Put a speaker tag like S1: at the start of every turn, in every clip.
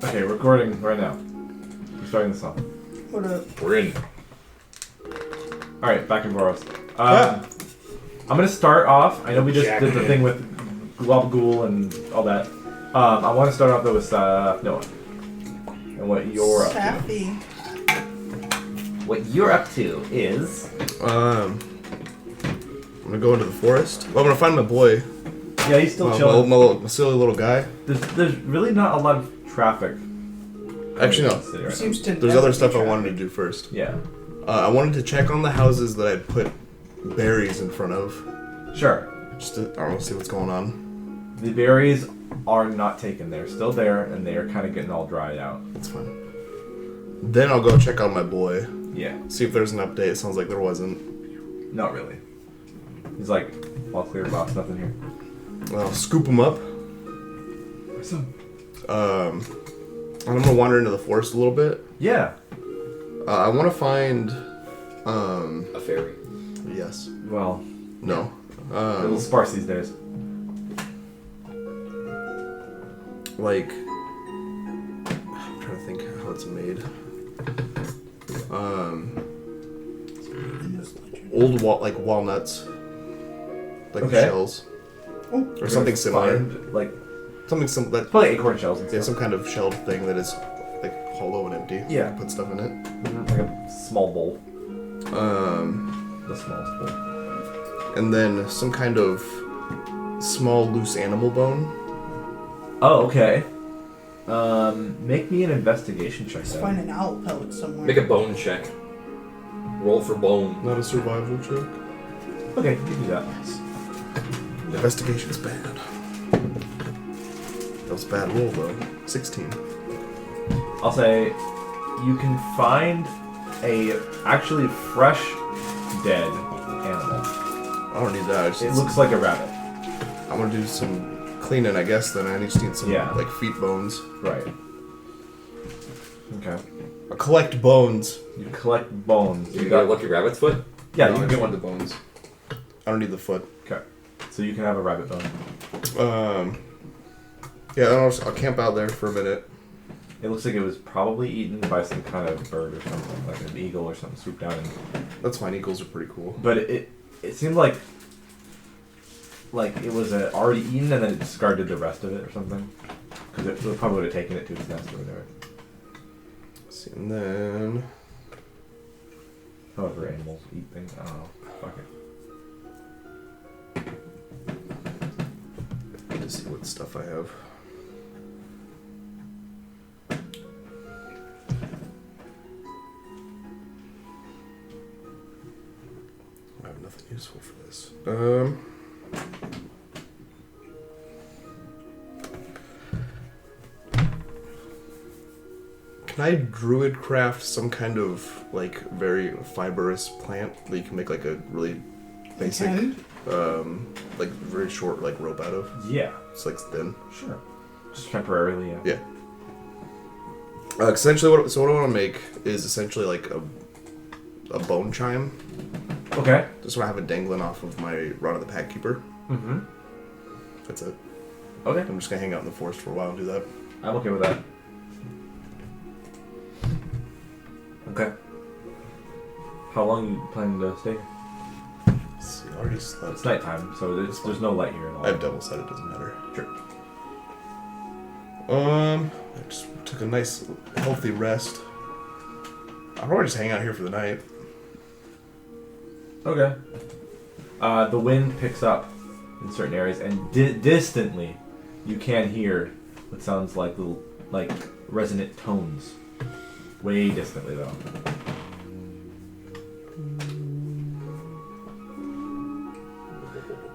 S1: Okay, recording right now. We're starting this off.
S2: What up?
S3: We're in.
S1: Alright, back in Voros. I'm gonna start off. I know we just did the thing with Globgagool and all that. I want to start off though with Noah. And what you're up to.
S2: Sappy.
S4: What you're up to is...
S3: I'm gonna go into the forest. Well, I'm gonna find my boy.
S1: Yeah, he's still chilling.
S3: My silly little guy.
S1: There's really not a lot of traffic.
S3: Actually, no.
S1: Right
S2: Seems to
S3: There's other stuff I wanted to do first.
S1: yeah.
S3: I wanted to check on the houses that I'd put berries in front of.
S1: Sure.
S3: Just to, I don't know, see what's going on.
S1: The berries are not taken. They're still there, and they are kind of getting all dried out.
S3: That's fine. Then I'll go check on my boy.
S1: Yeah.
S3: See if there's an update. It sounds like there wasn't.
S1: Not really. He's like, all clear, boss. Nothing here.
S3: I'll scoop him up.
S1: Awesome.
S3: And I'm gonna wander into the forest a little bit.
S1: Yeah.
S3: I want to find.
S4: A fairy.
S3: Yes.
S1: Well,
S3: No.
S1: a little sparse these days.
S3: Like, I'm trying to think how it's made. Old walnuts, like the
S1: Okay.
S3: shells, or something similar.
S1: Like,
S3: Something that
S1: probably acorn shells and
S3: yeah,
S1: stuff.
S3: some kind of shelled thing that is like hollow and empty.
S1: Yeah.
S3: Put stuff in it.
S1: Like a small bowl.
S3: Um,
S1: The smallest bowl.
S3: and then some kind of small loose animal bone.
S1: Oh, okay. Make me an investigation check.
S2: Let's
S1: then.
S2: find an owl pellet somewhere.
S4: Make a bone check. Roll for bone.
S3: Not a survival check.
S1: Okay, you can do that.
S3: Investigation's bad. That was a bad roll though. 16.
S1: I'll say you can find a actually fresh dead animal.
S3: I don't need that. I just
S1: It
S3: need
S1: looks like a rabbit.
S3: I'm gonna do some cleaning, I guess. Then I just need some like feet bones.
S1: Right. Okay.
S3: I collect bones.
S1: You collect bones.
S4: You got a lucky rabbit's foot?
S1: Yeah,
S3: No,
S1: you
S3: I
S1: can
S3: just
S1: get one.
S3: want the bones. I don't need the foot.
S1: Okay. So you can have a rabbit bone.
S3: Yeah, I'll camp out there for a minute.
S1: It looks like it was probably eaten by some kind of bird or something, like an eagle or something swooped down and...
S3: That's fine. Eagles are pretty cool.
S1: But it seemed like it was already eaten and then it discarded the rest of it or something. Because it probably would have taken it to its nest or whatever.
S3: Let's see, and then
S1: However animals eat things, I don't know. Fuck it.
S3: let's see what stuff I have. I have nothing useful for this. Can I druid craft some kind of like very fibrous plant that you can make like a really basic, like very short like rope out of?
S1: Yeah,
S3: It's like thin.
S1: sure. Just temporarily, yeah.
S3: Yeah. Essentially, what I want to make is essentially like a bone chime.
S1: Okay.
S3: Just want to have it dangling off of my Rod of the Pack Keeper.
S1: Mm-hmm.
S3: That's it.
S1: Okay.
S3: I'm just gonna hang out in the forest for a while and do that.
S1: I'm okay with that. Okay. How long you planning to stay?
S3: Let's see, I already slept.
S1: It's nighttime, so there's no light here at all.
S3: I have double set. It doesn't matter.
S1: Sure.
S3: I just took a nice, healthy rest. I'll probably just hang out here for the night.
S1: Okay. The wind picks up in certain areas, and distantly, you can hear what sounds like little, resonant tones. Way distantly, though.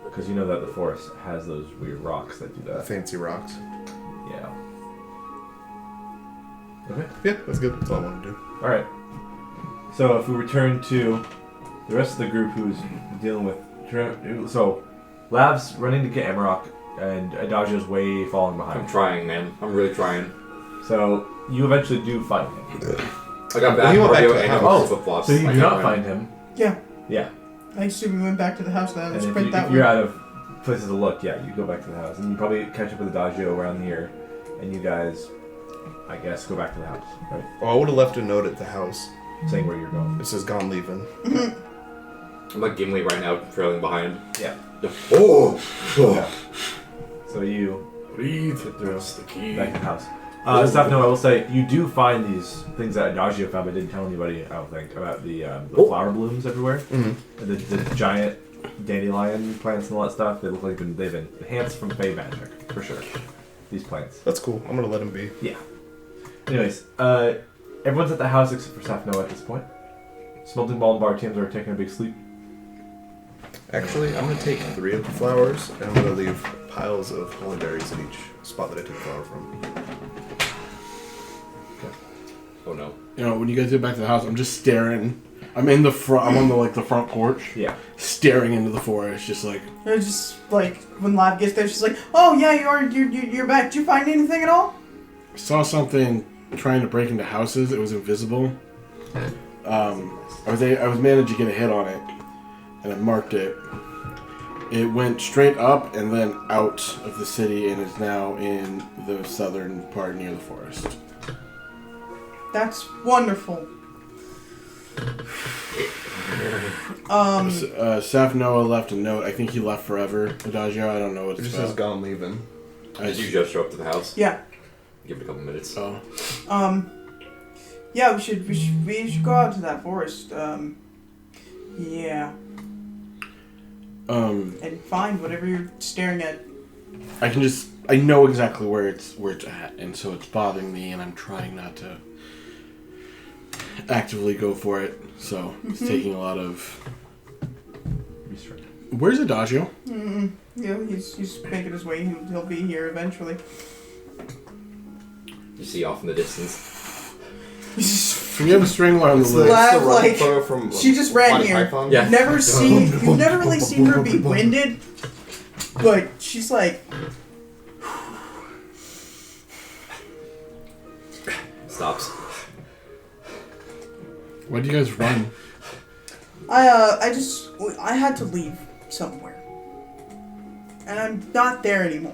S1: Because you know that the forest has those weird rocks that do that.
S3: Fancy rocks.
S1: Yeah. Okay.
S3: Yeah, that's good. That's all I want to do.
S1: Alright. So if we return to the rest of the group who's dealing with... So, Lab's running to get Amarok, and Adagio's way falling behind.
S4: I'm trying, man. I'm really trying.
S1: So, you eventually do find him.
S4: I got back
S3: He went back
S4: cardio
S3: to the
S4: and
S3: house.
S4: oh, flip-flops.
S1: So you
S4: I
S1: do
S4: can't
S1: not
S4: run.
S1: find him.
S2: Yeah.
S1: Yeah.
S2: I assume we went back to the house that
S1: And
S2: was
S1: if,
S2: print that
S1: you're
S2: way.
S1: out of places to look, yeah, you go back to the house. And you probably catch up with Adagio around here, and you guys I guess, go back to the house, right?
S3: Oh, I would have left a note at the house.
S1: Saying where you're going.
S3: It says "Gone leaving."
S4: I'm like Gimli right now, trailing behind.
S1: Yeah.
S4: Oh!
S1: Yeah. So you
S5: Lead
S1: through
S5: us the key.
S1: back to the house. Stefano, I will say, you do find these things that Adagio found, but didn't tell anybody, I don't think, about the flower blooms everywhere.
S3: Mm-hmm.
S1: The giant dandelion plants and all that stuff. They look like they've been enhanced from Fey magic, for sure. These plants.
S3: That's cool. I'm gonna let him be.
S1: Yeah. Anyways, everyone's at the house except for Stefano at this point. Smelting Ball and Bar teams are taking a big sleep.
S3: Actually, I'm gonna take 3 of the flowers, and I'm gonna leave piles of holy berries at each spot that I took the flower from.
S4: Oh no.
S5: You know, when you guys get back to the house, I'm just staring. I'm in the front. I'm on the front porch.
S1: Yeah.
S5: Staring into the forest, just like.
S2: It's just like when Lab gets there, she's like, "Oh yeah, you're back. Did you find anything at all?"
S5: Saw something trying to break into houses. It was invisible. I was managed to get a hit on it, and I marked it. It went straight up and then out of the city, and is now in the southern part near the forest.
S2: That's wonderful.
S5: Saf Noah left a note. I think he left forever. Adagio, I don't know what
S3: It
S5: it's
S3: just
S5: about.
S3: says "Gone leaving."
S4: Did you just show up to the house?
S2: Yeah.
S4: Give it a couple minutes.
S5: Oh.
S2: Yeah, we should go out to that forest. Yeah. And find whatever you're staring at.
S5: I know exactly where it's at, and so it's bothering me, and I'm trying not to actively go for it. So it's taking a lot of
S1: Restraint.
S5: Where's Adagio?
S2: Yeah, he's making his way. He'll be here eventually.
S4: You see off in the distance.
S5: We have a strangler on the
S3: It's
S5: loose.
S2: Laugh
S3: the
S2: like-
S3: photo from
S2: she just ran
S3: Monty
S2: here.
S3: Python.
S4: Yeah.
S2: You've never really seen her be winded, but she's like,
S4: Stops.
S5: Why'd you guys run?
S2: I had to leave somewhere, and I'm not there anymore,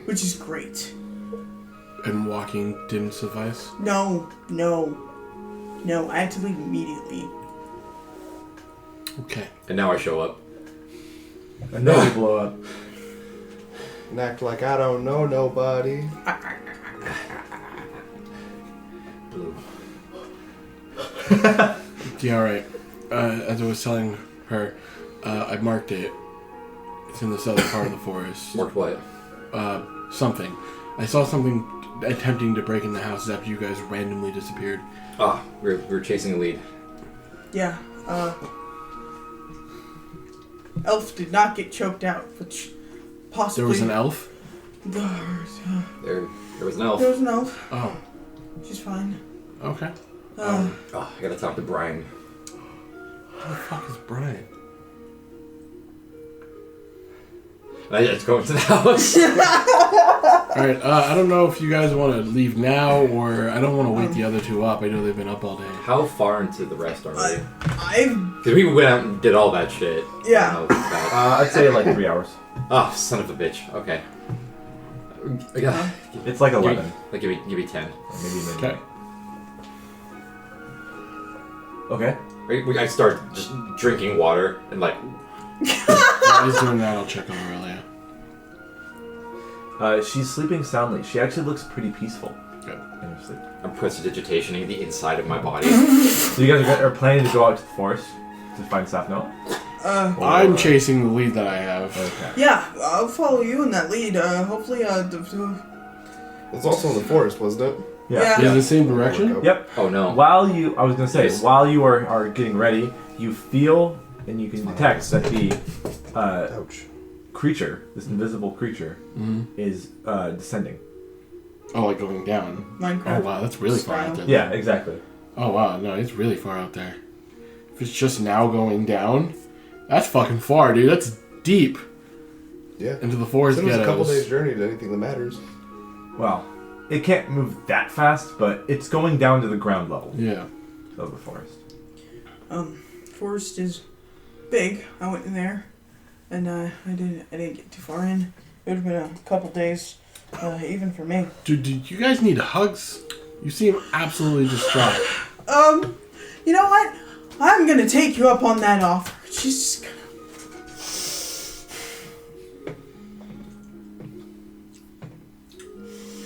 S2: which is great.
S5: And walking didn't suffice?
S2: No, I had to leave immediately.
S5: Okay.
S4: And now I show up.
S1: And then you blow up.
S3: And act like I don't know nobody.
S4: Blue.
S5: Yeah, alright. As I was telling her, I marked it. It's in the southern part of the forest.
S4: Marked what?
S5: Something. I saw something attempting to break in the house after you guys randomly disappeared.
S4: Ah, we're chasing a lead.
S2: Yeah, Elf did not get choked out, which possibly...
S5: There was an elf?
S4: There was an elf.
S2: There was an elf.
S5: Oh,
S2: She's fine.
S5: okay.
S4: Oh, I gotta talk to Brian.
S5: Who the fuck is Brian?
S4: I just go into the house.
S5: Alright, I don't know if you guys want to leave now, or I don't want to wake the other two up. I know they've been up all day.
S4: How far into the rest are we?
S2: I've...
S4: Because we went out and did all that shit.
S2: Yeah.
S4: Oh, God.
S1: I'd say like 3 hours.
S4: Oh, son of a bitch. Okay. I got,
S1: It's like 11.
S4: give me 10.
S1: Maybe midnight.
S5: Okay.
S1: Okay.
S4: I start just drinking water and like.
S5: While he's doing that, I'll check on Aurelia.
S1: She's sleeping soundly. She actually looks pretty peaceful
S5: Good.
S1: in her sleep.
S4: I'm prestidigitationing the inside of my body.
S1: So you guys are planning to go out to the forest to find Safno?
S5: I'm chasing the lead that I have.
S1: Okay.
S2: Yeah, I'll follow you in that lead. Hopefully,
S3: It's also in the forest, wasn't it?
S2: Yeah.
S5: In the same direction?
S1: Yep.
S4: Oh no.
S1: While you while you are getting ready, you feel and you can detect that the
S3: Ouch.
S1: creature, this invisible creature, is descending.
S5: Oh, like going down.
S2: Minecraft.
S5: Oh, wow, that's really far out there.
S1: Yeah, exactly.
S5: Oh, wow, no, it's really far out there. If it's just now going down, that's fucking far, dude. That's deep
S3: Yeah.
S5: into the forest
S3: It was a couple
S5: ghettos.
S3: days journey to anything that matters.
S1: Well, it can't move that fast, but it's going down to the ground level
S5: Yeah.
S1: of the forest.
S2: Forest is big. I went in there, and I didn't get too far in, would have been a couple days, even for me.
S5: Dude, do you guys need hugs? You seem absolutely distraught.
S2: You know what? I'm gonna take you up on that offer. She's just gonna...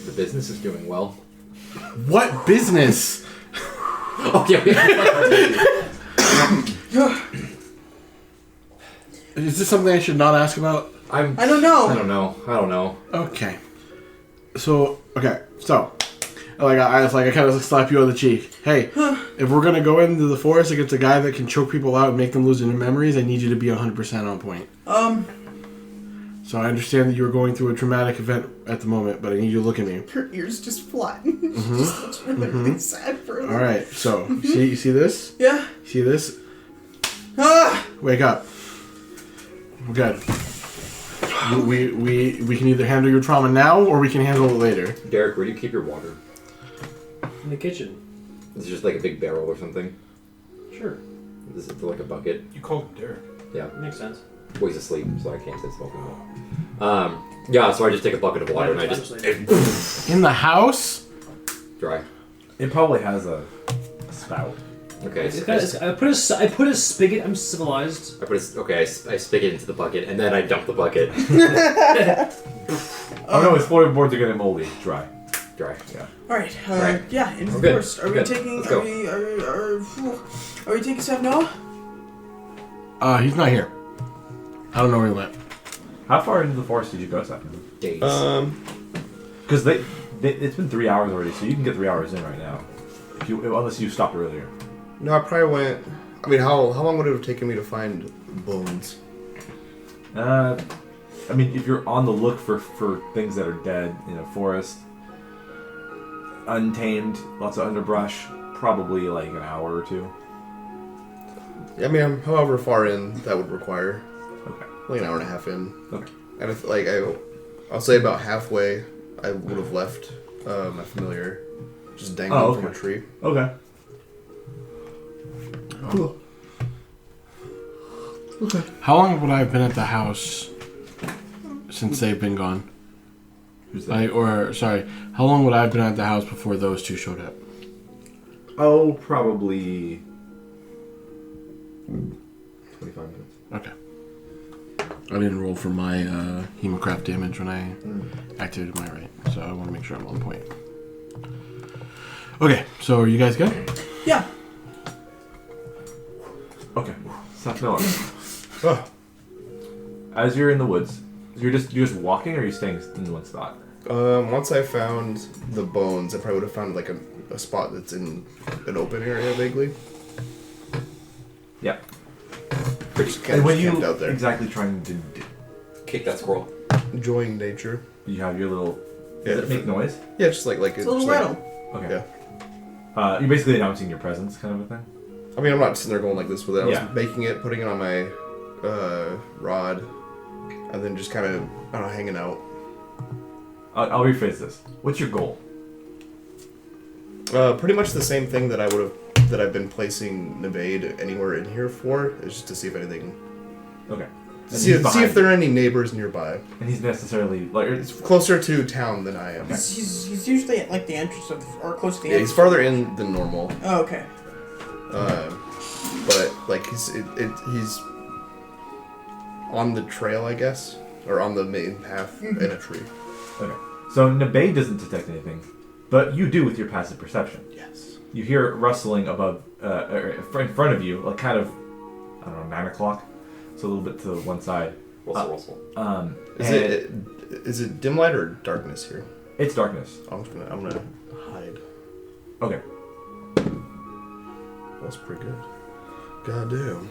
S4: The business is doing well.
S5: What business?
S4: Okay.
S5: Is this something I should not ask about?
S2: I don't know.
S4: I don't know.
S5: Okay. So, I kind of slap you on the cheek. Hey, if we're gonna go into the forest against a guy that can choke people out and make them lose their memories, I need you to be 100% on point. So I understand that you were going through a traumatic event at the moment, but I need you to look at me.
S2: Her ears just flatten. She just looks really sad for a
S5: All right. So you see this?
S2: Yeah.
S5: You see this?
S2: Ah!
S5: Wake up. We're good. We can either handle your trauma now or we can handle it later.
S4: Derrick, where do you keep your water?
S6: In the kitchen.
S4: Is it just like a big barrel or something?
S6: Sure.
S4: Is it like a bucket?
S7: You called him Derrick.
S4: Yeah.
S6: Makes sense.
S4: Well, he's asleep, so I can't say smoking. Yeah, so I just take a bucket of water and I just
S5: In the house?
S4: dry.
S1: It probably has a spout.
S4: Okay.
S6: I put a spigot. I'm civilized.
S4: I stick it into the bucket and then I dump the bucket.
S1: Oh no, his floorboards are getting moldy. Dry.
S4: Dry.
S1: Yeah.
S2: Alright,
S4: Right.
S2: yeah, into the
S4: Good.
S2: forest. Are we
S4: Good.
S2: taking...
S4: Let's
S2: Are
S4: go.
S2: we... Are we taking Seth Noah?
S5: He's not here. I don't know where he went.
S1: How far into the forest did you go, second?
S4: Days.
S1: Because it's been 3 hours already, so you can get 3 hours in right now. Unless you stopped earlier.
S3: No, I probably went. I mean, how long would it have taken me to find bones?
S1: I mean, if you're on the look for things that are dead in a forest, untamed, lots of underbrush, probably like an hour or two.
S3: I mean, however far in that would require.
S1: Okay.
S3: Like an hour and a half in.
S1: Okay.
S3: And if, I'll say about halfway, I would have left my familiar just dangling from a tree.
S1: Okay.
S3: Okay.
S5: How long would I have been at the house since they've been gone?
S1: Who's that?
S5: How long would I have been at the house before those two showed up?
S1: Oh, probably 25 minutes.
S5: Okay. I didn't roll for my hemocraft damage when I activated my right, so I want to make sure I'm on point. Okay, so are you guys good?
S2: Yeah.
S1: Okay. Seth Miller.
S3: Oh.
S1: As you're in the woods, you're just walking, or are you staying in one spot?
S3: Once I found the bones, I probably would have found like a spot that's in an open area vaguely.
S1: Yeah.
S3: Just
S1: And what are
S3: camped
S1: you
S3: out there,
S1: exactly trying to do?
S4: Kick that squirrel.
S3: enjoying nature.
S1: You have your little.
S3: Yeah,
S1: Does it make noise?
S3: Yeah, just like
S2: It's a little
S3: just
S2: rattle.
S1: Okay.
S3: Yeah.
S1: You're basically announcing your presence, kind of a thing.
S3: I mean, I'm not sitting there going like this with it. I
S1: Yeah.
S3: was making it, putting it on my rod, and then just kind of, I don't know, hanging out.
S1: I'll rephrase this. What's your goal?
S3: Pretty much the same thing that I've been placing Nevade anywhere in here for, is just to see if anything,
S1: Okay.
S3: see if there are any neighbors nearby.
S1: And he's necessarily like.
S3: It's closer to town than I am.
S2: He's usually at like the entrance of, or close to the
S3: Yeah, he's
S2: entrance.
S3: farther in than normal.
S2: Oh, okay.
S3: But like he's on the trail, I guess, or on the main path in a tree.
S1: Okay. So Nebay doesn't detect anything, but you do with your passive perception.
S3: Yes.
S1: You hear rustling above, in front of you, like kind of, I don't know, 9 o'clock. So a little bit to one side.
S4: Russell.
S3: Is it dim light or darkness here?
S1: It's darkness.
S3: I'm gonna hide.
S1: Okay.
S3: That's pretty good. Goddamn.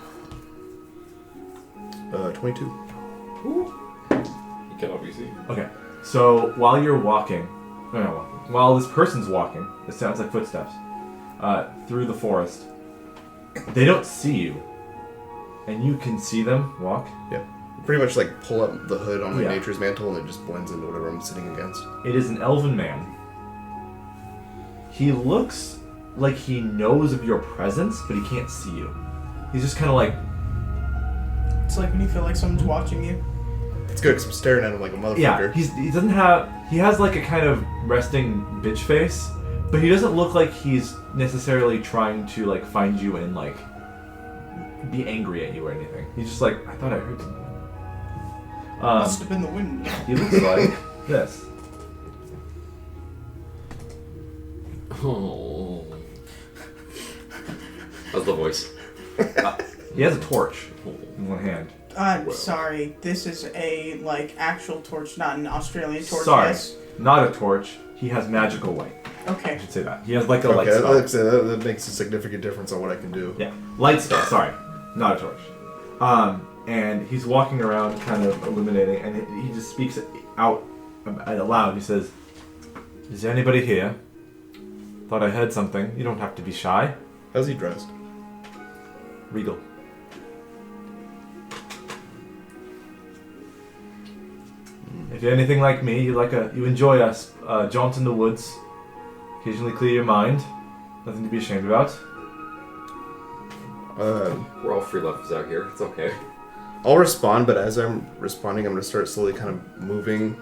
S3: 22.
S4: You can obviously.
S1: Okay. So while you're walking, while this person's walking, it sounds like footsteps through the forest. They don't see you, and you can see them walk.
S3: Yeah. Pretty much like pull up the hood on my
S1: Yeah.
S3: nature's mantle and it just blends into whatever I'm sitting against.
S1: It is an elven man. He looks like he knows of your presence, but he can't see you. He's just kind of like,
S2: It's like when you feel like someone's watching you.
S3: It's good because I'm staring at him like a motherfucker.
S1: Yeah, he has like a kind of resting bitch face, but he doesn't look like he's necessarily trying to like find you and like be angry at you or anything. He's just like, I thought I heard something.
S2: Must have been the wind.
S1: He looks like this.
S4: Oh. How's the voice?
S1: He has a torch in one hand.
S2: I'm sorry. This is a like actual torch, not an Australian torch.
S1: Sorry,
S2: Yes.
S1: not a torch. He has magical light. I
S2: Okay.
S1: should say that. He has like a light
S3: Okay,
S1: spell.
S3: that makes a significant difference on what I can do.
S1: Yeah, light spell. Sorry, not a torch. And he's walking around, kind of illuminating, and he just speaks out aloud. He says, "Is there anybody here? Thought I heard something. You don't have to be shy."
S3: How's he dressed?
S1: Regal. If you're anything like me, you enjoy us jaunts in the woods. Occasionally clear your mind. Nothing to be ashamed about.
S4: We're all free lovers out here. It's okay.
S3: I'll respond, but as I'm responding, I'm going to start slowly kind of moving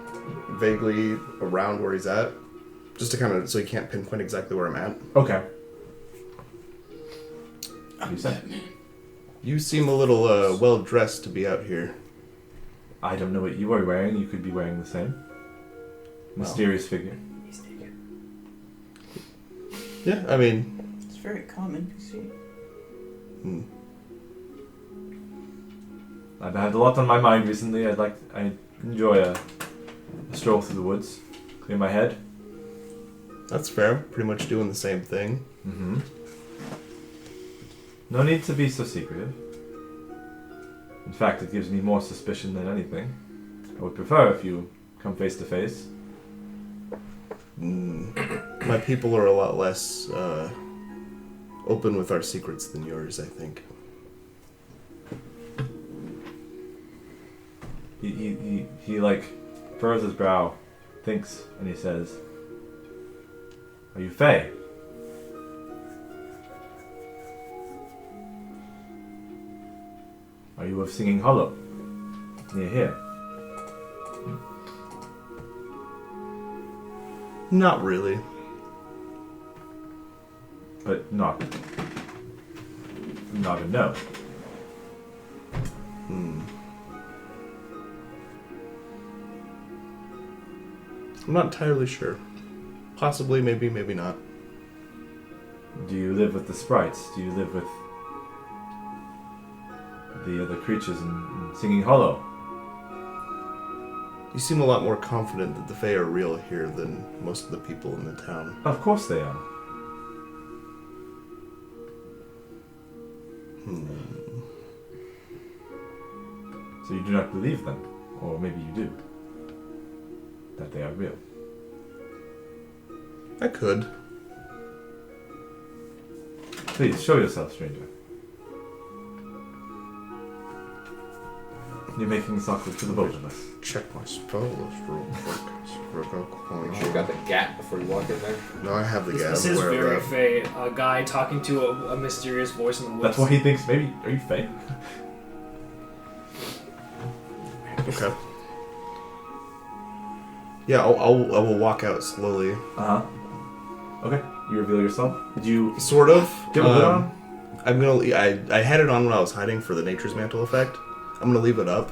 S3: vaguely around where he's at. Just to kind of, so he can't pinpoint exactly where I'm at.
S1: Okay. You said.
S3: You seem a little well-dressed to be out here.
S1: I don't know what you are wearing. You could be wearing the same. Mysterious figure.
S3: Yeah, I mean...
S2: It's very common to see.
S1: I've had a lot on my mind recently. I enjoy a stroll through the woods, clear my head.
S3: That's fair. Pretty much doing the same thing.
S1: Mm-hmm. No need to be so secretive. In fact, it gives me more suspicion than anything. I would prefer if you come face to face.
S3: My people are a lot less open with our secrets than yours, I think.
S1: He like furrows his brow, thinks, and he says, "Are you Fae?" Are you of Singing Hollow? Near here.
S3: Not really.
S1: But not a no.
S3: I'm not entirely sure. Possibly, maybe, maybe not.
S1: Do you live with the sprites? Do you live with the other creatures in Singing Hollow?
S3: You seem a lot more confident that the Fae are real here than most of the people in the town.
S1: Of course they are. So you do not believe them, or maybe you do, that they are real.
S3: I could.
S1: Please, show yourself, stranger. You're making this awkward for the both of us.
S3: Check my spells real quick.
S4: You got the gap before you walk in there.
S3: No, I have the gas.
S6: This is
S3: I'm aware
S6: very
S3: of that.
S6: Faye. A guy talking to a mysterious voice in the woods.
S1: That's why he thinks maybe, are you Fae?
S3: Okay. Yeah, I will walk out slowly.
S1: Uh-huh. Okay, you reveal yourself. Did you
S3: Sort of.
S1: give a hood on?
S3: I'm gonna. I had it on when I was hiding for the Nature's Mantle effect. I'm gonna leave it up.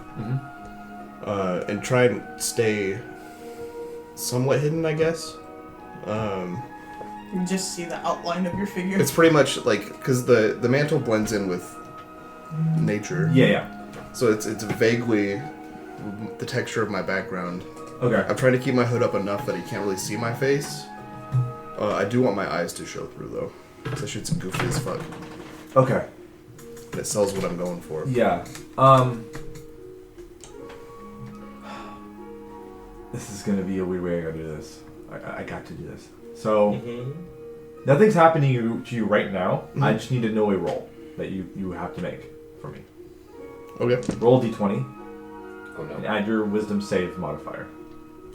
S3: And try and stay somewhat hidden, I guess.
S2: You can just see the outline of your figure.
S3: It's pretty much like because the mantle blends in with nature.
S1: Yeah.
S3: So it's vaguely the texture of my background.
S1: Okay.
S3: I'm trying to keep my hood up enough that he can't really see my face. I do want my eyes to show through though, because that shit's goofy as fuck.
S1: Okay.
S3: And it sells what I'm going for.
S1: Yeah. This is gonna be a weird way I gotta do this. I got to do this. So, nothing's happening to you right now. I just need to know a roll that you have to make for me.
S3: Okay.
S1: Roll a d20
S4: Oh no.
S1: and add your wisdom save modifier.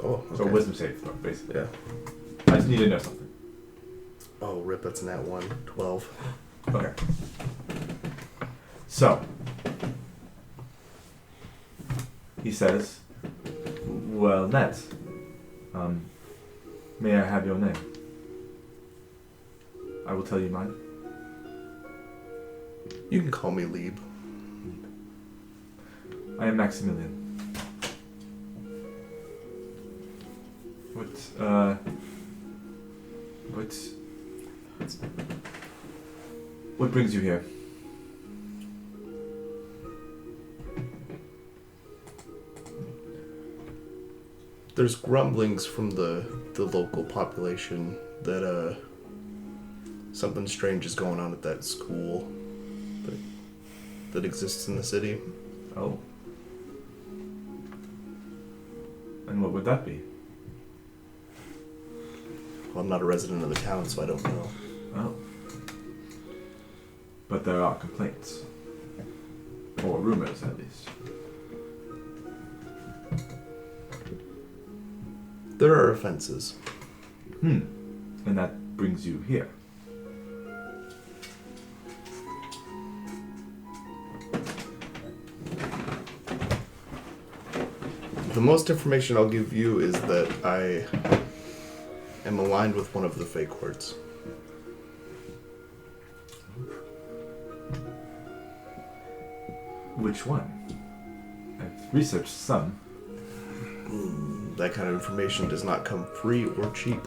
S3: Oh.
S1: So
S3: Okay.
S1: wisdom save, basically.
S3: Yeah.
S1: I just need to know something.
S3: Oh, rip! That's nat 1. 12.
S1: Okay. So, he says, Well, Ned. May I have your name? I will tell you mine.
S3: You can call me Lieb.
S1: I am Maximilian. What brings you here?
S3: There's grumblings from the local population that something strange is going on at that school that exists in the city.
S1: Oh. And what would that be?
S3: Well, I'm not a resident of the town, so I don't know.
S1: Oh. But there are complaints. Or rumors, at least.
S3: There are offenses.
S1: And that brings you here.
S3: The most information I'll give you is that I am aligned with one of the fake hordes.
S1: Which one? I've researched some.
S3: That kind of information does not come free or cheap.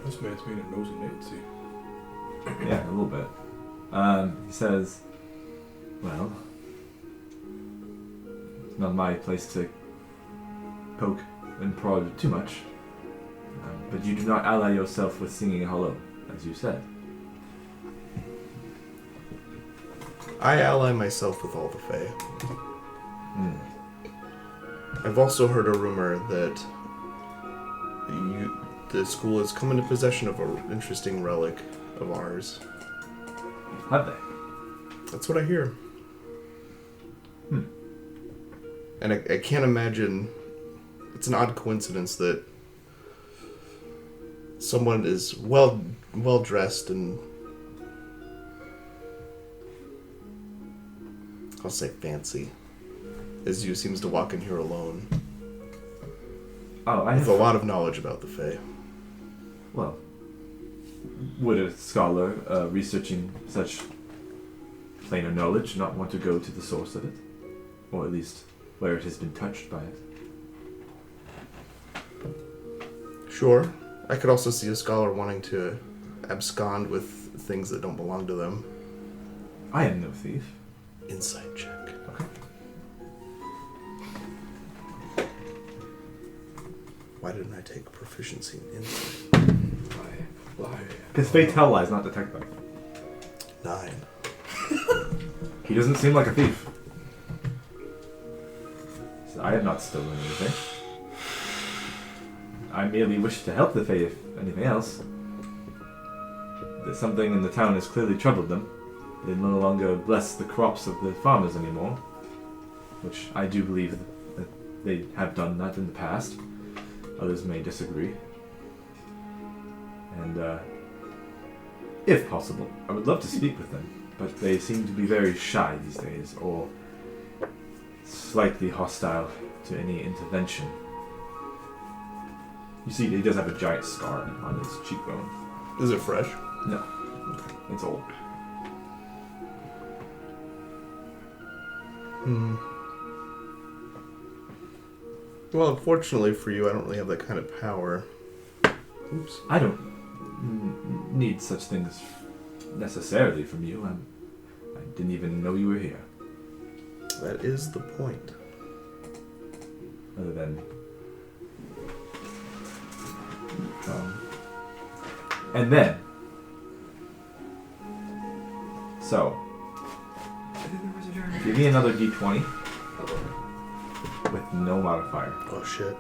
S7: This man's being a nosy Nancy.
S1: Yeah, a little bit. He says, well, it's not my place to poke and prod too much. But you do not ally yourself with Singing Hollow, as you said.
S3: I ally myself with all the Fae. I've also heard a rumor that the school has come into possession of an interesting relic of ours.
S1: Have they?
S3: That's what I hear. And I can't imagine... It's an odd coincidence that someone is well dressed and... I'll say fancy. As you seems to walk in here alone.
S1: Oh, I
S3: With
S1: have
S3: a lot of knowledge about the Fae.
S1: Well, would a scholar researching such plainer knowledge not want to go to the source of it? Or at least where it has been touched by it?
S3: Sure. I could also see a scholar wanting to abscond with things that don't belong to them.
S1: I am no thief.
S3: Insight check.
S1: Okay.
S3: Why didn't I take proficiency in insight?
S7: Lie.
S1: Because Fae tell lies, not detect them.
S3: 9.
S1: He doesn't seem like a thief. So I have not stolen anything. I merely wish to help the Fae, if anything else. That something in the town has clearly troubled them. They no longer bless the crops of the farmers anymore. Which I do believe that they have done that in the past. Others may disagree. And, if possible, I would love to speak with them, but they seem to be very shy these days, or slightly hostile to any intervention. You see, he does have a giant scar on his cheekbone.
S3: Is it fresh?
S1: No, it's old.
S3: Well, unfortunately for you, I don't really have that kind of power. Oops.
S1: I don't need such things necessarily from you. I didn't even know you were here.
S3: That is the point.
S1: Other than... and then... So... give me another d20 with no modifier.
S3: Oh shit.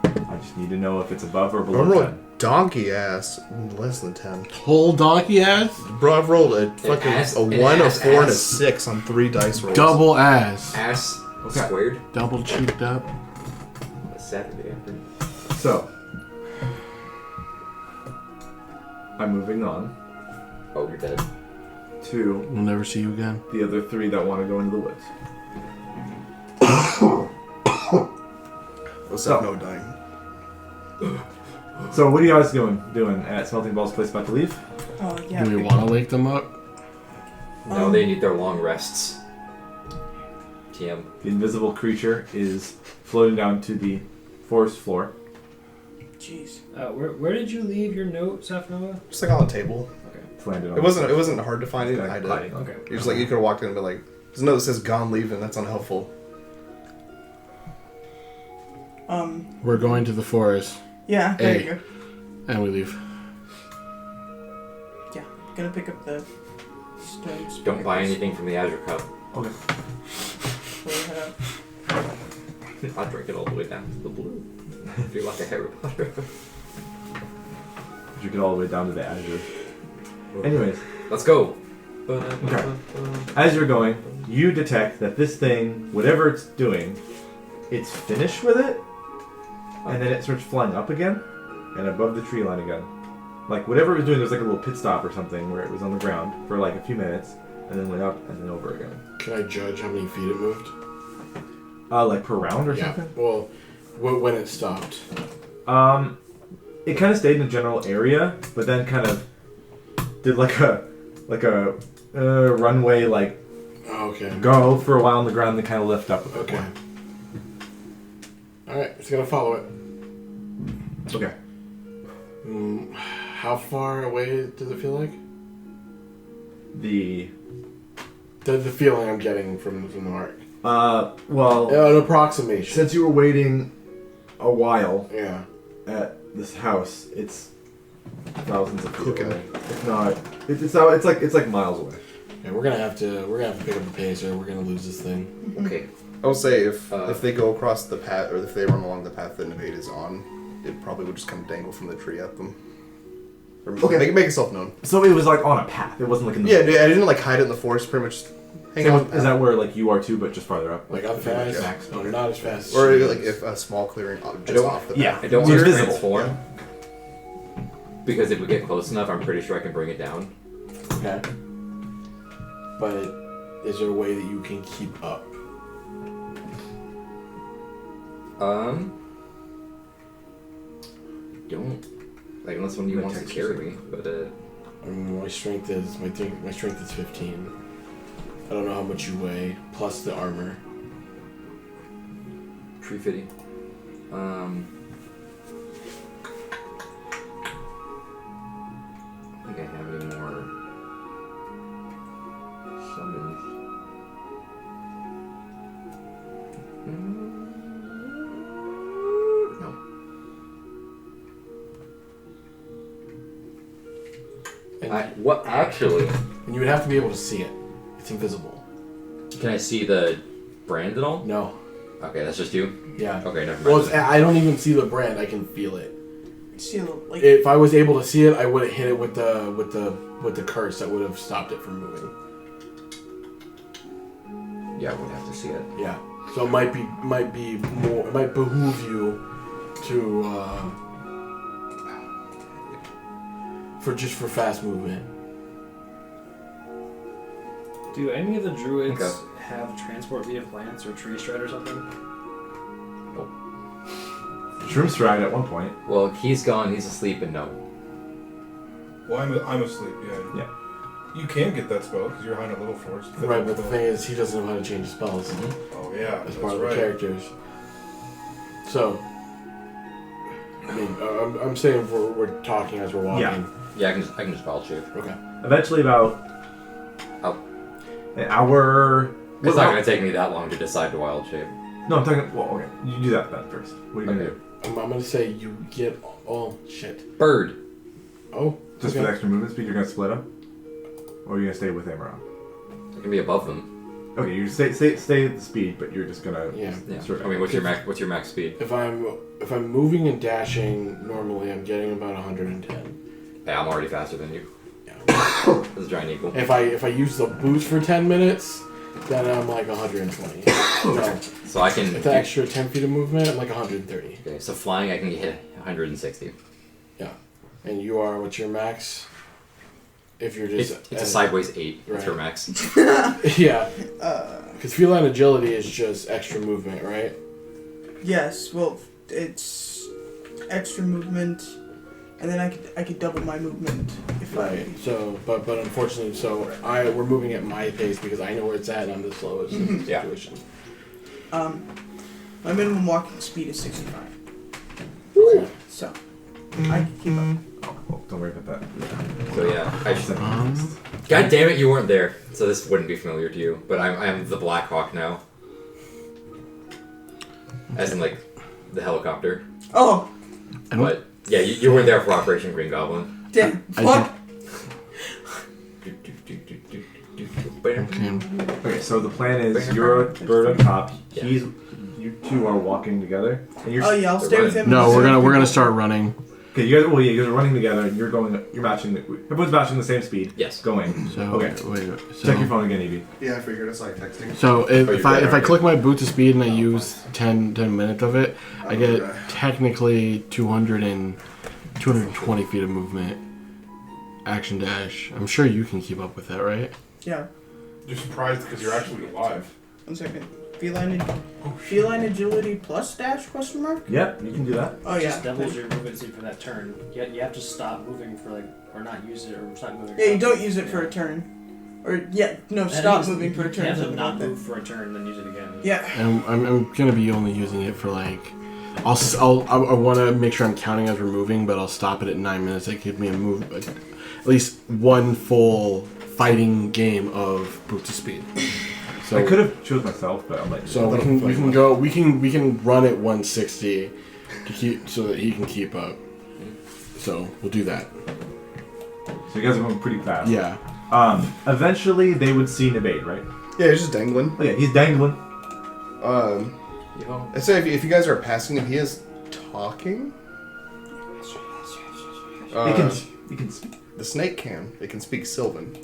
S1: I just need to know if it's above or
S3: Bro,
S1: below
S3: I rolled
S1: 10.
S3: donkey ass. Less than 10.
S5: Whole donkey ass?
S3: Bro, I've rolled a fucking
S4: ass-
S3: a
S4: an
S3: 1, a
S4: ass-
S3: 4, and a
S4: ass.
S3: 6 on 3 dice rolls.
S5: Double ass.
S4: Ass
S1: Okay.
S4: squared.
S5: Double cheeked up.
S4: A Saturday afternoon.
S1: So... I'm moving on
S4: Oh, you're dead.
S1: to
S5: We'll never see you again.
S1: the other 3 that want to go into the woods.
S3: Without no dying.
S1: So what are you guys doing at Smelting Ball's place? About to leave?
S2: Oh, yeah.
S5: Do we want to wake them up?
S4: No, they need their long rests. TM.
S1: The invisible creature is floating down to the forest floor.
S2: Jeez.
S6: Where did you leave your note, Safnova?
S3: Just like on the table.
S6: Okay.
S1: It's landed on
S3: It wasn't hard to find.
S1: It's
S3: It
S1: got
S3: hide
S1: hiding.
S3: it.
S6: Okay.
S3: You're just like, you could have walked in and be like, there's a note that says "Gone, leaving." That's unhelpful.
S5: We're going to the forest,
S2: Yeah, there
S5: Hey.
S2: you go.
S5: and we leave.
S2: Yeah, gonna pick up the stones.
S4: Don't buy anything from the Azure Cup.
S1: Okay.
S4: I'll drink it all the way down to the blue. If you're like a Harry Potter.
S1: You get all the way down to the azure. Anyways,
S4: Let's go.
S1: okay. As you're going, you detect that this thing, whatever it's doing, it's finished with it, and then it starts flying up again, and above the tree line again. Like whatever it was doing, there was like a little pit stop or something where it was on the ground for like a few minutes, and then went up and then over again.
S5: Can I judge how many feet it moved?
S1: Like per round or
S5: Yeah.
S1: something?
S5: Well, when it stopped.
S1: It kind of stayed in a general area, but then kind of did like a runway like
S5: Oh, okay.
S1: go for a while on the ground, and then kind of lift up a bit
S5: Okay.
S1: more.
S5: All right, it's gonna follow it.
S1: Okay.
S5: How far away does it feel like?
S1: The
S5: The feeling I'm getting from the mark.
S1: well,
S5: An approximation.
S1: since you were waiting a while
S5: Yeah.
S1: at this house, it's thousands of feet
S3: Cooking.
S1: away. If not, it's like miles away.
S5: Yeah, we're gonna have to pick up the pace, or we're gonna lose this thing.
S4: Okay.
S3: I will say if
S4: Uh,
S3: they go across the path, or if they run along the path that Nevada is on, it probably would just kind of dangle from the tree at them. Or
S1: Okay.
S3: make itself known.
S1: So it was like on a path. It wasn't like in the
S3: Yeah, I didn't like hide it in the forest. Pretty much just hang
S1: Same
S3: on.
S1: with- is that where like you are too, but just farther up?
S5: Like I'm fast,
S1: Max.
S5: but not as fast.
S3: or
S5: as she
S3: like
S5: is.
S3: if a small clearing just
S4: don't-
S3: off the
S1: Yeah.
S3: path.
S4: I don't
S1: It's
S4: want to
S1: invisible.
S4: transform. Because if we get close enough, I'm pretty sure I can bring it down.
S5: Okay. But is there a way that you can keep up?
S4: Don't. Like, unless one of you wants to carry me. But,
S5: I mean, my strength is 15. I don't know how much you weigh plus the armor.
S4: tree fitting. I think I have any more summons. No.
S5: And,
S4: What actually?
S5: and you would have to be able to see it. It's invisible.
S4: Can I see the brand at all?
S5: No.
S4: Okay, that's just you.
S5: Yeah.
S4: Okay, never mind.
S5: Well, I don't even see the brand. I can feel it.
S2: See a little, like,
S5: If I was able to see it, I would have hit it with the curse that would have stopped it from moving.
S4: Yeah, I would have to see it.
S5: Yeah. So it might be more. It might behoove you to for fast movement.
S6: Do any of the druids
S4: Okay.
S6: have transport via plants or tree stride or something?
S1: Shroom stride at one point.
S4: Well, he's gone. He's asleep, and no.
S7: Well, I'm asleep. Yeah.
S1: Yeah.
S7: You can get that spell because you're hiding a little forest.
S5: Right, but the thing is, he doesn't know how to change spells
S7: Oh yeah,
S5: as
S7: that's
S5: part of the
S7: right.
S5: characters. So, I mean, I'm saying we're talking as we're walking.
S1: Yeah.
S4: Yeah, I can just wild shape.
S5: Okay.
S1: Eventually, about
S4: Oh.
S1: an hour.
S4: It's not gonna take me that long to decide to wild shape.
S1: No, I'm talking. Well, okay. You do that then first. What are you gonna
S4: Okay.
S1: do?
S5: I'm gonna say you get. Oh shit.
S4: Bird.
S5: Oh.
S1: Just
S5: okay.
S1: for the extra movement speed, you're gonna split up, or are you gonna stay with Amaron?
S4: I can be above them.
S1: Okay, you stay at the speed, but you're just gonna.
S5: Yeah.
S4: Yeah.
S1: Sort of-
S4: I mean, what's your max speed?
S5: If I'm moving and dashing normally, I'm getting about 110.
S4: Yeah, I'm already faster than you.
S5: Yeah.
S4: That's a giant equal.
S5: If I use the boost for 10 minutes, then I'm like 120. No,
S4: So I can.
S5: with the extra 10 feet of movement, I'm like 130.
S4: Okay, so flying, I can hit 160.
S5: Yeah. And you are, what's your max? If you're just...
S4: It's a sideways 8. That's her
S5: Right.
S4: max.
S5: Yeah. Because feline agility is just extra movement, right?
S2: yes, well, it's extra movement, and then I could double my movement if
S5: Right. So, but unfortunately, we're moving at my pace because I know where it's at and I'm the slowest in the
S4: Yeah.
S5: situation.
S2: My minimum walking speed is 65.
S5: Okay.
S2: So I can keep up.
S1: Oh, well, don't worry about that.
S4: So yeah, I just.
S5: Um,
S4: God damn it, you weren't there, so this wouldn't be familiar to you. But I'm the Black Hawk now. As in like the helicopter.
S2: Oh,
S4: But yeah, you weren't there for Operation Green Goblin.
S2: damn!
S5: I
S2: Fuck.
S1: Okay, so the plan is you're a bird on top.
S4: Yeah.
S1: You two are walking together, and you're.
S2: Oh yeah, I'll stay with him.
S5: No, we're gonna start running.
S1: Okay, you guys. Well, yeah, you guys are running together, and you're going. You're matching. Everyone's matching the same speed.
S4: Yes.
S1: Going.
S5: So
S1: Okay.
S5: wait. So,
S1: Check your phone again, Evie.
S7: Yeah, I figured it's like texting.
S5: So if
S4: you're
S5: I
S4: good,
S5: click my boot to speed and I use 10 minutes of it, I get technically 220 feet of movement. Action dash. I'm sure you can keep up with that, right?
S2: Yeah.
S7: You're surprised because you're actually alive.
S2: 1 second. Feline agility plus dash question mark?
S1: Yep, you can do that.
S2: Oh yeah.
S6: Just doubles your movement speed for that turn. You have to stop moving for or not use it, or stop moving.
S2: Yeah, you don't use it for a turn. Or stop moving for a turn.
S6: You have to
S2: something
S6: not
S2: like that.
S6: move for a turn, then use it again.
S2: Yeah.
S5: And I'm gonna be only using it for like. I want to make sure I'm counting as we're moving, but I'll stop it at 9 minutes. That gives me at least one full fighting game of boot to speed. So
S1: I could have chose myself, but I'm like.
S5: So we can run at 160 to keep so that he can keep up. So we'll do that.
S1: So you guys are going pretty fast.
S5: Yeah.
S1: Eventually they would see Ebey, right?
S3: Yeah, he's just dangling.
S1: Oh yeah, he's dangling.
S3: I'd say if you guys are passing him, he is talking.
S1: He can speak.
S3: The snake can. It can speak Sylvan.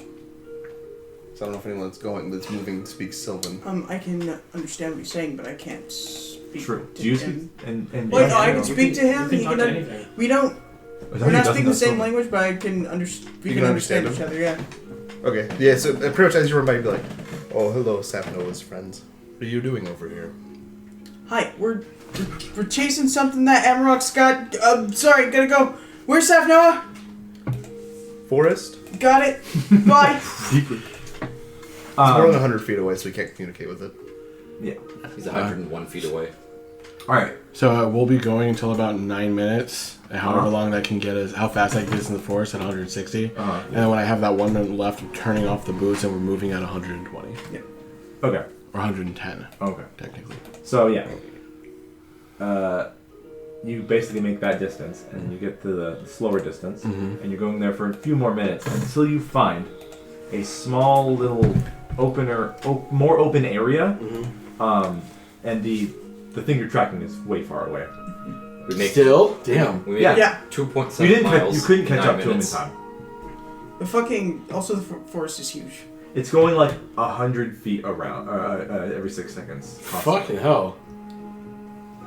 S3: So I don't know if anyone that's moving speaks Sylvan.
S2: I can understand what he's saying, but I can't speak.
S1: True.
S2: To
S1: Do you
S2: him.
S1: speak? And
S2: Wait, no, I
S1: you
S2: can
S1: know.
S2: speak to him.
S6: You
S2: He
S6: can
S2: can.
S6: talk to anything.
S2: We don't.
S1: Is that
S2: We're
S1: he
S2: not
S1: doesn't
S2: speaking the
S1: know
S2: same
S1: Sylvan?
S2: language, but I can we can understand each other. Yeah.
S3: Okay, yeah, so pretty much as you run by, you'd be like, oh, hello, Sapnoa's friends. What are you doing over here?
S2: Hi, we're chasing something that Amarok's got. Sorry, gotta go. Where's Safnoa?
S3: Forest?
S2: Got it. Bye.
S3: It's more than 100 feet away, so we can't communicate with it.
S1: Yeah.
S4: He's 101 feet away.
S1: All right.
S5: So we'll be going until about 9 minutes, and however long that can get us, how fast I can get us in the forest at 160. And then when I have that 1 minute left, I'm turning off the boots, and we're moving at 120.
S2: Yeah.
S1: Okay.
S5: Or 110,
S1: Okay.
S5: technically.
S1: So yeah. You basically make that distance, and you get to the slower distance, and you're going there for a few more minutes until you find a small little more open area, and the thing you're tracking is way far away.
S4: We make
S5: Still? Damn.
S4: We made
S2: Yeah.
S4: 2.7 miles.
S1: You couldn't
S4: in
S1: catch
S4: 9
S1: up to him in
S4: minutes.
S1: time.
S2: The fucking. Also, the forest is huge.
S1: It's going like 100 feet around every 6 seconds.
S5: Fucking hell.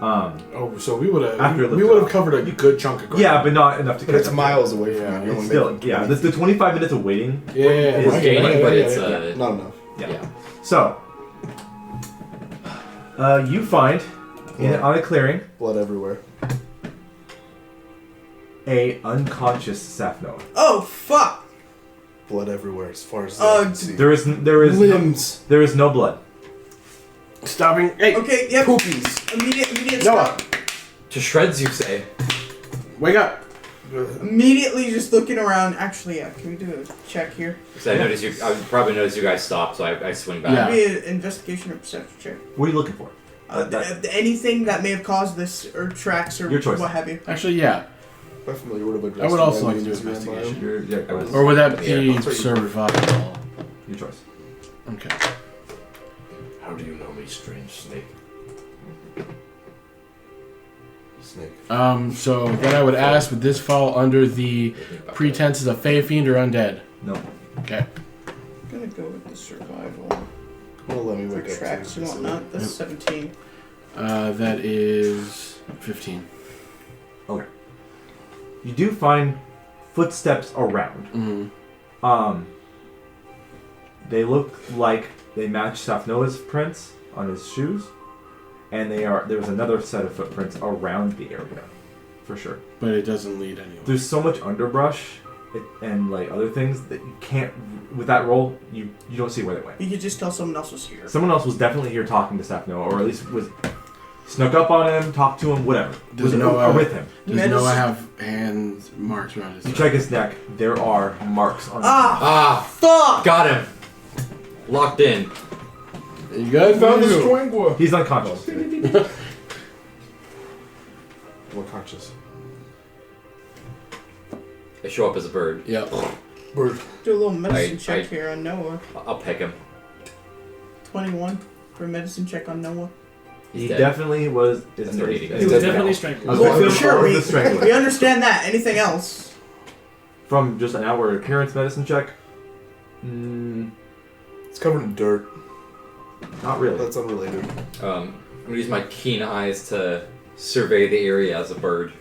S5: Oh, so we would
S1: After it
S5: have
S1: lifted
S5: covered a good chunk of ground.
S1: Yeah, but not enough to
S3: But
S1: catch
S3: it's
S1: up.
S3: miles away from
S5: Yeah,
S3: you.
S1: It's still, yeah. The 25 minutes of waiting.
S5: Yeah,
S1: It's
S5: I get it,
S4: gaining,
S5: I get it,
S4: but
S5: I get
S4: it's
S5: it.
S3: Not enough.
S1: Yeah. So, you find on a clearing
S3: Blood everywhere.
S1: a unconscious Safnoa.
S2: Oh fuck!
S3: Blood everywhere as far as
S2: Oh,
S3: I can see.
S1: There is
S3: Limbs.
S1: there is no blood.
S5: Stopping. Hey,
S2: Okay. Yep.
S3: Poopies.
S2: Immediate
S5: Noah.
S2: stop.
S4: To shreds, you say?
S5: wake up.
S2: Immediately just looking around. Actually, yeah. Can we do a check here?
S4: So I noticed you. I probably noticed you guys stop, so I swing back.
S5: Yeah.
S2: Maybe an investigation or perception check.
S1: What are you looking for?
S2: Anything that may have caused this, or tracks, or
S1: Your choice.
S2: what have you.
S5: Actually, yeah.
S3: I'm familiar with
S5: I would also like to do investigation. Or would that be
S4: Yeah.
S5: survival?
S1: Your choice.
S5: Okay.
S8: How do you know me, strange snake?
S3: Snake.
S5: So then I would ask, would this fall under the pretenses of Fey Fiend or Undead?
S1: No.
S5: Okay.
S2: I'm gonna go with the survival.
S3: Well, let me
S2: For
S3: wake up.
S2: tracks and whatnot. That's 17.
S5: That is 15.
S1: Okay. You do find footsteps around.
S5: Mm-hmm.
S1: They look like they match Safnoa's prints on his shoes. and there's another set of footprints around the area, for sure.
S5: But it doesn't lead anywhere.
S1: There's so much underbrush and like other things that you can't. With that roll, you don't see where they went.
S2: You could just tell someone else was here.
S1: Someone else was definitely here talking to Safnoa, or at least was snuck up on him, talked to him, whatever.
S5: Does
S1: Was
S5: Noah
S1: with him.
S5: Does Noah have hands marks around his
S1: You
S5: neck?
S1: check his neck. There are marks on.
S2: Fuck!
S4: Got him. Locked in.
S5: You good?
S7: Found the strangler.
S1: He's unconscious.
S3: What conscious?
S4: I show up as a bird.
S5: Yep.
S3: Bird.
S2: Do a little medicine
S4: I-
S2: check here on Noah.
S4: I'll peck him.
S2: 21 for a medicine check on Noah.
S4: He's
S1: He
S4: dead.
S1: definitely was.
S4: That's no eating.
S6: He was definitely strangled.
S1: I was
S2: Well,
S1: gonna
S2: for
S1: say
S2: sure,
S1: the strangler.
S2: we understand that. Anything else?
S1: From just an outward appearance medicine check.
S3: It's covered in dirt.
S1: Not really.
S3: That's unrelated.
S4: I'm gonna use my keen eyes to survey the area as a bird.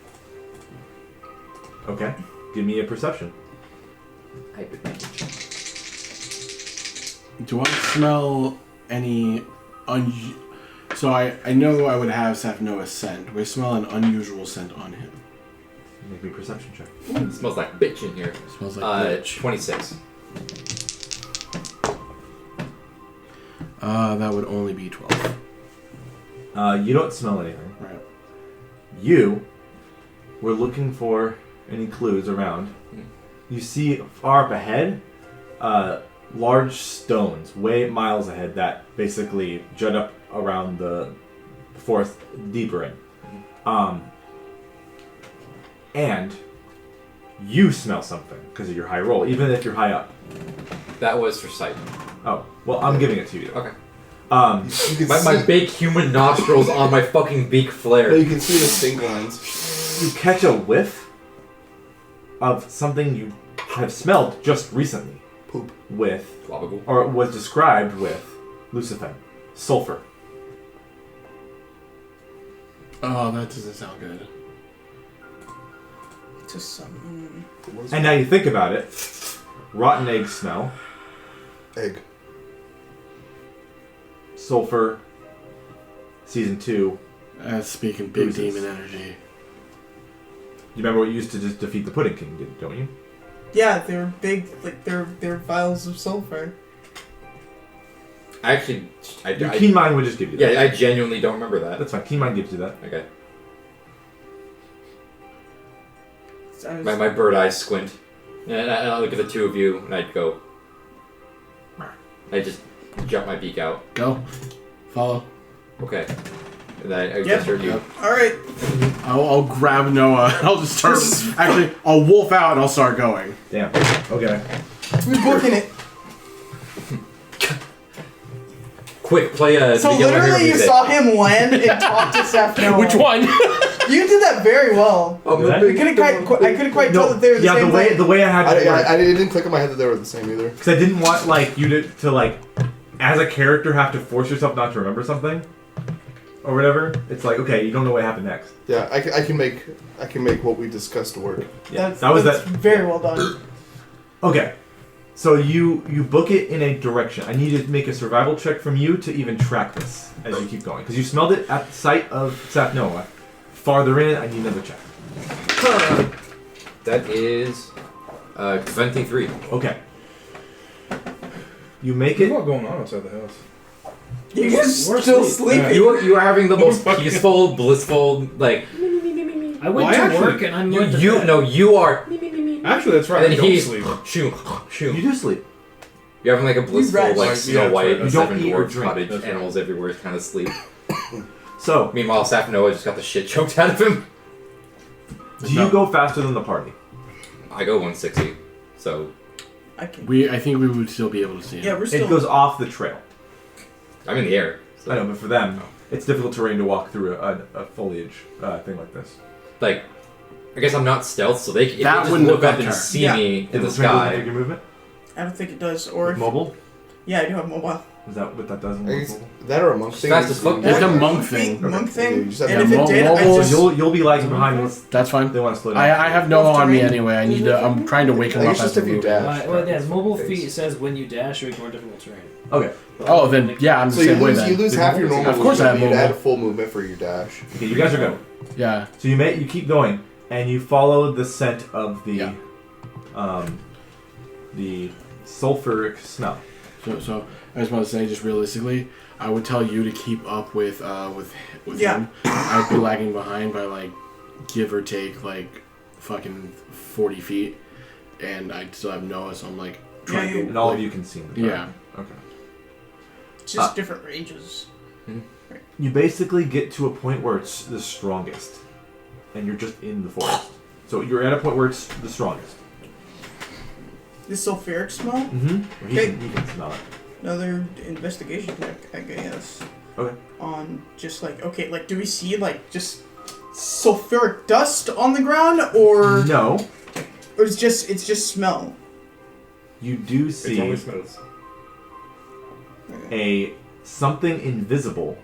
S1: Okay. Give me a perception.
S5: Do I smell any So I know I would have Safnoa's scent. Do I smell an unusual scent on him?
S1: Make me a perception check.
S4: It smells like bitch in here.
S5: Smells like bitch.
S4: 26.
S5: That would only be 12.
S1: You don't smell anything.
S5: Right.
S1: You were looking for any clues around. You see far up ahead, large stones, way miles ahead, that basically jut up around the forest deeper in. And you smell something because of your high roll, even if you're high up.
S4: That was for sight.
S1: Oh, well, I'm giving it to you.
S4: Okay.
S3: You can
S4: My big human nostrils on my fucking beak flare.
S3: You can see the stink lines.
S1: You catch a whiff of something you have smelled just recently.
S3: Poop.
S1: With,
S4: Gabagool.
S1: or was described with, Lucifen. Sulfur.
S5: Oh, that doesn't sound good.
S2: Just some.
S1: And now you think about it, rotten egg smell,
S3: Egg.
S1: sulfur, season 2.
S5: Speaking big
S1: Oozes.
S5: demon energy.
S1: You remember what you used to just defeat the Pudding King, don't you?
S2: Yeah, they're big, like they're vials of sulfur.
S4: Actually,
S1: Your keen mind would just give you that.
S4: yeah, I genuinely don't remember that.
S1: That's fine. Keen mind gives you that.
S4: Okay.
S2: I was-
S4: My bird eyes squint. And I look at the two of you, and I'd go. I just jump my beak out.
S5: Go. Follow.
S4: Okay. And then I
S2: Yep.
S4: gesture at you.
S2: All right.
S5: I'll grab Noah. I'll just start. Actually, I'll wolf out and I'll start going.
S1: Damn. Okay.
S2: We're booking it.
S4: Quick, play a.
S2: So
S4: begin with
S2: literally, you
S4: music.
S2: saw him land and talk to Safnoa.
S5: Which one?
S2: You did that very well.
S4: I'm
S1: Did I?
S4: the
S2: I couldn't quite tell that they were the
S1: yeah,
S2: same
S1: the way
S2: thing.
S1: the way I had it work.
S3: It didn't click in my head that they were the same either.
S1: Because I didn't want like you to like, as a character, have to force yourself not to remember something, or whatever. It's like, okay, you don't know what happened next.
S3: Yeah, I can make what we discussed work.
S1: Yeah,
S2: That's,
S1: that was
S2: that's
S1: that.
S2: very well done.
S1: Okay, so you book it in a direction. I need to make a survival check from you to even track this as you keep going, because you smelled it at the sight of Safnoa. Farther in, I need another check.
S4: That is 23.
S1: Okay. You make
S7: There's
S1: it.
S7: a lot going on outside the house.
S2: You guys
S6: We're
S2: still
S6: asleep.
S2: sleeping.
S4: You are having the most
S7: Fucking-
S4: peaceful, blissful, like
S6: I went
S7: Well,
S6: to
S7: actually,
S6: work and I'm going to bed.
S4: you are.
S7: Actually, that's right.
S4: And
S7: I
S4: then
S7: don't
S4: he's
S7: sleep.
S4: shoo.
S1: You do sleep.
S4: You're having like a blissful,
S2: rest.
S4: like
S7: Yeah,
S4: Snow
S7: that's
S4: White
S7: right.
S4: and
S1: You don't
S4: Seven
S1: eat or
S4: Dwarfs
S1: drink.
S4: cottage,
S7: That's right.
S4: animals everywhere kind of sleep.
S1: So,
S4: Meanwhile, Safnoa just got the shit choked out of him.
S1: do you go faster than the party?
S4: I go 160, so
S2: I can.
S5: I think we would still be able to see him.
S2: Yeah, we're still.
S1: It goes off the trail.
S4: I'm in the air. So.
S1: I know, but for them, it's difficult terrain to walk through a foliage thing like this.
S4: Like, I guess I'm not stealth, so they, if they
S5: That
S4: just
S5: wouldn't
S4: look up
S5: affect
S4: and
S5: her.
S4: see
S2: Yeah.
S4: me in the
S1: Does it make
S4: sky.
S1: your movement?
S2: I don't think it does. Or
S1: With mobile?
S2: yeah, I do have mobile.
S1: Is that what that does? In
S3: I guess
S1: mobile?
S3: that or a monk thing.
S4: Fast as fuck.
S5: It's a monk thing.
S2: Monk thing.
S3: You just have
S2: And
S3: to-
S2: if it did, I
S5: mobile-
S2: just...
S1: You'll be lagging behind unless
S5: That's fine.
S1: they want to slow down.
S5: I have no
S2: Off
S5: on me
S2: terrain.
S5: anyway. I'm trying to wake him
S3: I
S5: up
S3: guess
S5: as
S3: just
S5: we
S3: if you
S5: move.
S3: dash.
S6: Well, yeah, mobile
S3: Face.
S6: feet says when you dash or ignore difficult terrain.
S1: Okay.
S5: Oh, then yeah, I'm the
S3: So you
S5: same way
S3: lose,
S5: then.
S3: you lose half your normal
S5: Of course I have
S3: movement. You add a
S5: movement.
S3: full movement for your dash.
S1: Okay, you guys are good.
S5: Yeah.
S1: So you keep going, and you follow the scent of the, the sulfuric smell.
S5: So I just want to say, just realistically, I would tell you to keep up with
S2: Yeah.
S5: him. I'd be lagging behind by like, give or take like, fucking 40 feet, and I still have Noah, so I'm like trying to.
S1: And all of you can see him.
S5: Yeah.
S1: Okay.
S2: It's just different ranges.
S1: You basically get to a point where it's the strongest, and you're just in the forest. So you're at a point where it's the strongest.
S2: The sulfuric smell?
S1: Mm-hmm. He can smell it.
S2: Another investigation check, I guess.
S1: Okay.
S2: On just like, okay, like, do we see like just sulfuric dust on the ground, or
S1: No,
S2: or it's just smell?
S1: you do
S7: It's
S1: see
S7: only smells.
S1: something invisible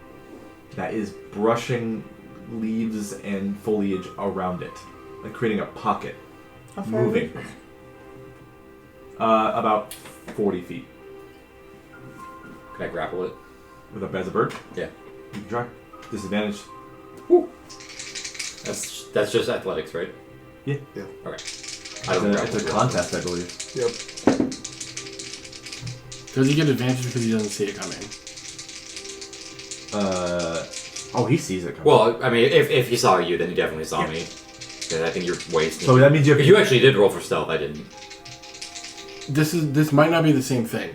S1: that is brushing leaves and foliage around it, like creating a pocket,
S2: How far
S1: moving.
S2: away?
S1: About 40 feet.
S4: Can I grapple it?
S1: With a as a bird?
S4: Yeah.
S1: You can try. Disadvantage.
S4: That's just athletics, right?
S1: Yeah.
S3: Yeah.
S4: Okay. I don't grapple
S1: It's a
S4: it.
S1: contest, I believe.
S3: Yep.
S5: Does he get advantage because he doesn't see it coming?
S1: Oh, he sees it coming.
S4: Well, I mean, if he saw you, then he definitely saw me. Yeah, I think you're wasting.
S1: So that means you have
S4: You actually did roll for stealth. I didn't.
S5: This might not be the same thing.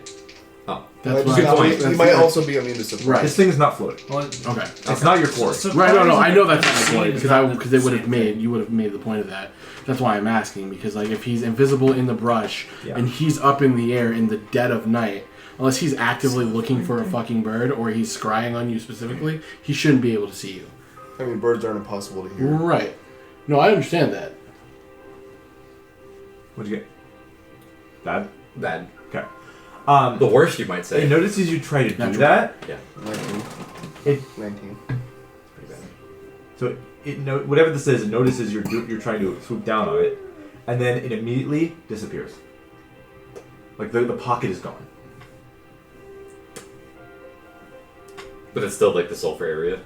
S4: Oh.
S5: That's
S3: Might
S5: why.
S3: just not be-
S5: that's
S3: you might
S5: why-
S3: also be immune to surprise.
S5: Right.
S1: This thing is not floating.
S6: Well,
S5: Okay.
S1: It's not your quarry.
S5: Right, no, I know that's not the
S6: Unseen
S5: point
S6: is
S5: because
S6: not
S5: because they
S6: the
S5: would have
S6: same
S5: made
S6: thing.
S5: you would have made the point of that. That's why I'm asking, because like if he's invisible in the brush
S1: Yeah.
S5: and he's up in the air in the dead of night, unless he's actively looking for a fucking bird or he's scrying on you specifically, he shouldn't be able to see you.
S3: I mean, birds aren't impossible to hear.
S5: Right. No, I understand that.
S1: What'd you get? Bad?
S4: Bad.
S1: Okay.
S4: The worst, you might say.
S1: It notices you try to do
S5: Natural.
S1: that.
S3: 19.
S1: It
S3: 19.
S4: Pretty bad.
S1: So whatever this is, it notices you're trying to swoop down on it, and then it immediately disappears. Like the pocket is gone.
S4: But it's still like the sulfur area.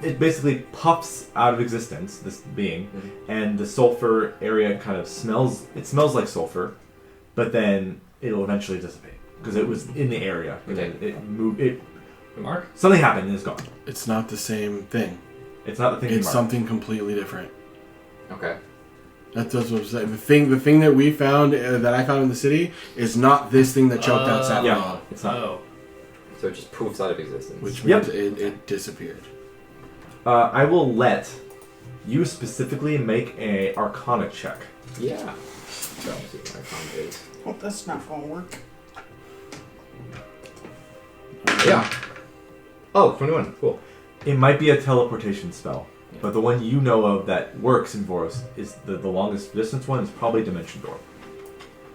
S1: It basically puffs out of existence, this being, and the sulfur area kind of smells. It smells like sulfur, but then it'll eventually dissipate because it was in the area. And then it moved.
S6: Mark?
S1: Something happened and it's gone.
S5: It's not the same thing.
S1: It's not the thing.
S5: It's something completely different.
S4: Okay.
S5: That's what I'm saying. The thing that we found that I found in the city is not this thing that choked out Sapphire.
S1: Yeah, it's not.
S6: Oh.
S4: So it just poofs out of existence.
S5: Which
S1: Yep.
S5: means it disappeared.
S1: I will let you specifically make a Arcana check.
S4: Yeah. So, let's see what my con is.
S2: Oh, that's not gonna work.
S4: Yeah. Oh, 21. Cool.
S1: It might be a teleportation spell, but the one you know of that works in Voros is the longest distance one is probably Dimension Door.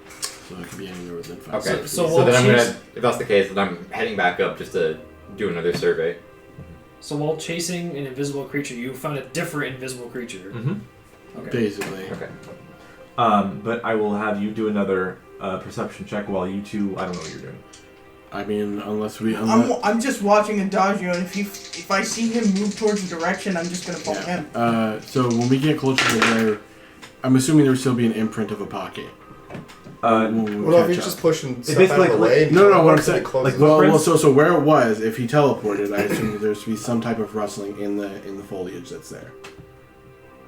S5: So it could be anywhere within 5
S4: Okay.
S5: seconds.
S6: So
S4: So
S6: while
S4: then I'm
S6: chase-
S4: gonna, if that's the case, then I'm heading back up just to do another survey.
S6: So while chasing an invisible creature, you found a different invisible creature.
S1: Mm-hmm.
S6: Okay.
S5: Basically.
S4: Okay.
S1: But I will have you do another perception check while you two. I don't know what you're doing.
S5: I mean, unless
S2: I'm just watching Adagio, and if I see him move towards the direction, I'm just gonna follow him.
S5: So when we get closer to there, I'm assuming there would still be an imprint of a pocket. When we
S3: Well, if
S5: catch
S3: he's
S5: up.
S3: just pushing stuff
S1: basically
S3: out of the
S1: like-
S3: way.
S5: No, what I'm
S3: until it
S5: saying,
S3: closes.
S1: like,
S5: Well,
S1: footprints?
S5: so where it was, if he teleported, I assume there should be some type of rustling in the foliage that's there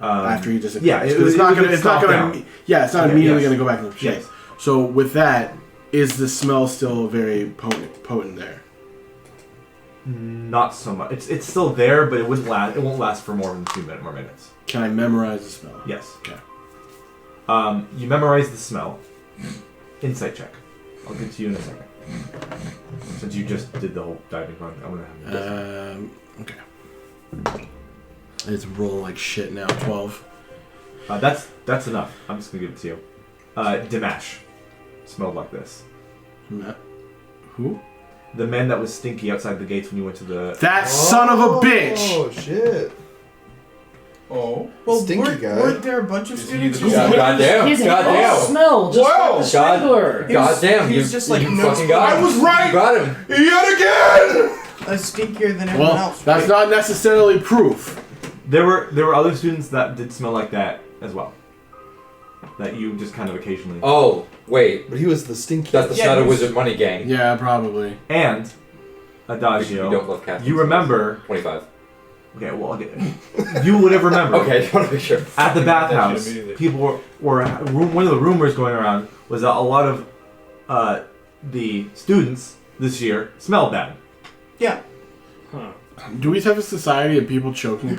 S5: after he disappears.
S1: yeah,
S5: 'Cause it's not
S1: would
S5: gonna. It's not
S1: stop
S5: gonna.
S1: down.
S5: Yeah, it's not
S1: Yeah,
S5: immediately
S1: yes.
S5: gonna go back into shape.
S1: Yes.
S5: So with that, is the smell still very potent there?
S1: Not so much. It's still there, but it wouldn't last. It won't last for more than 2 more minutes.
S5: Can I memorize the smell?
S1: Yes.
S5: Okay.
S1: You memorize the smell. Insight check. I'll get to you in a second. Since you just did the whole diving run, I'm gonna have you
S5: Okay. It's rolling like shit now. 12.
S1: That's enough. I'm just gonna give it to you. Dimash smelled like this.
S5: Who?
S1: the man that was stinky outside the gates when you went to the...
S5: That son of a bitch!
S3: Oh shit!
S7: Oh.
S2: Well,
S3: Stinky guy.
S2: weren't there a bunch of
S7: Is he
S2: students?
S7: the-
S2: who-
S7: Yeah.
S4: Goddamn.
S6: He's an
S4: Goddamn.
S6: smell, just
S7: Wow.
S6: like the strangler.
S2: He was-
S4: Goddamn.
S2: he was just like
S4: you
S2: no
S4: fucking got him.
S7: I was right!
S4: You got him.
S7: Yet again!
S2: Stinkier than everyone
S5: Well,
S2: else.
S5: that's
S2: right?
S5: not necessarily proof.
S1: There were other students that did smell like that as well. That you just kind of occasionally...
S4: Oh, wait.
S3: But he was the stinky.
S4: That's the
S2: Yeah,
S4: Shadow
S2: he was-
S4: Wizard Money Gang.
S5: Yeah, probably.
S1: And,
S4: We
S1: Adagio,
S4: don't love cats.
S1: you remember...
S4: 25.
S1: Okay, well, okay. You would have remembered.
S4: Okay, I just want to be sure.
S1: At the
S7: That shit
S1: bathhouse,
S7: immediately.
S1: people were one of the rumors going around was that a lot of the students this year smelled bad.
S2: Yeah.
S6: Huh.
S5: Do we have a society of people choking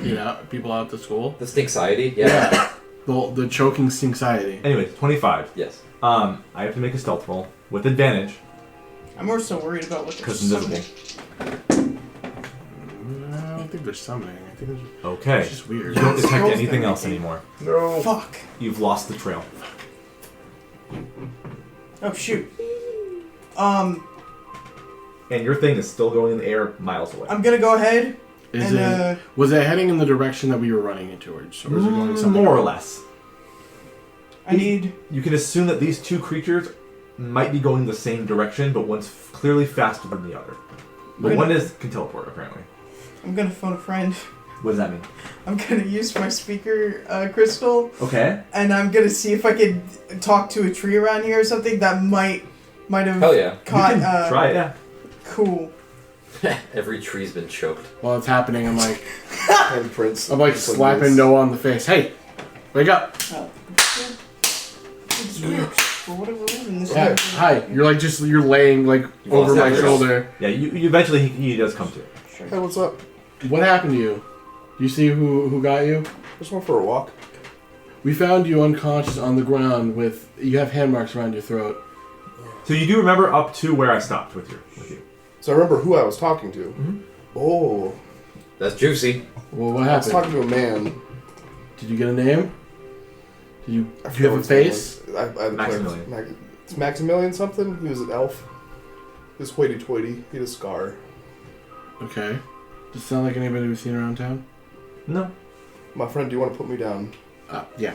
S5: people out at school?
S4: The Stinksiety? Yeah.
S5: The choking society.
S1: Anyways, 25.
S4: Yes.
S1: I have to make a stealth roll with advantage
S2: I'm more so worried about what they're
S1: because invisible.
S2: summoning.
S5: I don't think there's summoning. I think it's
S1: Okay.
S5: just weird.
S1: You don't detect
S2: Scrolls
S1: anything
S2: they're
S1: else
S2: making.
S1: anymore.
S7: No.
S2: Fuck.
S1: You've lost the trail.
S2: Oh shoot.
S1: And your thing is still going in the air miles away.
S2: I'm gonna go ahead
S5: Is
S2: and
S5: it? Was it heading in the direction that we were running it towards, or is it going something
S1: more or
S5: else?
S1: less.
S2: I need.
S1: You can assume that these two creatures might be going the same direction, but one's clearly faster than the other. But one can teleport, apparently.
S2: I'm gonna phone a friend.
S1: What does that mean?
S2: I'm gonna use my speaker crystal,
S1: Okay.
S2: and I'm gonna see if I can talk to a tree around here or something that might have
S4: Hell yeah.
S2: caught.
S1: You can try it, yeah.
S2: Cool.
S4: Every tree's been choked.
S5: While it's happening, I'm like
S3: handprints.
S5: I'm like
S3: Just
S5: slapping
S3: this.
S5: Noah on the face. Hey, wake up!
S2: Oh. It's weird. For whatever reason, this
S5: Yeah,
S2: is-
S5: hi. You're laying like
S4: You've
S5: over
S4: lost
S5: my
S4: that
S5: shoulder.
S1: Yeah, you eventually he does come to.
S2: Sure.
S3: Hey, what's up?
S5: What happened to you? Do you see who got you?
S3: Just went for a walk.
S5: We found you unconscious on the ground with you have hand marks around your throat.
S1: So you do remember up to where I stopped with you.
S3: So I remember who I was talking to.
S1: Mhm.
S3: Oh,
S4: That's juicy.
S5: Well, what
S3: I was
S5: happened?
S3: talking to a man.
S5: Did you get a name? Did you?
S3: I
S5: Do you have
S3: forget
S5: a
S3: what his name
S5: face?
S3: was. I had a
S1: Maximilian.
S3: player- it's Maximilian something. He was an elf. He was hoity-toity. He had a scar.
S5: Okay. Does it sound like anybody we've seen around town?
S1: No.
S3: My friend, do you want to put me down?
S5: Yeah.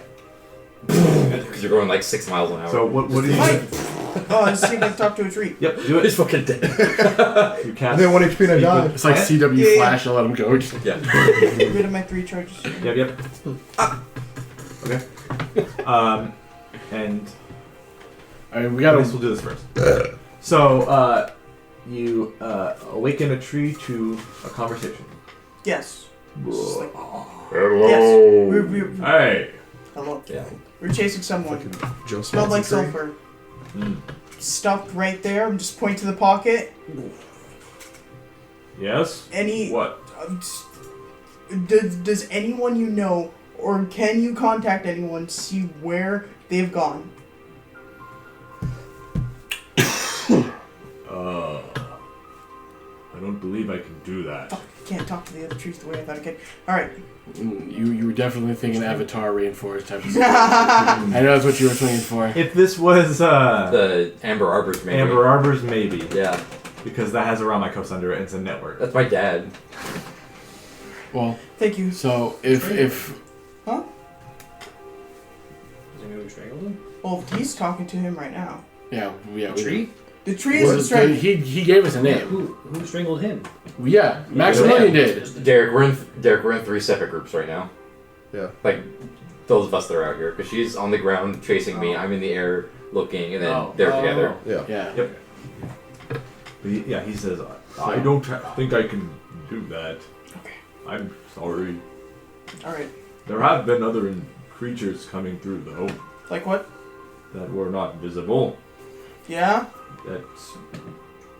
S4: Because you're going like 6 miles an hour.
S1: So what do you
S2: Hi.
S1: do?
S2: Oh, let's see if I can talk to a tree.
S1: Yep, do
S4: He's
S1: it.
S4: fucking dead.
S1: You cast.
S7: Then 1 HP and I
S1: Speak
S7: died.
S1: with
S5: It's like
S1: plant.
S5: CW
S2: Yeah, yeah.
S5: Flash. I'll let him go.
S4: Yeah.
S2: Get rid of my 3 charges.
S1: Yep. Okay. And
S5: I mean, we
S1: I
S5: gotta.
S1: guess we'll do this first. So you awaken a tree to a conversation.
S2: Yes. It's just like,
S8: Hello.
S2: yes. We're,
S1: Hey.
S2: hello.
S4: Yeah.
S2: We're chasing someone.
S3: Joe
S2: Smelled like
S3: Smells
S2: sulfur.
S1: Mm.
S2: Stopped right there. I'm just pointing to the pocket.
S1: Yes.
S2: Any.
S1: What?
S2: Does anyone you know, or can you contact anyone, see where they've gone?
S1: I don't believe I can do that.
S2: Fuck, I can't talk to the other trees the way I thought I could. Alright.
S5: You were definitely thinking Avatar Rainforest type of stuff. I know that's what you were swinging for.
S1: If this was
S4: The Amber Arbors, maybe.
S1: Amber Arbors, maybe,
S4: Yeah.
S1: because that has a Ramaikos under it. And it's a network.
S4: That's my dad.
S5: Well,
S2: Thank you.
S5: so if
S2: Huh?
S6: Is anyone who strangled him?
S2: Well, he's talking to him right now.
S5: yeah we
S6: Tree?
S2: The tree
S5: Well,
S2: isn't straight.
S5: he gave us a name.
S6: Who strangled him?
S5: Yeah, Maximilian did.
S4: Derrick, we're in 3 separate groups right now.
S3: Yeah.
S4: Like, those of us that are out here. Because she's on the ground chasing me, I'm in the air looking, and then they're together.
S3: Yeah.
S5: Yeah.
S1: But he says, I don't think I can do that.
S2: Okay.
S1: I'm sorry.
S2: Alright.
S1: There have been other creatures coming through, though,
S2: Like what?
S1: that were not visible.
S2: Yeah?
S1: That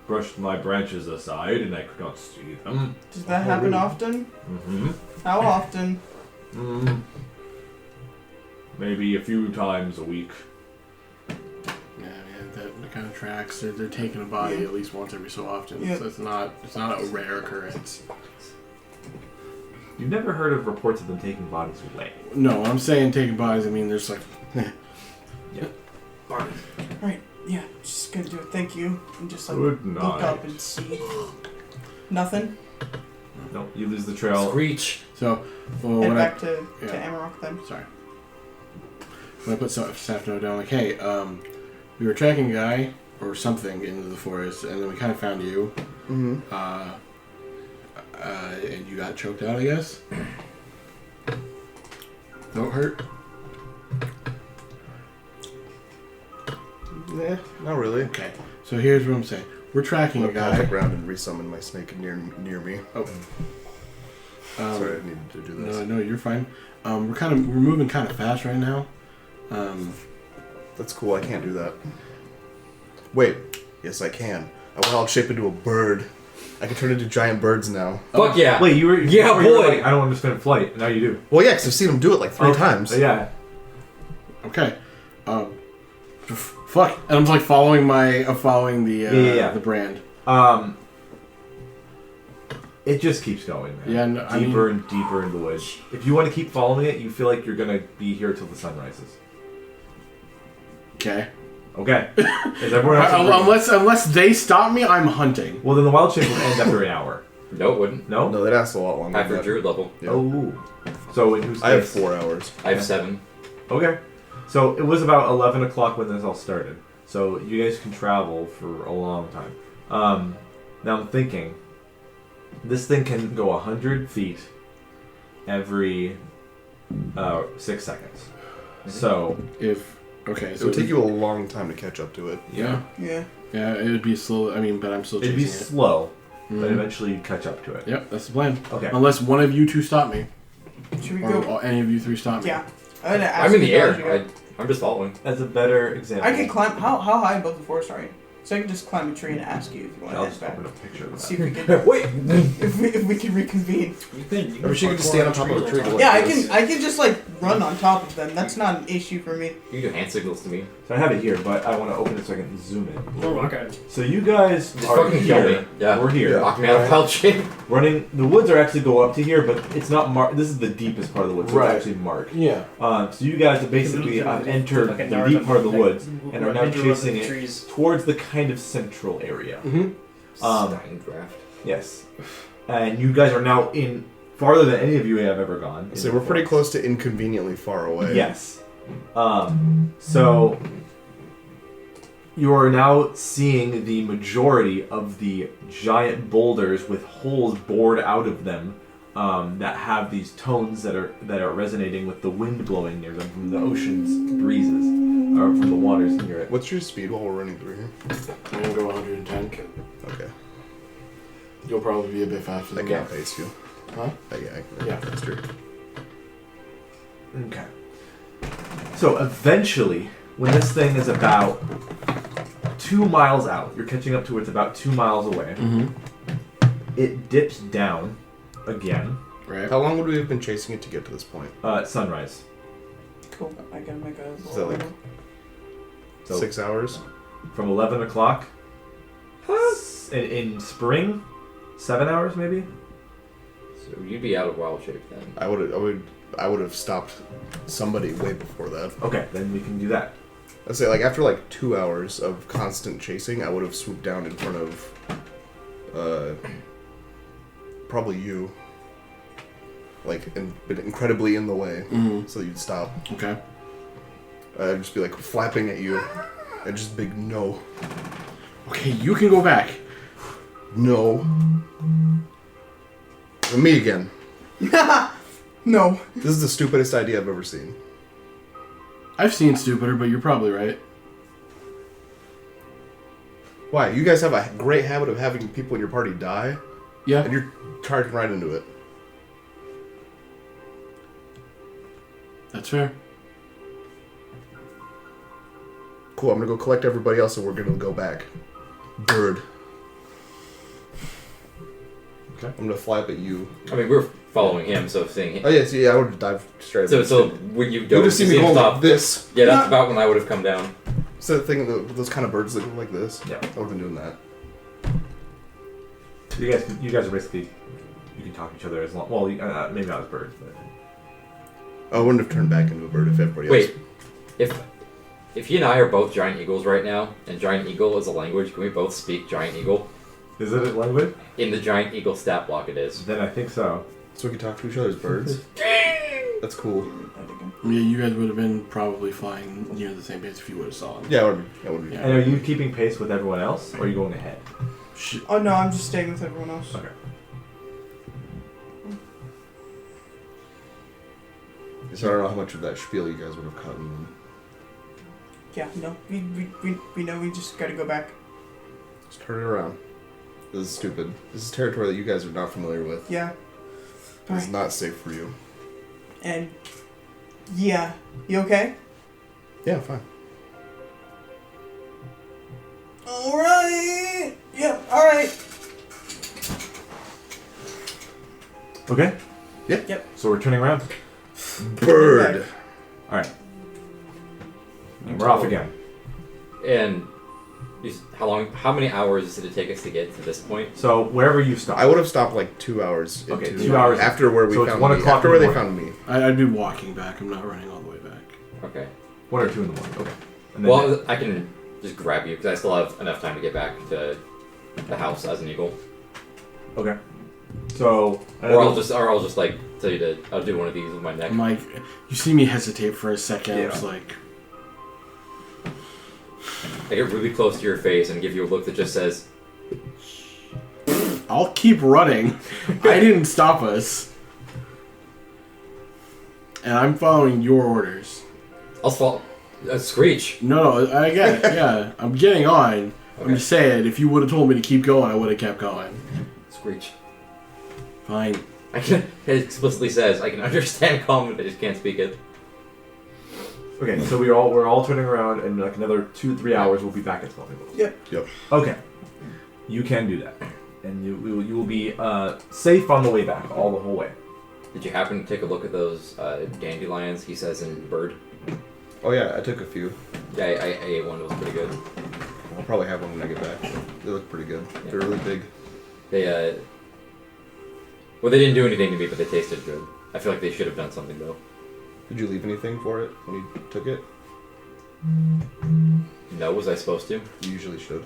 S1: brushed my branches aside, and I could not see them.
S2: Does that happen often?
S1: Mm-hmm.
S2: How often?
S5: Maybe a few times a week. Yeah, man, that kind of tracks. They're taking a body at least once every so often.
S2: Yeah.
S5: So it's not a rare occurrence.
S1: You've never heard of reports of them taking bodies away.
S5: No, I'm saying taking bodies. I mean, there's like,
S2: Yeah, just gonna do it. Thank you. And just like
S8: Good
S2: look
S8: night.
S2: up and see. Nothing.
S1: No, you lose the trail.
S4: Screech.
S5: So, well,
S2: Head
S5: when
S2: back to
S5: yeah.
S2: Amarok then.
S5: Sorry. When I put staff note down, like, hey, we were tracking a guy or something into the forest, and then we kind of found you.
S3: Mm-hmm.
S5: And you got choked out, I guess. Don't hurt.
S3: Yeah, not really.
S5: Okay. So here's what I'm saying. We're tracking
S3: I'm
S5: a
S3: gonna pound the
S5: guy.
S3: ground and resummon my snake near me.
S5: Oh.
S3: Sorry, I needed to do this.
S5: No, you're fine. We're moving kind of fast right now.
S3: That's cool. I can't do that. Wait. Yes, I can. I wild shape into a bird. I can turn into giant birds now.
S4: Fuck yeah.
S1: Wait, you were.
S4: Yeah,
S1: you were
S4: boy.
S1: like, I don't understand flight. Now you do.
S3: Well, yeah, because I've seen him do it like 3
S1: Okay.
S3: times.
S1: Yeah.
S5: Okay. Fuck. And I'm just like following
S1: Yeah.
S5: the brand.
S1: It just keeps going, man.
S5: Yeah, no, I
S1: deeper
S5: mean-
S1: and deeper in the woods. If you want to keep following it, you feel like you're gonna be here till the sun rises.
S5: Okay.
S1: Okay. Is everyone else agreed?
S5: Unless they stop me, I'm hunting.
S1: Well, then the wild shape will end after an hour.
S4: No, it wouldn't.
S1: No.
S3: No, that lasts a lot longer.
S4: After
S3: than that.
S4: druid level.
S3: Yeah.
S1: Oh. So in whose
S3: I have
S1: case?
S3: 4 hours.
S4: I have 7.
S1: Okay. So it was about 11 o'clock when this all started. So you guys can travel for a long time. Now I'm thinking, this thing can go 100 feet every 6 seconds. So
S5: Okay,
S3: It
S5: so
S3: would take you a long time to catch up to it.
S5: Yeah.
S2: Yeah.
S5: Yeah, it would be slow. I mean, but I'm still
S1: it'd
S5: chasing
S1: be
S5: it.
S1: slow, but
S5: Mhm.
S1: eventually you'd catch up to it.
S5: Yep, that's the plan.
S1: Okay.
S5: Unless one of you two stop me,
S2: Should we
S5: or
S2: go?
S5: any of you three stop me.
S2: Yeah. I'm gonna ask
S4: I'm in
S2: you
S4: the
S2: guys to
S4: air.
S2: go.
S4: I'm just following.
S1: That's a better example.
S2: I can climb. How high above the forest are you? So I can just climb a tree and ask you if you want
S1: I'll
S2: to
S1: just
S2: head back.
S1: open a picture of
S2: See
S1: that.
S2: if we can.
S4: Wait!
S2: if we can reconvene.
S6: You can
S3: Or she could just stand on top of a tree. Like
S2: Yeah,
S3: this.
S2: I can just like run on top of them. That's not an issue for me.
S4: You can do hand signals to me.
S1: So I have it here, but I want to open it so I can zoom in.
S6: Oh, okay.
S1: So you guys
S4: Just
S1: are
S4: fucking
S1: here.
S4: kill me. Yeah.
S1: We're here.
S4: Knock me out of wild shape.
S1: Running. The woods are actually go up to here, but it's not marked. This is the deepest part of the woods. So
S5: Right.
S1: It's actually marked.
S5: Yeah.
S1: So you guys have basically entered
S6: Like a
S1: the
S6: Naruto
S1: deep part of the
S6: thing.
S1: woods and are now
S6: Into
S1: chasing
S6: the
S1: it
S6: trees.
S1: towards the kind of central area.
S5: Mm-hmm.
S4: Steindraft.
S1: Yes. And you guys are now in farther than any of you have ever gone.
S3: So we're pretty close to inconveniently far away.
S1: Yes. So you are now seeing the majority of the giant boulders with holes bored out of them that have these tones that are resonating with the wind blowing near them from the ocean's breezes or from the waters near it.
S3: What's your speed while we're running through here?
S5: I'm gonna go 110.
S3: Okay.
S5: You'll probably be a bit faster
S3: I
S5: than
S3: can't
S5: that.
S3: pace you.
S5: Huh?
S3: Yeah. That's true.
S1: Okay. So eventually, when this thing is about 2 miles out, you're catching up to it, it's about 2 miles away.
S5: Mm-hmm.
S1: It dips down again.
S5: Right.
S3: How long would we have been chasing it to get to this point?
S1: Sunrise.
S2: Cool. I gotta make a.
S3: Is that like
S1: So
S3: 6 hours?
S1: from 11 o'clock in spring, 7 hours maybe.
S4: So you'd be out of wild shape then.
S3: I would have stopped somebody way before that.
S1: Okay, then we can do that.
S3: I'd say like after like 2 hours of constant chasing, I would have swooped down in front of probably you. Like and been incredibly in the way,
S5: Mm-hmm.
S3: so you'd stop.
S5: Okay.
S3: I'd just be like flapping at you, and just big no,
S5: Okay, you can go back.
S3: no. And me again.
S2: No.
S3: This is the stupidest idea I've ever seen.
S5: I've seen stupider, but you're probably right.
S3: Why? You guys have a great habit of having people in your party die,
S5: Yeah.
S3: and you're charging right into it.
S5: That's fair.
S3: Cool, I'm gonna go collect everybody else and we're gonna go back. Bird.
S1: Okay.
S3: I'm gonna fly up at you.
S4: I mean, we're following him, so seeing him.
S3: Oh yeah, I would have dived straight
S4: So,
S3: up.
S4: so when you
S3: You
S4: don't
S3: would have seen me
S4: him
S3: going
S4: stop,
S3: like this.
S4: yeah, that's about when I would have come down.
S3: So the thing, those kind of birds that go like this.
S1: Yeah.
S3: I would have been doing that.
S1: You guys are basically, you can talk to each other as long. Well, maybe not as birds, but
S3: I wouldn't have turned back into a bird if everybody else.
S4: Wait, if If he and I are both giant eagles right now, and giant eagle is a language, can we both speak giant eagle?
S1: Is it a language?
S4: In the giant eagle stat block, it is.
S1: Then I think so.
S3: So we can talk to each other's birds. That's cool.
S5: Yeah, you guys would have been probably flying near the same pace if you would have saw him.
S3: Yeah, that would be.
S1: And are you keeping pace with everyone else, or are you going ahead?
S2: Oh no, I'm just staying with everyone else.
S1: Okay.
S3: So I don't know how much of that spiel you guys would have caught in.
S2: Yeah, no, we know we just gotta go back.
S3: Just turn it around. This is stupid. This is territory that you guys are not familiar with.
S2: Yeah.
S3: It's not safe for you.
S2: And yeah, you okay?
S3: Yeah, fine.
S2: All right. Yep. All right.
S1: Okay.
S3: Yep.
S2: Yep.
S1: So we're turning around.
S3: Bird.
S1: All right. And we're off again.
S4: And how many hours did it take us to get to this point?
S1: So wherever you stop.
S3: I would have stopped like 2 hours.
S1: Okay,
S3: into-
S1: 2 hours.
S3: after where we
S1: So it's
S3: found
S1: 1
S3: me.
S1: o'clock
S3: After
S1: in
S3: where
S1: the
S3: they
S1: morning.
S3: found me.
S5: I'd be walking back. I'm not running all the way back.
S4: Okay.
S1: 1 or 2 in the morning. Okay. And then
S4: Well, I can just grab you because I still have enough time to get back to the house as an eagle.
S1: okay. So.
S4: Or I'll just like tell you to. I'll do one of these with my neck.
S5: I'm like, you see me hesitate for a second.
S1: Yeah.
S5: I was like,
S4: I get really close to your face and give you a look that just says,
S5: I'll keep running. I didn't stop us. And I'm following your orders.
S4: "I'll fall." Screech.
S5: No, I get it. Yeah, I'm getting on. I'm
S4: Okay.
S5: just saying, if you would have told me to keep going, I would have kept going.
S4: Screech.
S5: Fine.
S4: It explicitly says I can understand common, I just can't speak it.
S1: Okay. So we're all turning around, and like another 2-3 hours, we'll be back at Smelting Bowls.
S2: Yep.
S1: Okay. You can do that, and you will be safe on the way back, all the whole way.
S4: Did you happen to take a look at those dandelions? He says in bird.
S3: Oh yeah, I took a few.
S4: Yeah, I ate one. It was pretty good.
S3: I'll probably have one when I get back. They look pretty good.
S4: Yeah.
S3: They're really big.
S4: They well, they didn't do anything to me, but they tasted good. I feel like they should have done something though.
S3: Did you leave anything for it when you took it?
S4: No, was I supposed to?
S3: You usually should.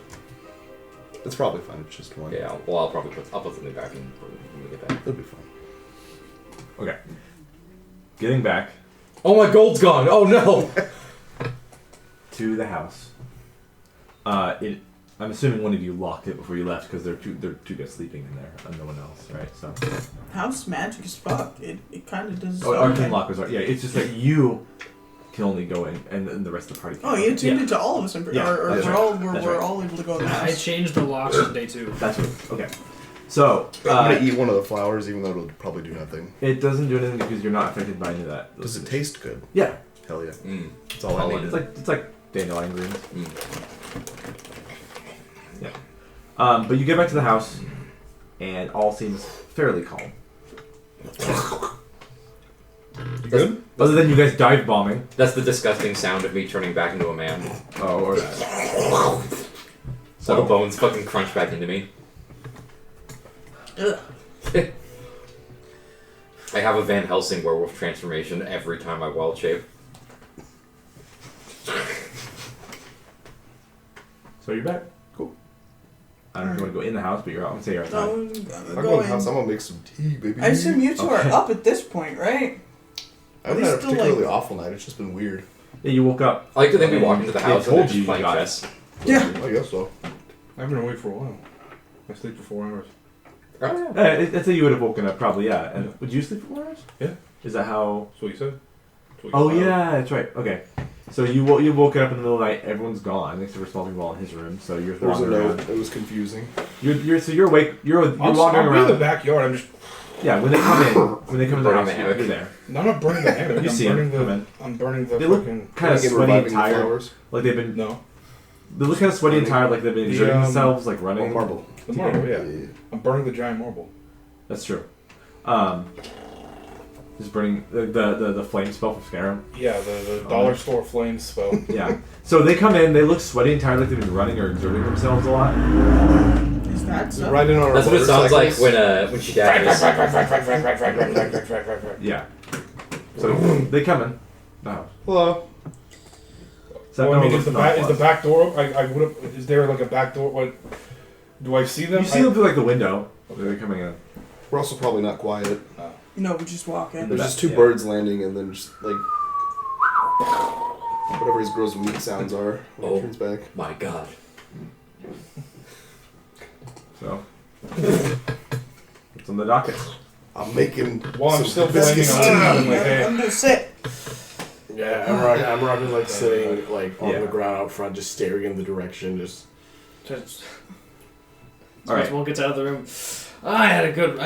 S3: It's probably fine. It's just one.
S4: Yeah. Well, I'll probably put something back in when we get back.
S3: It'll be fine.
S1: Okay. Getting back
S4: Oh, my gold's gone! Oh no!
S1: to the house. I'm assuming one of you locked it before you left because they're two guys sleeping in there and no one else, right? So.
S2: House magic as fuck. It kind of does.
S1: Oh, arcane lockers are. Yeah, it's just that you can only go in, and the rest of the party.
S2: Oh, you tuned into all of us, or
S1: Yeah,
S2: or
S1: that's
S2: we're
S1: right.
S2: all
S1: That's
S2: we're
S1: right.
S2: all able to go in the
S6: I
S2: house.
S6: changed the locks on day 2.
S1: That's good. Okay. So
S3: I'm gonna eat one of the flowers, even though it'll probably do nothing.
S1: it doesn't do anything because you're not affected by any of that.
S3: Does it taste good?
S1: Yeah.
S3: Hell yeah.
S4: Mm.
S3: That's all I
S4: Oh,
S3: needed.
S1: It's like dandelion greens.
S4: Mm.
S1: Yeah. But you get back to the house, and all seems fairly calm.
S3: You good?
S1: Other than you guys dive bombing.
S4: That's the disgusting sound of me turning back into a man.
S1: Oh, or
S4: All the bones fucking crunch back into me.
S2: Ugh.
S4: I have a Van Helsing werewolf transformation every time I wild shape.
S1: So you're back. Cool. I don't know if you want to go in the house, but you're out. I'm say you're outside.
S2: No,
S3: I'm
S2: I'm
S3: going to the
S2: going.
S3: house. I'm gonna make some tea, baby.
S2: I assume you two are
S1: Okay.
S2: up at this point, right?
S3: I haven't
S2: Are they
S3: had a
S2: still,
S3: particularly
S2: like-
S3: awful night. It's just been weird.
S1: Yeah, you woke up.
S4: I like to think we walk into the
S1: They
S4: house
S1: told
S4: and they're
S1: you
S4: just playing
S1: got it.
S4: chess.
S2: Yeah.
S3: I guess so.
S7: I've been awake for a while. I sleep for 4 hours.
S1: I'd say you would have woken up probably, yeah. And would you sleep for 4 hours?
S7: Yeah.
S1: Is that how?
S7: That's what you said. That's what you
S1: Oh
S7: said.
S1: yeah, that's right. Okay. So you woke up in the middle of the night. Everyone's gone except for Smelting Ball in his room. So you're
S3: There was a
S1: wandering
S3: note.
S1: around.
S3: It was confusing.
S1: You're awake. You're
S7: I'll
S1: wandering
S7: be in the
S1: around.
S7: backyard. I'm just.
S1: Yeah, when they come in the
S4: Burning
S1: house,
S4: the hammock.
S1: you're there.
S7: No, I'm not burning the hammock.
S1: You
S7: I'm
S1: see 'em
S7: burning
S1: come in.
S7: I'm burning the
S1: They look
S7: fucking.
S1: kind of
S3: Like in
S1: sweaty and
S3: reviving the
S1: tired.
S3: flowers.
S1: Like they've been.
S7: No.
S1: They look kind of sweaty and tired. Like they've been
S7: The,
S1: exerting
S7: um,
S1: themselves, like
S3: Oh,
S1: running.
S3: marble.
S7: The marble, yeah. I'm burning the giant marble.
S1: That's true. Just burning the flame spell from Skyrim.
S7: Yeah, the dollar store flame spell.
S1: Yeah. So they come in. They look sweaty and tired, like they've been running or exerting themselves a lot.
S2: Is that so?
S3: Riding on our
S4: That's what it sounds like
S3: motorcycles.
S4: when she dies.
S1: Yeah. So they come in the house.
S3: Hello.
S1: So
S7: Well, I mean,
S1: no,
S7: is the
S1: no,
S7: back
S1: it
S7: is the
S1: was.
S7: back door? I would have. Is there like a back door? What? Do I see them?
S1: You see them through like the window. They're coming in.
S3: We're also probably not quiet.
S2: No, we just walk in.
S3: There's
S1: That-
S3: just two
S1: yeah.
S3: birds landing, and then just like whatever his gross meat sounds are when he
S4: Oh.
S3: turns back.
S4: My God.
S1: So. It's on the docket.
S3: I'm making.
S7: While I'm
S3: some
S7: still blaming
S3: biscuits.
S7: on I'm like, hey,
S2: I'm gonna sit.
S5: Yeah, I'm rocking like sitting like on
S1: Yeah.
S5: the ground out front, just staring in the direction, just.
S1: All right.
S6: Someone gets out of the room. I had a good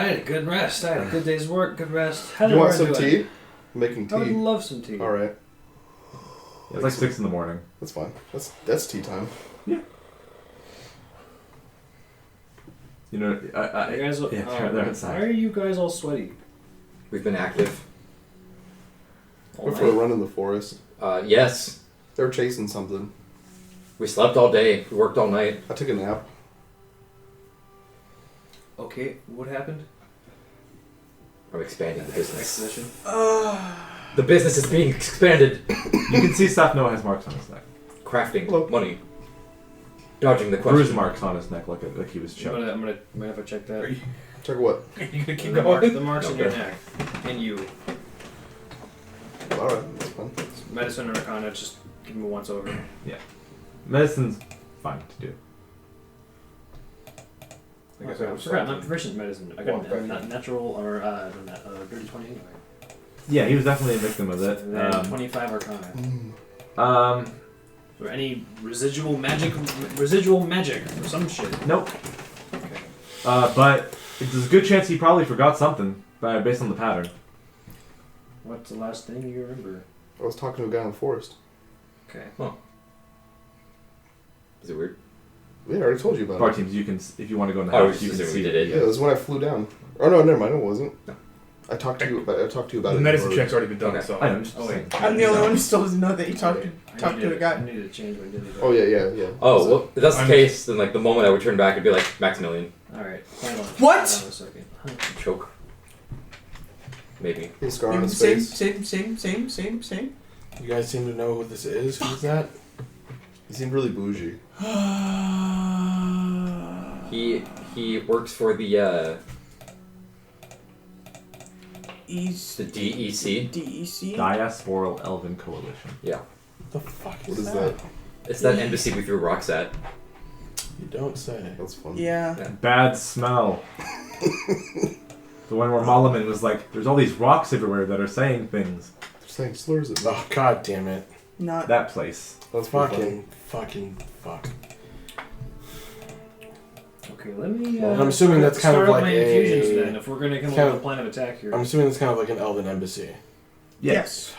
S6: rest. I had a good day's work, good rest. How did
S3: You want
S6: everyone
S3: some
S6: do
S3: tea? I'm making
S6: I would
S3: tea.
S6: love some tea.
S3: All right,
S1: It's like 6 in the morning.
S3: that's fine. That's tea time.
S1: You know,
S6: You guys,
S1: yeah, they're outside.
S6: why are you guys all sweaty?
S4: We've been active.
S6: All
S3: Went for a
S6: night?
S3: run in the forest.
S4: Yes.
S3: They were chasing something.
S4: We slept all day. We worked all night.
S3: I took a nap.
S6: Okay, what happened?
S4: I'm expanding the business.
S6: Exposition.
S4: The business is being expanded.
S1: You can see Safno has marks on his neck.
S4: Crafting
S3: Hello.
S4: money. Dodging the question.
S1: Bruise marks on his neck, like he was
S6: I'm
S1: choked.
S6: gonna have to check that.
S3: Check what?
S7: you gonna keep
S6: The
S7: going?
S6: marks in your
S4: Okay.
S6: neck. And you.
S3: All right, that's fine.
S6: Medicine or Arcana, just give him a once over.
S1: Medicine's fine to do.
S7: Like I said,
S6: I
S7: I'm
S6: forgot, I'm
S7: sorry.
S6: not proficient in medicine. I got a natural or dirty 20 anyway.
S1: Yeah, he was definitely a victim of it.
S6: And then 25 Arcana. Or any residual magic or some shit.
S1: Nope.
S6: Okay.
S1: But there's a good chance he probably forgot something based on the pattern.
S6: What's the last thing you remember?
S3: I was talking to a guy in the forest.
S6: Okay.
S4: Is it weird?
S3: Yeah, I already told you about
S1: Bar
S3: it.
S1: teams, you can, if you want to go in the
S4: I
S1: house,
S4: was
S1: you
S4: just
S1: can
S4: assuming
S1: see
S4: we did
S3: Yeah,
S4: it.
S3: it was when I flew down. Oh no, never mind, it wasn't.
S4: No.
S3: I talked to you about it.
S7: The medicine
S3: in
S7: check's already been done,
S4: Okay.
S7: so.
S1: I know, just
S6: Oh, wait.
S1: saying.
S2: I'm the only one who still doesn't know that you talked
S6: I
S2: to a guy.
S6: needed to change my dilly.
S3: Oh yeah.
S4: Oh, well, if that's the
S7: I'm-
S4: case, then like the moment I would turn back, it'd be like Maximilian.
S6: Alright, hold on.
S2: What?
S6: Hold on a second.
S4: Choke. Maybe.
S3: His scar on
S2: Maybe
S3: his
S2: same,
S3: face.
S2: same.
S5: You guys seem to know who this is. Who's that?
S3: He seemed really bougie.
S4: He works for the
S2: East
S4: DEC.
S2: DEC.
S1: Diasporal Elven Coalition.
S4: Yeah.
S5: The fuck
S3: What is that?
S4: It's that embassy we threw rocks at.
S5: You don't say.
S3: That's fun.
S2: Yeah.
S1: Bad smell. The one where Malaman was like, there's all these rocks everywhere that are saying things.
S3: They're saying slurs at me.
S5: Oh god damn it!
S2: Not.
S1: That place.
S3: That's pretty
S5: Fucking fuck.
S6: Okay, let me.
S5: Well, I'm assuming that's kind
S6: start
S5: of
S6: up
S5: like
S6: my infusions
S5: a-
S6: then. If we're gonna come up
S5: kind
S6: with
S5: of-
S6: a plan of attack here.
S5: I'm assuming it's kind of like an elven embassy.
S2: Yes.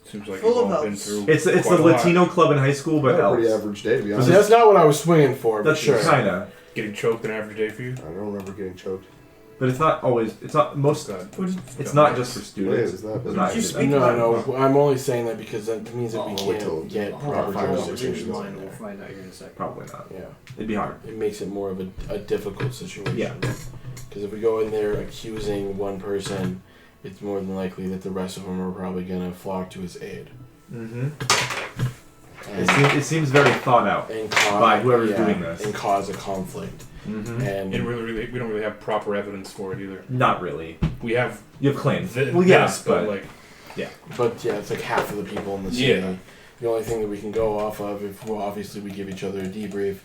S7: Seems like
S2: Full
S7: you've
S2: of
S7: all been
S2: elves.
S7: through.
S1: It's a
S7: quite lot.
S1: Latino club in high school, but
S3: Had a pretty
S1: elves.
S3: average day, to be
S5: See,
S3: honest.
S5: that's not what I was swinging for, but
S1: That's
S5: sure.
S1: kinda.
S7: Getting choked an average day for you.
S3: I don't remember getting choked.
S1: But it's not always. It's not most.
S7: God.
S2: What did,
S1: It's not just for
S3: What
S1: students.
S3: is that?
S1: It's
S2: Did
S1: not
S2: you
S1: just-
S2: speak
S5: No,
S2: about
S5: no, I'm only saying that because that means that we
S3: Oh, wait till-
S5: can't get
S6: Hold
S5: proper
S6: on,
S3: fire
S6: hold on,
S5: conversations
S6: read
S5: in
S6: mine, we'll
S5: there.
S6: find out here in a second.
S1: Probably not.
S5: Yeah,
S1: It'd be hard.
S5: it makes it more of a difficult situation.
S1: Yeah.
S5: Because if we go in there accusing one person, it's more than likely that the rest of them are probably gonna flock to his aid.
S1: Mm-hmm.
S5: And,
S1: It seems very thought out. by whoever's doing this.
S5: and cause a conflict.
S1: Mm-hmm.
S5: And
S7: And we don't really have proper evidence for it either.
S1: Not really.
S7: We have
S1: You have claims.
S7: this,
S1: Well, yeah,
S7: but
S1: but
S7: like
S5: but yeah, it's like half of the people in the city.
S7: Yeah.
S5: The only thing that we can go off of, if well, obviously we give each other a debrief,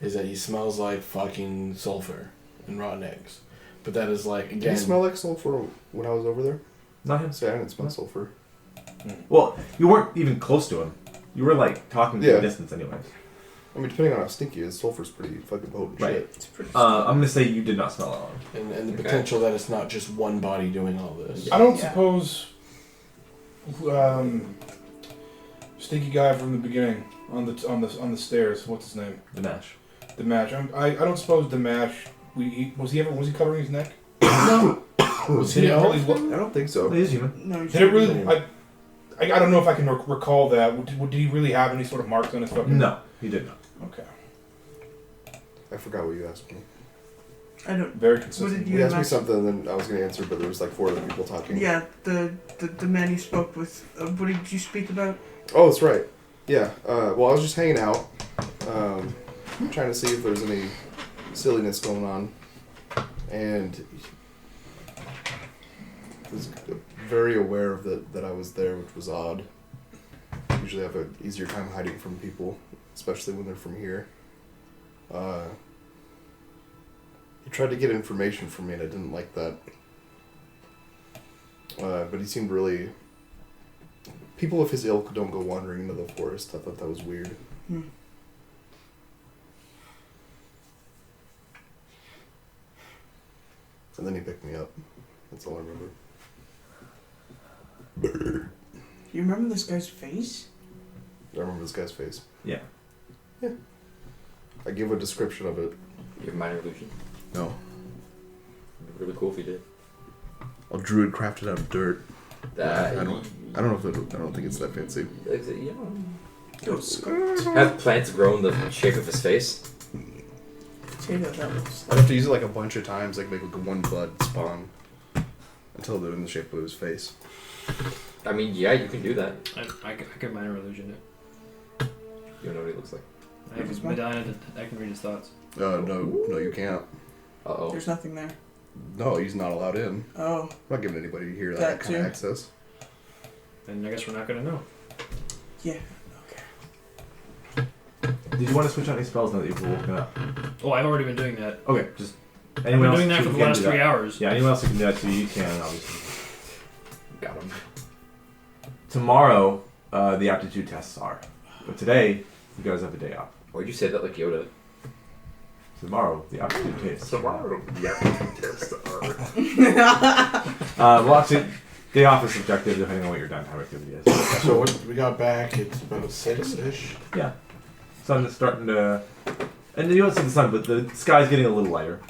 S5: is that he smells like fucking sulfur and rotten eggs. But that is like
S3: Did
S5: again.
S3: you smell like sulfur when I was over there?
S1: not him.
S3: Say I didn't smell sulfur.
S1: Well, you weren't even close to him. You were like talking from
S3: Yeah.
S1: a distance, anyways.
S3: I mean, depending on how stinky it is, sulfur's pretty fucking potent
S1: Right.
S3: shit.
S2: it's pretty.
S1: I'm gonna say you did not smell it on him.
S5: and the
S4: Okay.
S5: potential that it's not just one body doing all this.
S7: I don't
S2: Yeah.
S7: suppose stinky guy from the beginning on the stairs. What's his name?
S1: The mash.
S7: Dimash. I don't suppose Dimash. Was he covering his neck?
S2: No,
S5: Was
S7: Did
S5: he
S7: it
S5: elf?
S7: really look?
S3: I don't think
S1: He
S3: so.
S1: is human.
S2: no.
S7: Did it really? I don't know if I can recall that. Did he really have any sort of marks on his fucking?
S1: No, he did not.
S7: Okay.
S3: I forgot what you asked me.
S2: I don't.
S7: Very
S2: What
S7: consistent.
S2: did
S3: You
S2: you
S3: asked me
S2: imagine?
S3: something, and then I was gonna answer, but there was like 4 other people talking.
S2: Yeah, the man you spoke with. What did you speak about?
S3: Oh, that's right. Yeah, well, I was just hanging out, trying to see if there's any silliness going on, and was very aware of that I was there, which was odd. Usually I have an easier time hiding from people, especially when they're from here. He tried to get information from me, and I didn't like that. But he seemed really... People of his ilk don't go wandering into the forest. I thought that was weird.
S2: Hmm.
S3: And then he picked me up. That's all I remember.
S2: You remember this guy's face?
S3: I remember this guy's face.
S1: Yeah.
S3: Yeah. I give a description of it.
S4: You have minor illusion?
S3: No.
S4: It'd be really cool if you did.
S3: A druid crafted out of dirt.
S4: That,
S3: I don't know if I don't think it's that fancy.
S4: Yeah.
S2: Go sculpt.
S4: Have plants grow in the shape of his face?
S2: Say that looks
S3: I'd have to use it like a bunch of times, like make like one bud spawn until they're in the shape of his face.
S4: I mean, yeah, you can do that.
S6: I can minor illusion it.
S4: You don't know what he looks like.
S6: I have his Medina. I can read his thoughts.
S3: No, you can't.
S4: Uh-oh.
S2: There's nothing there.
S3: No, he's not allowed in.
S2: Oh.
S3: I'm not giving anybody here
S2: That
S3: that kind of
S2: too.
S3: access.
S6: Then I guess we're not gonna know.
S2: Yeah. Okay.
S1: Did you want to switch out any spells now that you've woken up?
S6: Oh, I've already been doing that.
S1: Okay, just
S6: I've
S1: anyone
S6: been
S1: else
S6: doing that
S1: who
S6: for the
S1: can
S6: last
S1: do
S6: 3
S1: that.
S6: hours.
S1: Yeah, anyone else who can do that too, you can, obviously.
S4: Got him.
S1: Tomorrow, the aptitude tests are. But today, you guys have a day off.
S4: Why'd you say that like Yoda?
S1: Tomorrow, the aptitude tests.
S4: Tomorrow.
S1: Well, actually, day off is subjective depending on what your downtime activity is.
S5: So what we got back, it's about 6-ish.
S1: Yeah. Sun is starting to... And you don't see the sun, but the sky's getting a little lighter.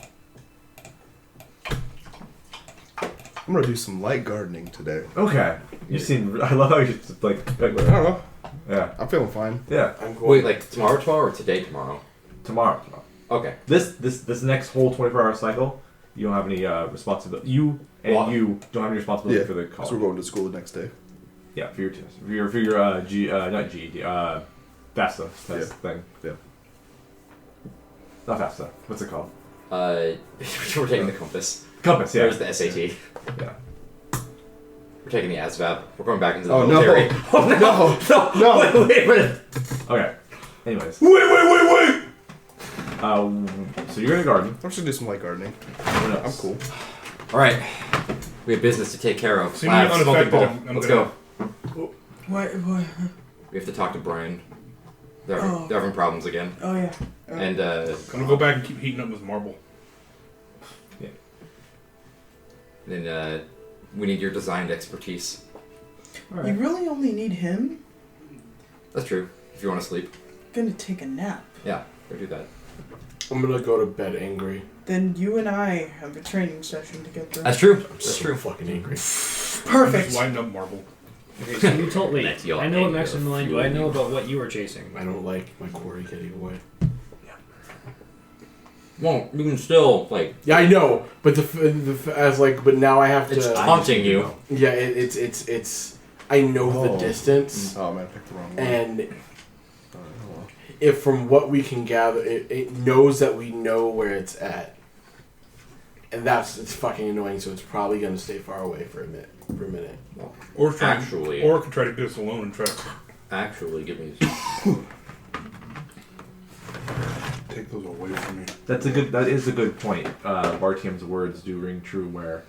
S3: I'm gonna do some light gardening today.
S1: Okay. You seem... I love how you just like...
S3: I don't know.
S1: Yeah.
S3: I'm feeling fine.
S1: Yeah.
S5: I'm going.
S4: Wait, like tomorrow or today tomorrow?
S1: Tomorrow.
S4: Okay.
S1: This next whole 24-hour cycle, you don't have any responsibility. You and
S4: What?
S1: you don't have any responsibility
S3: Yeah,
S1: for the
S3: so
S1: college.
S3: we're going to school the next day.
S1: Yeah, for your test. For your not GED, FAFSA test thing.
S3: Yeah.
S1: Not FAFSA. What's it called?
S4: We're taking the compass.
S1: Compass, yeah.
S4: There's the SAT.
S1: Yeah.
S4: We're taking the ASVAB. We're going back into the
S3: Oh, no.
S4: military. Oh no! Wait a minute.
S1: Okay. Anyways.
S3: Wait!
S1: So you're in a garden.
S3: I'm just gonna do some light gardening.
S1: Everyone
S3: I'm
S1: else.
S3: cool.
S4: Alright. We have business to take care of.
S7: See me
S4: Labs, smoking
S7: unaffected,
S4: bowl.
S7: I'm
S4: Let's
S7: gonna-
S4: go.
S2: What?
S4: We have to talk to Brian. They're,
S2: Oh.
S4: they're having problems again.
S2: Oh yeah.
S4: And
S7: I'm gonna go back and keep heating up with marble.
S4: then we need your designed expertise.
S2: You really only need him?
S4: That's true. If you want to sleep.
S2: Gonna take a nap.
S4: Yeah, go do that.
S5: I'm gonna go to bed angry.
S2: Then you and I have a training session to get through.
S4: That's true.
S5: I'm
S4: That's
S5: so
S4: true.
S5: fucking angry.
S7: I'm
S2: Perfect.
S7: just lighting up marble.
S6: Okay, so you told me.
S4: That's your
S6: I know what
S4: anger
S6: Maximilian do. I know about what you were chasing.
S5: I don't like my quarry getting away.
S4: Well, you can still, like,
S5: Yeah, I know, but but now I have to.
S4: it's taunting you.
S5: Yeah, it's. I know the distance,
S3: Oh man, I picked the wrong one.
S5: and
S3: Oh,
S5: if from what we can gather, it knows that we know where it's at, and it's fucking annoying. So it's probably gonna stay far away for a minute.
S7: Or try
S4: Actually.
S7: or could try to get us alone and try to
S4: Actually, give me...
S7: take those away from me.
S1: That is a good point. Bartiem's words do ring true where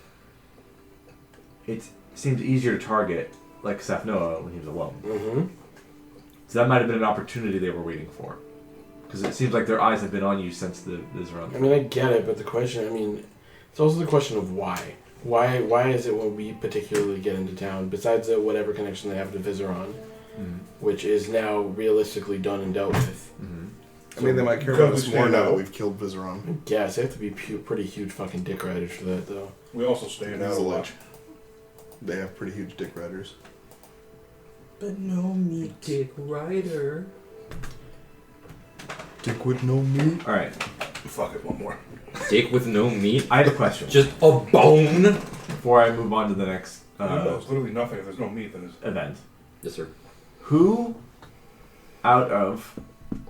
S1: it seems easier to target like Safnoa when he was alone.
S5: Mm-hmm.
S1: So that might have been an opportunity they were waiting for. Because it seems like their eyes have been on you since the Vizeron.
S5: I mean, I get it, but the question, it's also the question of why. Why is it when we particularly get into town, besides whatever connection they have to Vizeron, which is now realistically done and dealt with?
S1: Mm-hmm.
S3: I mean, they might care about us more now that we've killed Vizeron.
S5: Yes, they have to be pretty huge fucking dick riders for that, though.
S7: We also stand out
S3: He's
S7: a
S3: a
S7: lot.
S3: lich. They have pretty huge dick riders.
S2: But no meat.
S4: Dick Rider.
S3: Dick with no meat.
S1: Alright,
S7: Fuck it, one more.
S4: Dick with no meat?
S1: I have a question.
S4: Just a bone?
S1: Before I move on to the next
S7: It's literally nothing. If there's no meat, then it's...
S1: event.
S4: Yes, sir.
S1: Who out of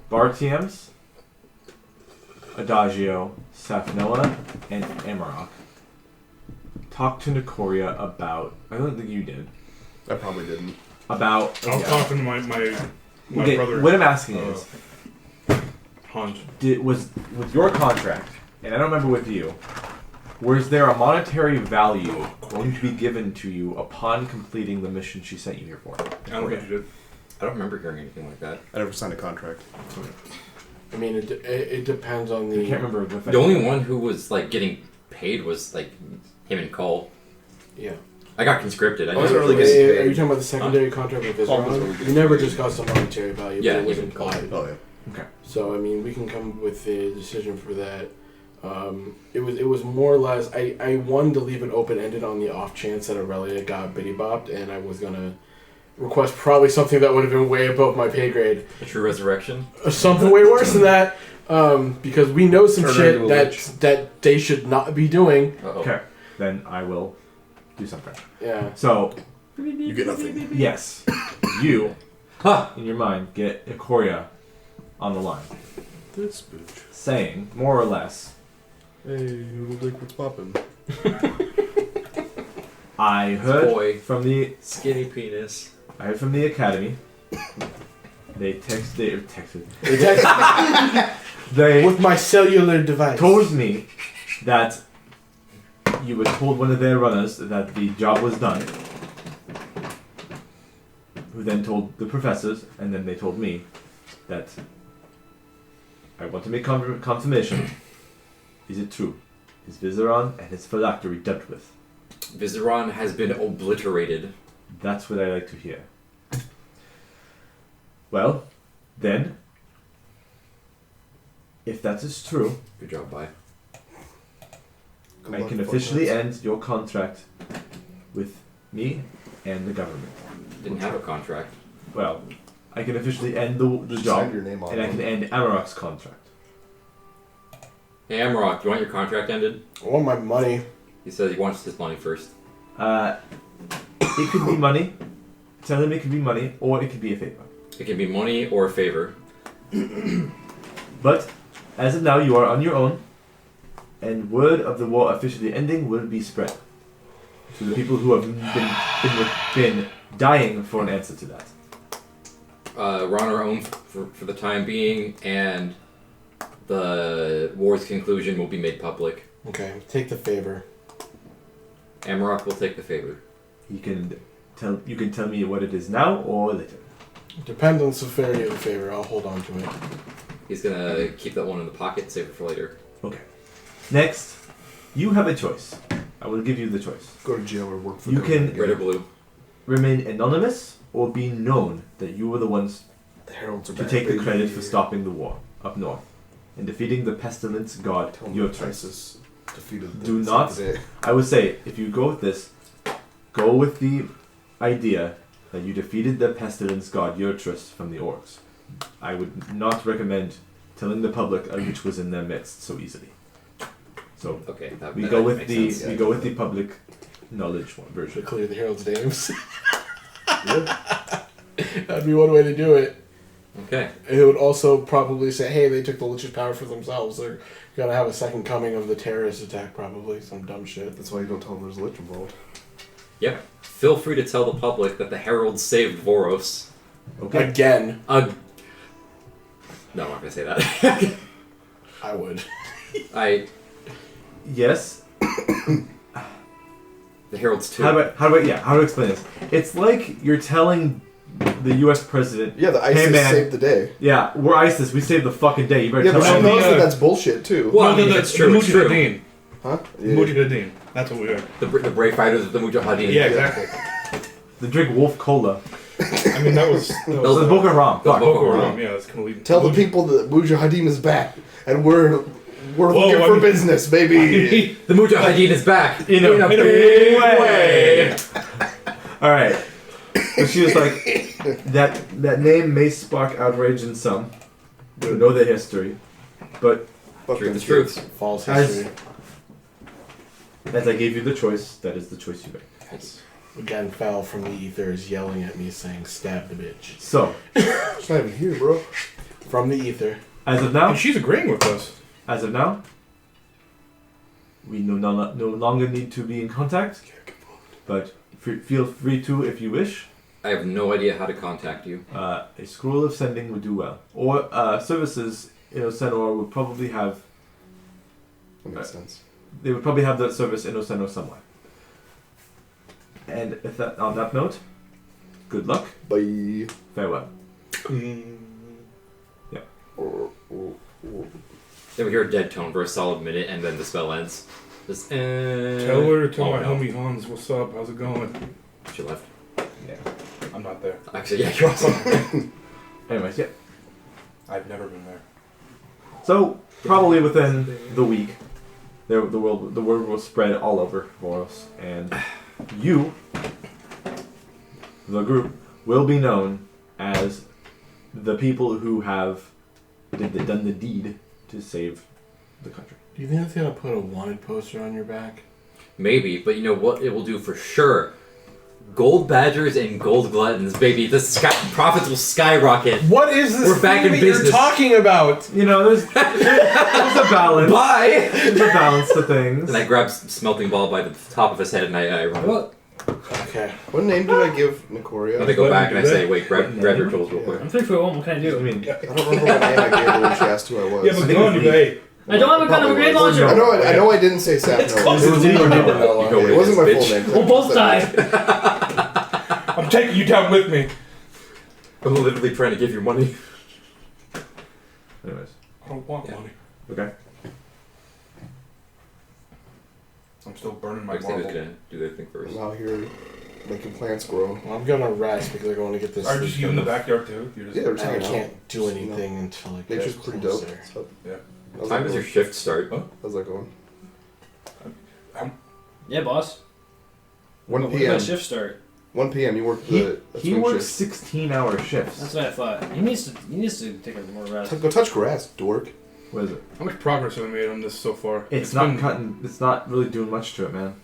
S1: Bartiem's, Adagio, Safnoa, and Amarok, talk to Nicoria about... I don't think you did.
S3: I probably didn't.
S1: About...
S7: I was talking to my
S1: Okay,
S7: brother.
S1: what I'm asking is...
S7: Hans.
S1: Was with your contract, and I don't remember with you, was there a monetary value going to be given to you upon completing the mission she sent you here for?
S7: I don't think you did.
S4: I don't remember hearing anything like that.
S3: I never signed a contract.
S5: I mean, it depends on
S1: I
S5: the.
S1: can't remember.
S4: The only one who was like getting paid was like him and Cole.
S5: Yeah.
S4: I got conscripted. I
S3: wasn't
S4: never
S3: really
S4: was-
S3: getting
S5: Are you talking about the secondary contract with
S3: Paul was
S5: Vizeron?
S3: really good.
S5: You never discussed the monetary value,
S4: Yeah,
S5: but it was
S4: even Cole.
S5: implied.
S3: Oh yeah.
S1: Okay.
S5: So I mean, we can come with a decision for that. It was more or less. I wanted to leave it open ended on the off chance that Aurelia got bitty bopped, and I was gonna request probably something that would have been way above my pay grade.
S4: A true resurrection.
S5: Something way worse than that, because we know some
S3: Turn her
S5: shit
S3: into a witch.
S5: that they should not be doing.
S4: Uh-oh.
S1: Okay. Then I will do something.
S5: Yeah.
S1: So,
S3: You get nothing.
S1: yes, you,
S4: Ha!
S1: in your mind, get Ikoria on the line,
S3: This bitch.
S1: saying, more or less,
S3: Hey, little dick, what's poppin'?
S1: I heard
S4: Boy.
S1: from the
S4: Skinny penis.
S1: academy. They texted.
S5: They text-
S1: They
S5: with my cellular device.
S1: told me that you had told one of their runners that the job was done. Who then told the professors, and then they told me that I want to make confirmation. Is it true? Is Vizeron and his phylactery dealt with?
S4: Vizeron has been obliterated.
S1: That's what I like to hear. Well, then, if that is true,
S4: Good job, bye.
S3: Good
S1: I
S3: luck,
S1: can
S3: fuck
S1: officially
S3: nuts.
S1: end your contract with me and the government.
S4: Didn't have a contract.
S1: Well, I can officially end the
S3: Just
S1: job,
S3: sign your name on
S1: and I
S3: it.
S1: can end Amarok's contract.
S4: Hey, Amarok, do you want your contract ended?
S5: I want my money.
S4: He says he wants his money first.
S1: It could be money. Tell him it could be money, or it could be a favor.
S4: It can be money or a favor.
S1: But, as of now, you are on your own, and word of the war officially ending will be spread to the people who have been dying for an answer to that.
S4: We're on our own for the time being, and the war's conclusion will be made public.
S5: Okay, take the favor.
S4: Amarok will take the favor.
S1: You can tell me what it is now or later.
S5: Depends on the severity of the favor. I'll hold on to it.
S4: He's gonna keep that one in the pocket, save it for later.
S1: Okay. Next, you have a choice. I will give you the choice.
S3: Go to jail or work for
S1: You
S3: government
S1: can-
S4: Red or
S3: again.
S4: blue?
S1: Remain anonymous or be known that you were the ones
S3: The heralds are
S1: to
S3: back,
S1: take the
S3: baby.
S1: credit for stopping the war up north and defeating the pestilence god
S3: Tell them
S1: your
S3: that
S1: choice.
S3: ISIS defeated
S1: Do
S3: the
S1: not-
S3: day.
S1: I would say, if you go with this, go with the idea that you defeated the pestilence god Yurtrus from the orcs. I would not recommend telling the public which was in their midst so easily. So
S4: Okay, that,
S1: we
S4: that
S1: go with
S4: makes
S1: the
S4: sense.
S1: the public knowledge one
S5: To
S1: version.
S5: clear the herald's names. That'd be one way to do it.
S4: Okay.
S5: It would also probably say, hey, they took the Lich's power for themselves. They're gonna have a second coming of the terrorist attack, probably. Some dumb shit.
S3: That's why you don't tell them there's a lich involved.
S4: Yep. Feel free to tell the public that the Herald saved Voros.
S1: Okay.
S5: Again,
S4: No, I'm not gonna say that.
S5: I would.
S1: Yes.
S4: The Herald's too.
S1: How do I explain this? It's like you're telling the U.S. president,
S3: Yeah, the ISIS
S1: Hey, man.
S3: saved the day.
S1: yeah, we're ISIS. We saved the fucking day. You better
S3: Yeah,
S1: tell
S3: but she
S1: them.
S7: no,
S3: knows
S7: the,
S3: that that's bullshit too.
S4: Well, I mean, if it's true, it's true.
S7: Mujahideen.
S3: Huh? Yeah.
S7: Mujahideen. That's what we are.
S4: The brave fighters of the Mujahideen.
S7: Yeah, exactly.
S1: They drink wolf cola.
S7: I mean, that was
S1: That was Boko Haram.
S4: That was
S1: Fuck.
S4: Boko Haram.
S7: Yeah, that's gonna lead.
S3: Tell the people that Mujahideen is back, and we're
S7: Whoa,
S3: looking
S7: I
S3: for
S7: mean-
S3: business, baby.
S4: The Mujahideen is back
S1: In a
S4: big
S1: big
S4: way.
S1: way. All right. So she was like, that name may spark outrage in some who know the history, but
S3: Fuck
S4: Truth
S3: them
S4: is truth.
S3: kids.
S5: False
S1: As-
S5: history.
S1: as I gave you the choice, that is the choice you make.
S5: again fell from the ethers, yelling at me, saying, "Stab the bitch."
S1: So,
S3: It's not even here, bro.
S5: From the ether.
S1: as of now,
S7: And she's agreeing with us.
S1: we no longer need to be in contact. But feel free to if you wish.
S4: I have no idea how to contact you.
S1: A scroll of sending would do well. Or services, Senor would probably have.
S3: That makes sense.
S1: They would probably have that service in Oseno somewhere. And if that, on that note, good luck.
S3: Bye.
S1: Farewell.
S4: Then we hear a dead tone for a solid minute, and then the spell ends. Just,
S7: Tell her to tell
S4: oh,
S7: my
S4: no.
S7: homie Hans, what's up? How's it going?
S4: She left.
S1: Yeah.
S7: I'm not there.
S4: Actually, yeah, you're awesome.
S1: Anyways, yeah.
S7: I've never been there.
S1: So probably within the week, the word will spread all over Voros, and you, the group, will be known as the people who have done the deed to save the country.
S5: Do you think that's gonna put a wanted poster on your back?
S4: Maybe, but you know what it will do for sure? Gold badgers and gold gluttons, baby. The profits will skyrocket.
S5: What is this
S4: We're back
S5: thing
S4: in
S5: that
S4: business.
S5: you're talking about?
S1: There's a balance.
S4: Bye!
S1: There's a balance to things.
S4: And I grab Smelting Ball by the top of his head and I run.
S6: Well,
S5: Okay.
S3: What name did I give Nicoria?
S4: And I go back and I say, wait, grab your tools real quick.
S6: I'm 3'1", what can I do?
S1: I mean,
S3: I don't remember what name I gave her when she asked who I was.
S7: You have a gun, you bay.
S6: I don't have a gun of a grenade launcher!
S3: I know I didn't say Sapno.
S7: It's close.
S1: It was in your name.
S4: You go
S3: It wasn't my
S4: bitch.
S3: full name.
S6: We'll both die!
S7: I'm taking you down with me.
S4: I'm literally trying to give you money.
S1: anyways,
S7: I don't want
S4: Yeah.
S7: money.
S1: okay.
S7: I'm still burning
S4: I
S7: my
S4: was gonna
S7: marble.
S4: do their thing first.
S3: I'm out here making plants grow.
S5: Well, I'm gonna rest because I want to get this.
S7: Are just you in the backyard too? You're just
S3: Yeah, we're just
S5: I
S3: hanging out.
S5: can't do anything until I get
S3: Nature's pretty dope.
S5: closer.
S3: So,
S7: Yeah.
S4: What time does your shift start?
S3: How's that going?
S6: Yeah, boss.
S3: 1
S6: When does
S3: p.m.
S6: my shift start?
S3: 1 p.m. You work
S1: He
S3: the
S1: he
S3: swing
S1: works
S3: shift.
S1: 16-hour shifts.
S6: That's what I thought. He needs to take a more rest.
S3: Go touch grass, dork.
S1: What is it?
S7: How much progress have we made on this so far?
S1: It's not
S7: been-
S1: cutting. It's not really doing much to it, man.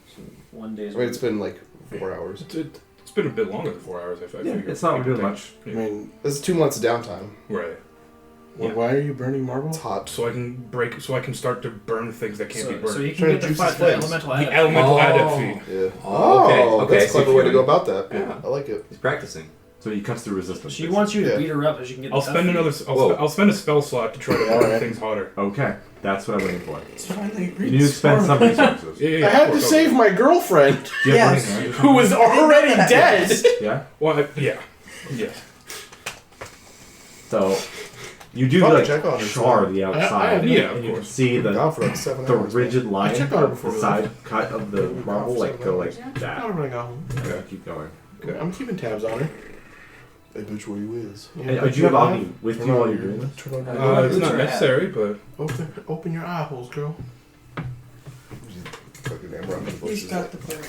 S6: 1 day's
S3: I mean, it's been like 4 hours.
S7: It's been a bit longer than 4 hours. I
S1: Yeah,
S7: figure.
S1: it's not doing much.
S5: I mean,
S3: This is 2 months of downtime.
S7: Right.
S1: Yeah.
S5: why are you burning marble?
S3: It's hot.
S7: So I can start to burn things that can't be burned.
S6: So you
S3: Trying
S6: can
S3: to
S6: get
S3: juice
S6: the
S3: his flames.
S6: elemental
S7: the
S6: adept.
S7: elemental
S4: Oh.
S7: adept feed.
S3: Yeah.
S4: Oh, okay.
S3: That's a clever way to go about that.
S4: Yeah.
S3: I like it.
S4: He's practicing.
S1: So he cuts through resistance.
S6: She wants you to
S3: Yeah.
S6: beat her up so she can get
S7: I'll
S6: the
S7: spend
S6: tough
S7: another.
S6: feed.
S7: I'll spend a spell slot to try to burn
S5: Alright.
S7: things hotter.
S1: Okay, that's what I'm waiting for.
S2: It's finally
S1: You
S2: agreed.
S1: need to expend some resources.
S7: Yeah,
S5: I had
S7: of
S5: to
S7: course,
S5: save my girlfriend,
S1: Do you have
S2: Yes.
S1: money?
S5: who was already dead.
S1: Yeah.
S7: Well, yeah.
S1: So you do
S3: Probably
S1: like
S3: check on her,
S1: char
S3: so-
S1: the outside,
S7: Yeah,
S1: and
S7: of
S1: you can
S7: course.
S1: see
S3: Gone
S1: the
S3: for like 7
S1: the
S3: hours.
S1: rigid line
S5: checked on her
S1: of
S5: before
S1: the
S5: we
S1: side
S5: left.
S1: cut of the marble, like go like
S5: I
S1: that.
S5: don't really go.
S1: Okay, keep going.
S5: I'm keeping tabs on her.
S3: Hey, bitch, where you is?
S1: And do you have Omni with you while you're doing this?
S3: Turn on your
S7: It's
S6: Boots
S7: not
S6: are
S7: necessary, but
S5: Open your eye holes, girl.
S3: fucking damn run to the
S2: He's
S3: bushes.
S2: got the bird.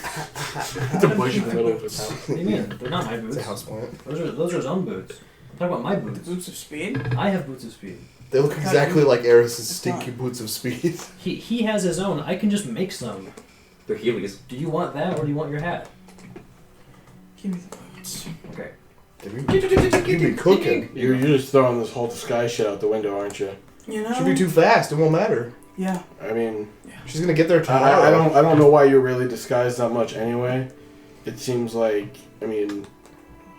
S5: It's a bush in the middle of his house.
S6: What do you mean? They're not my
S3: It's
S6: boots.
S3: a house plant.
S6: Those are his own boots. I'm talking about my boots.
S2: Boots of speed?
S6: I have boots of speed.
S3: They look exactly like Eris's stinky boots of speed.
S6: He has his own. I can just make some.
S4: They're Heelys.
S6: Do you want that or do you want your hat?
S2: Give me the boots.
S6: Okay.
S3: You be cooking.
S5: You're just throwing this whole disguise shit out the window, aren't you?
S2: You know?
S3: She'll be too fast. It won't matter.
S2: Yeah.
S5: I mean,
S3: She's gonna get there tomorrow.
S5: I don't know why you're really disguised that much anyway. It seems like, I mean,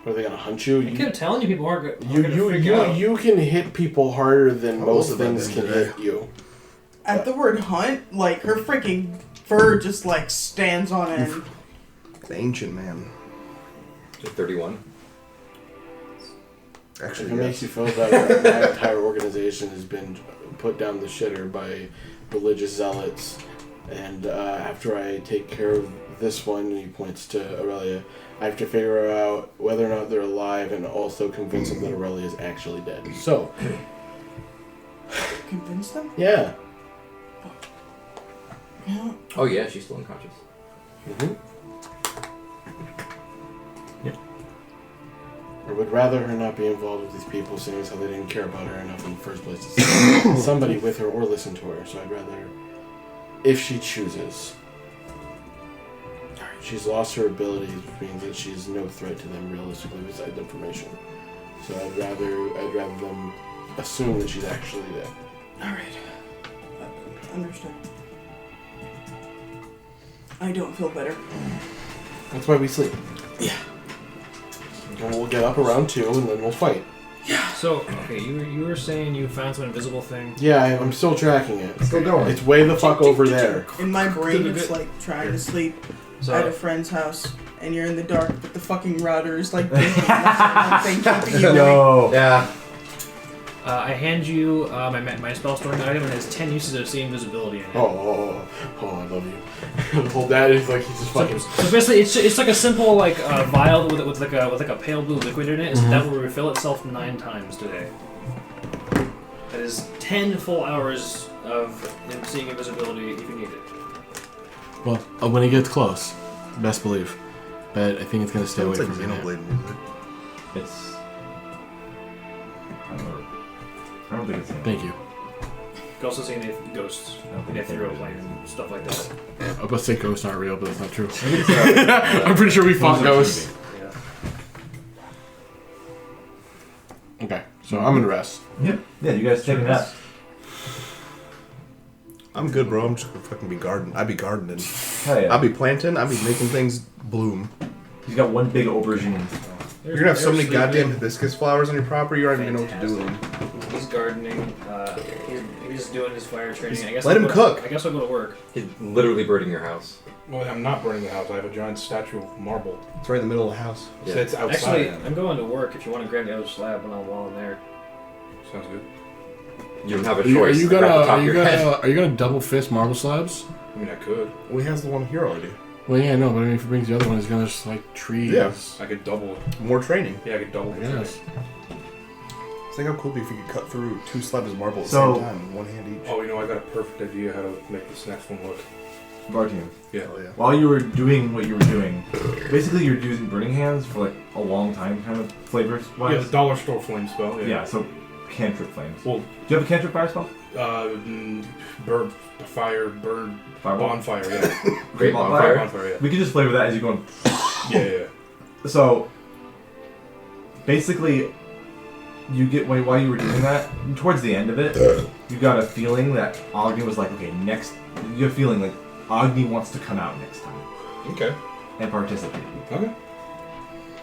S5: are they gonna hunt you?
S6: I kept telling you people aren't
S5: You
S6: gonna
S5: you can hit people harder than
S3: How
S5: most
S3: old have I
S5: things
S3: been
S5: can
S3: today?
S5: hit you.
S2: At the word hunt, like, her freaking fur just, like, stands on end.
S3: An ancient man.
S4: Just 31.
S5: If
S3: Actually,
S5: it
S3: yes.
S5: makes you feel better, my entire organization has been put down the shitter by religious zealots. And after I take care of this one, he points to Aurelia, I have to figure out whether or not they're alive and also convince them that Aurelia is actually dead. So,
S2: Convince them?
S5: yeah.
S2: Yeah.
S4: Oh yeah, she's still unconscious.
S5: Mm-hmm. I would rather her not be involved with these people, seeing as how they didn't care about her enough in the first place to send somebody with her or listen to her. So I'd rather, if she chooses, she's lost her abilities, which means that she's no threat to them realistically besides information. So I'd rather them assume that she's actually dead.
S2: Alright. Understood. I don't feel better.
S5: That's why we sleep.
S2: Yeah.
S5: And we'll get up around 2 and then we'll fight.
S6: So, okay, you were saying you found some invisible thing.
S5: Yeah, I'm still tracking it.
S1: Still going.
S5: It's way the fuck over there.
S2: In my brain, it's like trying to sleep
S6: So,
S2: at a friend's house, and you're in the dark, but the fucking router is like blinking. That's the one thing keeping you awake.
S1: Yo.
S4: Yeah.
S6: I hand you my spell storing item, and it has 10 uses of seeing visibility in it.
S5: Oh, I love you. Hold that is like he's just fucking.
S6: So basically, it's like a simple like vial with like a pale blue liquid in it.
S5: Mm-hmm.
S6: That will refill itself 9 times today. That is 10 full hours of him seeing invisibility if you need it.
S5: Well, when he gets close, best believe. But I think it's gonna stay away
S3: It's like
S5: from me. now.
S3: Xenoblade music.
S1: It's. I don't think it's.
S5: Thank you.
S6: You can also see any ghosts,
S1: don't think
S6: the
S1: it's
S6: ethereal
S1: real.
S6: plane and stuff like that.
S5: I was about to say ghosts aren't real, but that's not true.
S1: Maybe it's
S5: I'm pretty sure we fought ghosts.
S6: Yeah.
S5: Okay, so I'm gonna rest.
S1: Yeah, you guys take a nap.
S3: I'm good, bro. I'm just gonna fucking be gardening. I'd be gardening.
S1: Hell yeah.
S3: I'll be planting. I'll be making things bloom.
S1: He's got one big aubergine.
S3: You're gonna have so many goddamn hibiscus flowers on your property. You don't even know what to do with them.
S6: He's gardening. He's doing his fire training. I guess
S3: Let
S6: I'll
S3: him
S6: go
S3: cook.
S6: I guess I'll go to work.
S4: He's literally birding your house.
S7: Well, I'm not burning the house. I have a giant statue of marble.
S3: It's right in the middle of the house.
S4: Yeah.
S7: So it's outside.
S6: Actually, I'm going to work. If you want to grab the other slab while I'm there.
S7: Sounds good.
S4: You don't have a
S5: Are you
S4: choice.
S5: gonna
S4: Grab the top of your head.
S5: are you gonna double fist marble slabs?
S7: I mean, I could.
S3: Well, he has the one here already.
S5: Well, yeah, no, but I mean, if he brings the other one, he's gonna just like trees.
S3: Yeah.
S7: I could double it.
S3: More training.
S7: Yeah, I could double it.
S5: Yes.
S3: Think how cool it'd be if you could cut through 2 slabs of marble at the
S1: So-
S3: same time, in one hand each.
S7: Oh, you know, I got a perfect idea how to make this next one look.
S1: Barteam.
S7: Yeah.
S3: Oh yeah.
S1: While you were doing what you were doing, basically you're using burning hands for like a long time, kind of flavors wise.
S7: Yeah, the dollar store flame spell.
S1: Yeah, so cantrip flames.
S7: Well,
S1: Do you have a cantrip fire spell?
S7: bird, fire, bird,
S1: Fireball?
S7: bonfire. Yeah.
S4: Great
S1: Bonfire?
S4: bonfire.
S7: Bonfire.
S1: We can just flavor that as you go on.
S7: Yeah.
S1: So, basically, you get while you were doing that, towards the end of it, you got a feeling that Agni was like, okay, next. You have a feeling like Agni wants to come out next time
S7: Okay.
S1: and participate.
S7: Okay.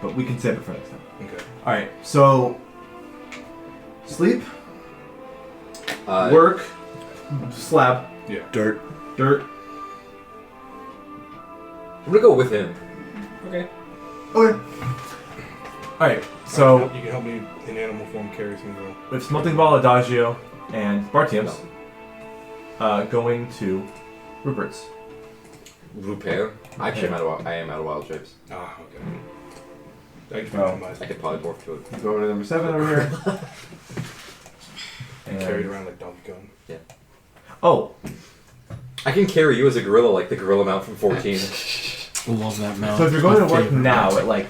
S1: But we can save it for next time.
S7: Okay.
S1: Alright, so. Sleep, work, slab,
S3: Dirt.
S1: dirt.
S4: I'm gonna go with him.
S6: Okay.
S1: Okay. Alright, so
S7: you can help me in animal form carry some of the.
S1: with Smelting Ball, Adagio, and Bartium's going to Rupert's.
S4: Repair. Actually, I am out of wild shapes.
S7: Ah, okay. I can
S1: Oh.
S7: customize.
S4: I could polymorph to it.
S1: You go over to number 7 over here.
S7: And carry it around like Donkey Kong.
S1: Oh,
S4: I can carry you as a gorilla, like the gorilla mount from 14.
S5: I love that mount.
S1: so if you're going to work now at like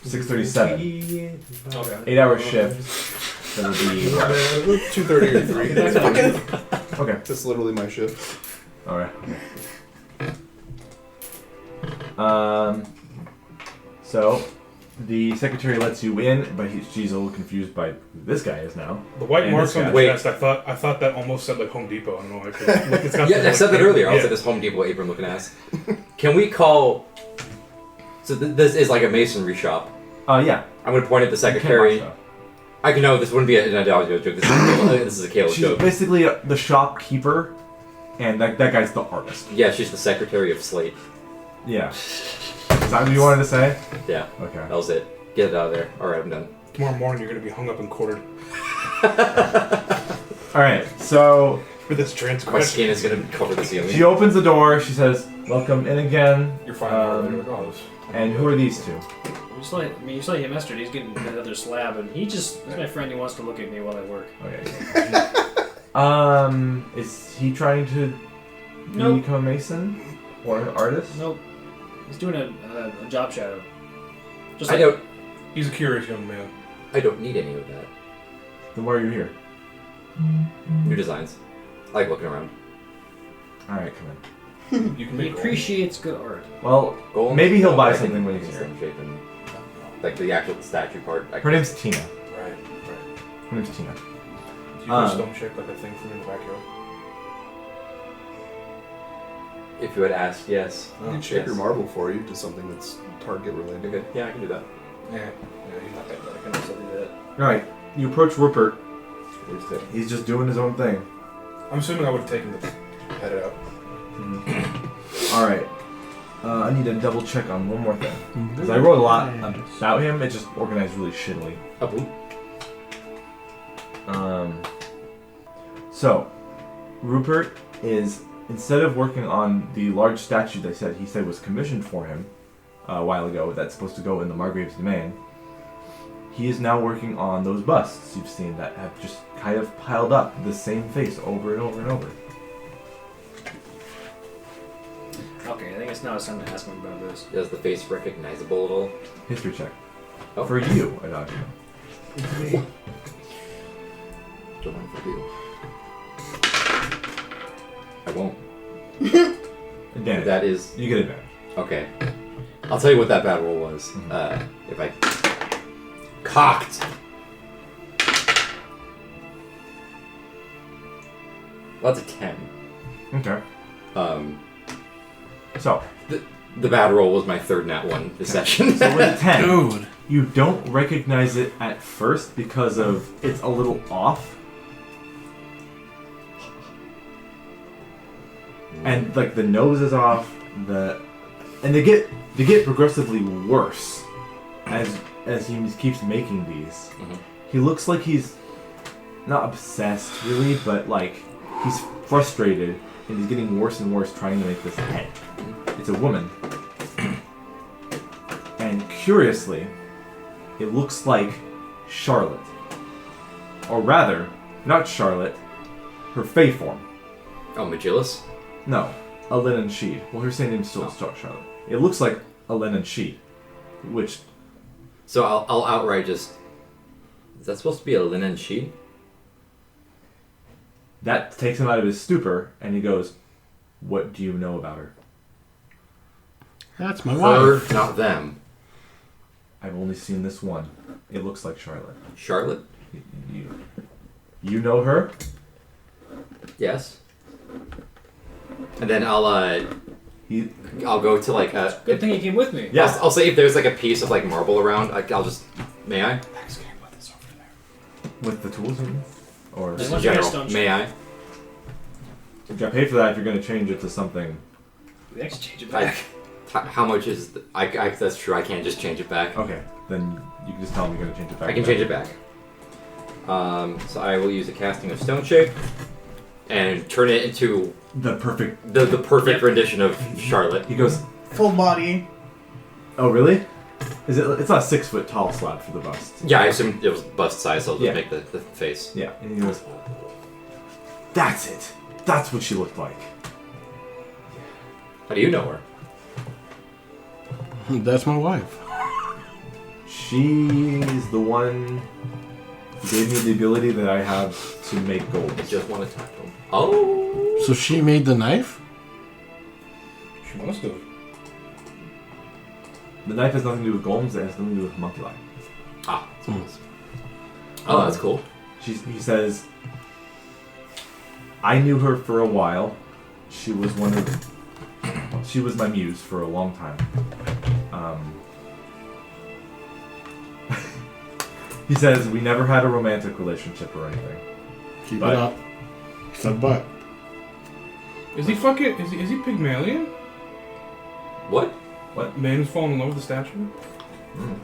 S1: 6:37,
S6: Okay.
S1: 8-hour shift, that'll be
S3: 2:30 or 3. That's fine.
S1: okay.
S3: That's literally my shift.
S1: All right. So the secretary lets you in, but she's a little confused by who this guy is now.
S7: The white
S1: And
S7: marks
S1: this
S7: on the
S1: guy-
S7: chest. I thought that almost said like Home Depot. I don't know why. It's got
S4: Yeah, I said that
S7: like-
S4: earlier. I was
S7: Yeah.
S4: at this Home Depot apron looking ass. Can we call? So this is like a masonry shop.
S1: Yeah.
S4: I'm gonna point at the secretary. I can know this wouldn't be an Adagio joke. This is a Kaleb
S1: She's
S4: joke.
S1: basically the shopkeeper, and that guy's the artist.
S4: Yeah, she's the secretary of Slate.
S1: Yeah. Is that what you wanted to say?
S4: Yeah,
S1: Okay.
S4: that was it. Get it out of there. All right, I'm done.
S7: Tomorrow morning you're gonna be hung up and quartered
S1: All right. So
S7: for this
S4: My
S7: transgression.
S4: skin is gonna cover the ceiling.
S1: she opens the door. She says, "Welcome in again."
S7: You're fine.
S1: Um,
S7: Like, oh, this-
S1: And who are these two?
S6: You saw him yesterday. He's getting another slab, and he's my friend. He wants to look at me while I work.
S1: Okay. Is he trying to
S6: Nope.
S1: become a mason or an artist?
S6: Nope. He's doing a job shadow. Just
S4: I
S6: like,
S4: don't.
S7: He's a curious young man.
S4: I don't need any of that.
S1: Then why are you here?
S4: New designs. I like looking around.
S1: All right, come in.
S7: You can
S6: He
S7: make
S6: appreciates good art.
S1: Well,
S4: Golems?
S1: maybe he'll
S4: No,
S1: buy
S4: I can
S1: something when
S4: make
S1: he's
S4: a
S1: here.
S4: stone shape and, like the actual statue part.
S1: Her name's Tina.
S7: Right.
S1: Her name's Tina.
S7: So you put a stone shape like a thing for me in the backyard.
S4: If you had asked, yes.
S3: I can shape your marble for you to something that's target related.
S4: Okay. Yeah, I can do that.
S7: Yeah, he's not that
S6: I can also do that.
S1: Alright, you approach Rupert.
S4: Where's the...
S1: He's just doing his own thing.
S7: I'm assuming I would have taken the headed out.
S1: Alright. I need to double check on one more thing. Because I wrote a lot about him, it just organized really shittily.
S4: Oh, boom.
S1: So, Rupert is, instead of working on the large statue he said was commissioned for him a while ago, that's supposed to go in the Margrave's domain, he is now working on those busts you've seen that have just kind of piled up the same face over and over and over.
S6: Okay, I think it's now time to ask him about this.
S4: Is the face recognizable at all?
S1: History check.
S4: Oh.
S1: For you, Adagio.
S4: Don't mind for you. I won't.
S1: Advantage.
S4: That is...
S1: You get advantage.
S4: Okay. I'll tell you what that bad roll was. If I... Cocked! Well, that's a 10.
S1: Okay.
S4: Um,
S1: So,
S4: the bad roll was my third nat 1 this session.
S1: so with a 10,
S5: Dude.
S1: you don't recognize it at first because of it's a little off. And like the nose is off, and they get progressively worse as he keeps making these.
S4: Mhm.
S1: He looks like he's not obsessed really, but like he's frustrated and he's getting worse and worse trying to make this head. It's a woman. And curiously, it looks like Charlotte. Or rather, not Charlotte, her Fae form.
S4: Oh, Magillus?
S1: No, Alin and She. Well, her same name's still Charlotte. It looks like Alin and She, which
S4: So I'll outright just... Is that supposed to be a linen sheet?
S1: that takes him out of his stupor, and he goes, "What do you know about her?"
S5: That's my
S4: Her,
S5: wife.
S4: not them.
S1: I've only seen this one. It looks like Charlotte.
S4: Charlotte?
S1: You know her?
S4: Yes. And then I'll go to like a...
S6: Good thing he came with me.
S1: Yeah.
S4: I'll say if there's like a piece of like marble around, I'll just... May I?
S1: With the tools, you mean? Or
S6: Then
S4: Just in
S6: let's get a
S4: general.
S6: stone
S4: May I?
S1: you gotta pay for that if you're gonna change it to something.
S6: We actually change it
S4: Like,
S6: back.
S4: how much is... that's true, I can't just change it back.
S1: Okay, then you can just tell him you're gonna change it back.
S4: I can change it back. So I will use a casting of Stone Shape and turn it into
S1: The perfect.
S4: the perfect rendition of Charlotte.
S1: He goes,
S2: Full body.
S1: "Oh, really? Is it? It's not a 6 foot tall slab for the bust."
S4: Yeah, I assumed it was bust size, so I'll just
S1: Yeah.
S4: make the face.
S1: Yeah, and he goes, "That's it. That's what she looked like."
S4: How do you know her?
S5: That's my wife.
S1: She's the one who gave me the ability that I have to make gold.
S4: I just want to talk to him. Oh!
S5: So she made the knife?
S7: She must have.
S1: The knife has nothing to do with golems. It has nothing to do with homunculi.
S4: Ah. Oh, that's cool.
S1: He says, "I knew her for a while. She was she was my muse for a long time." He says, "We never had a romantic relationship or anything."
S5: Keep
S1: But-
S5: it up. He said but.
S7: Is he fucking? Is he Pygmalion?
S4: What?
S7: Man who's fallen in love with the statue?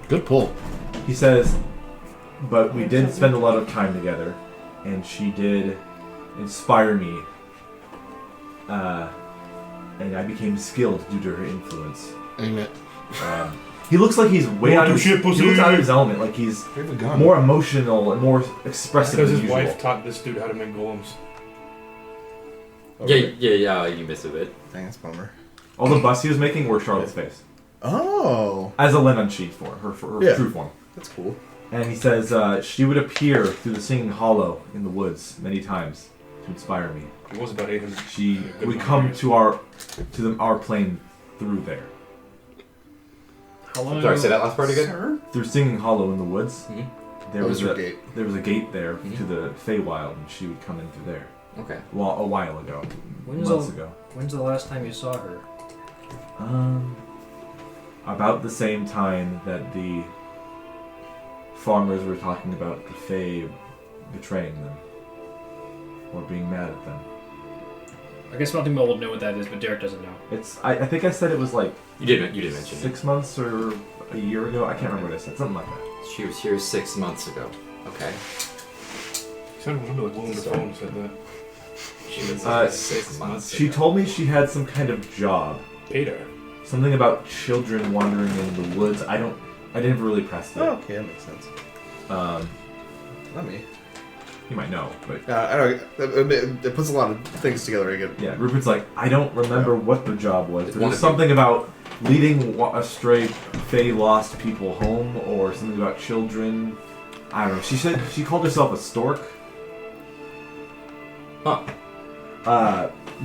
S5: Good pull.
S1: He says, "But we did spend a lot of time together, and she did inspire me, and I became skilled due to her influence."
S5: Amen.
S1: He looks like he's way out of his,
S7: Shit,
S1: he
S7: pussy.
S1: looks out of his element, like he's
S3: I have a gun.
S1: more emotional and more expressive
S7: Because
S1: than
S7: his
S1: usual.
S7: wife taught this dude how to make golems.
S4: Yeah, you missed a bit.
S3: Dang, that's a bummer.
S1: All the busts he was making were Charlotte's face.
S3: Oh,
S1: As a lemon sheet for her
S3: Yeah.
S1: true form.
S3: that's cool.
S1: And he says she would appear through the singing hollow in the woods many times. to inspire me.
S7: It was about 800.
S1: We come to our plane through there.
S6: How long
S4: Sorry,
S6: ago?
S4: say that last part again.
S2: Sir?
S1: Through Singing Hollow in the woods, there
S3: That
S1: was
S3: was her
S1: a
S3: gate.
S1: there was a gate there
S4: Mhm.
S1: to the Feywild, and she would come in through there.
S4: Okay.
S1: Well, a while ago,
S6: When's
S1: months
S6: the,
S1: ago.
S6: when's the last time you saw her?
S1: About the same time that the farmers were talking about the Fey betraying them or being mad at them.
S6: I guess Melting Bowl will know what that is, but Derrick doesn't know.
S1: It's I think I said it was like
S4: You did mention
S1: 6 months or a year ago. I can't remember what I said. Something like that.
S4: it. She was here 6 months ago. Okay.
S7: Sounded a little like Willem Dafoe said that.
S4: She was 6 months
S1: She
S4: ago.
S1: told me she had some kind of job.
S7: Paid her.
S1: Something about children wandering in the woods. I didn't really press that.
S3: Oh, okay, that makes sense. Not me.
S1: You might know, but
S3: I don't. It puts a lot of things together again.
S1: yeah, Rupert's like, I don't remember what the job was.
S4: It's
S1: There
S4: one
S1: was
S4: of
S1: something about leading astray Fey lost people home, or something about children. I don't know. She said she called herself a stork.
S4: Huh.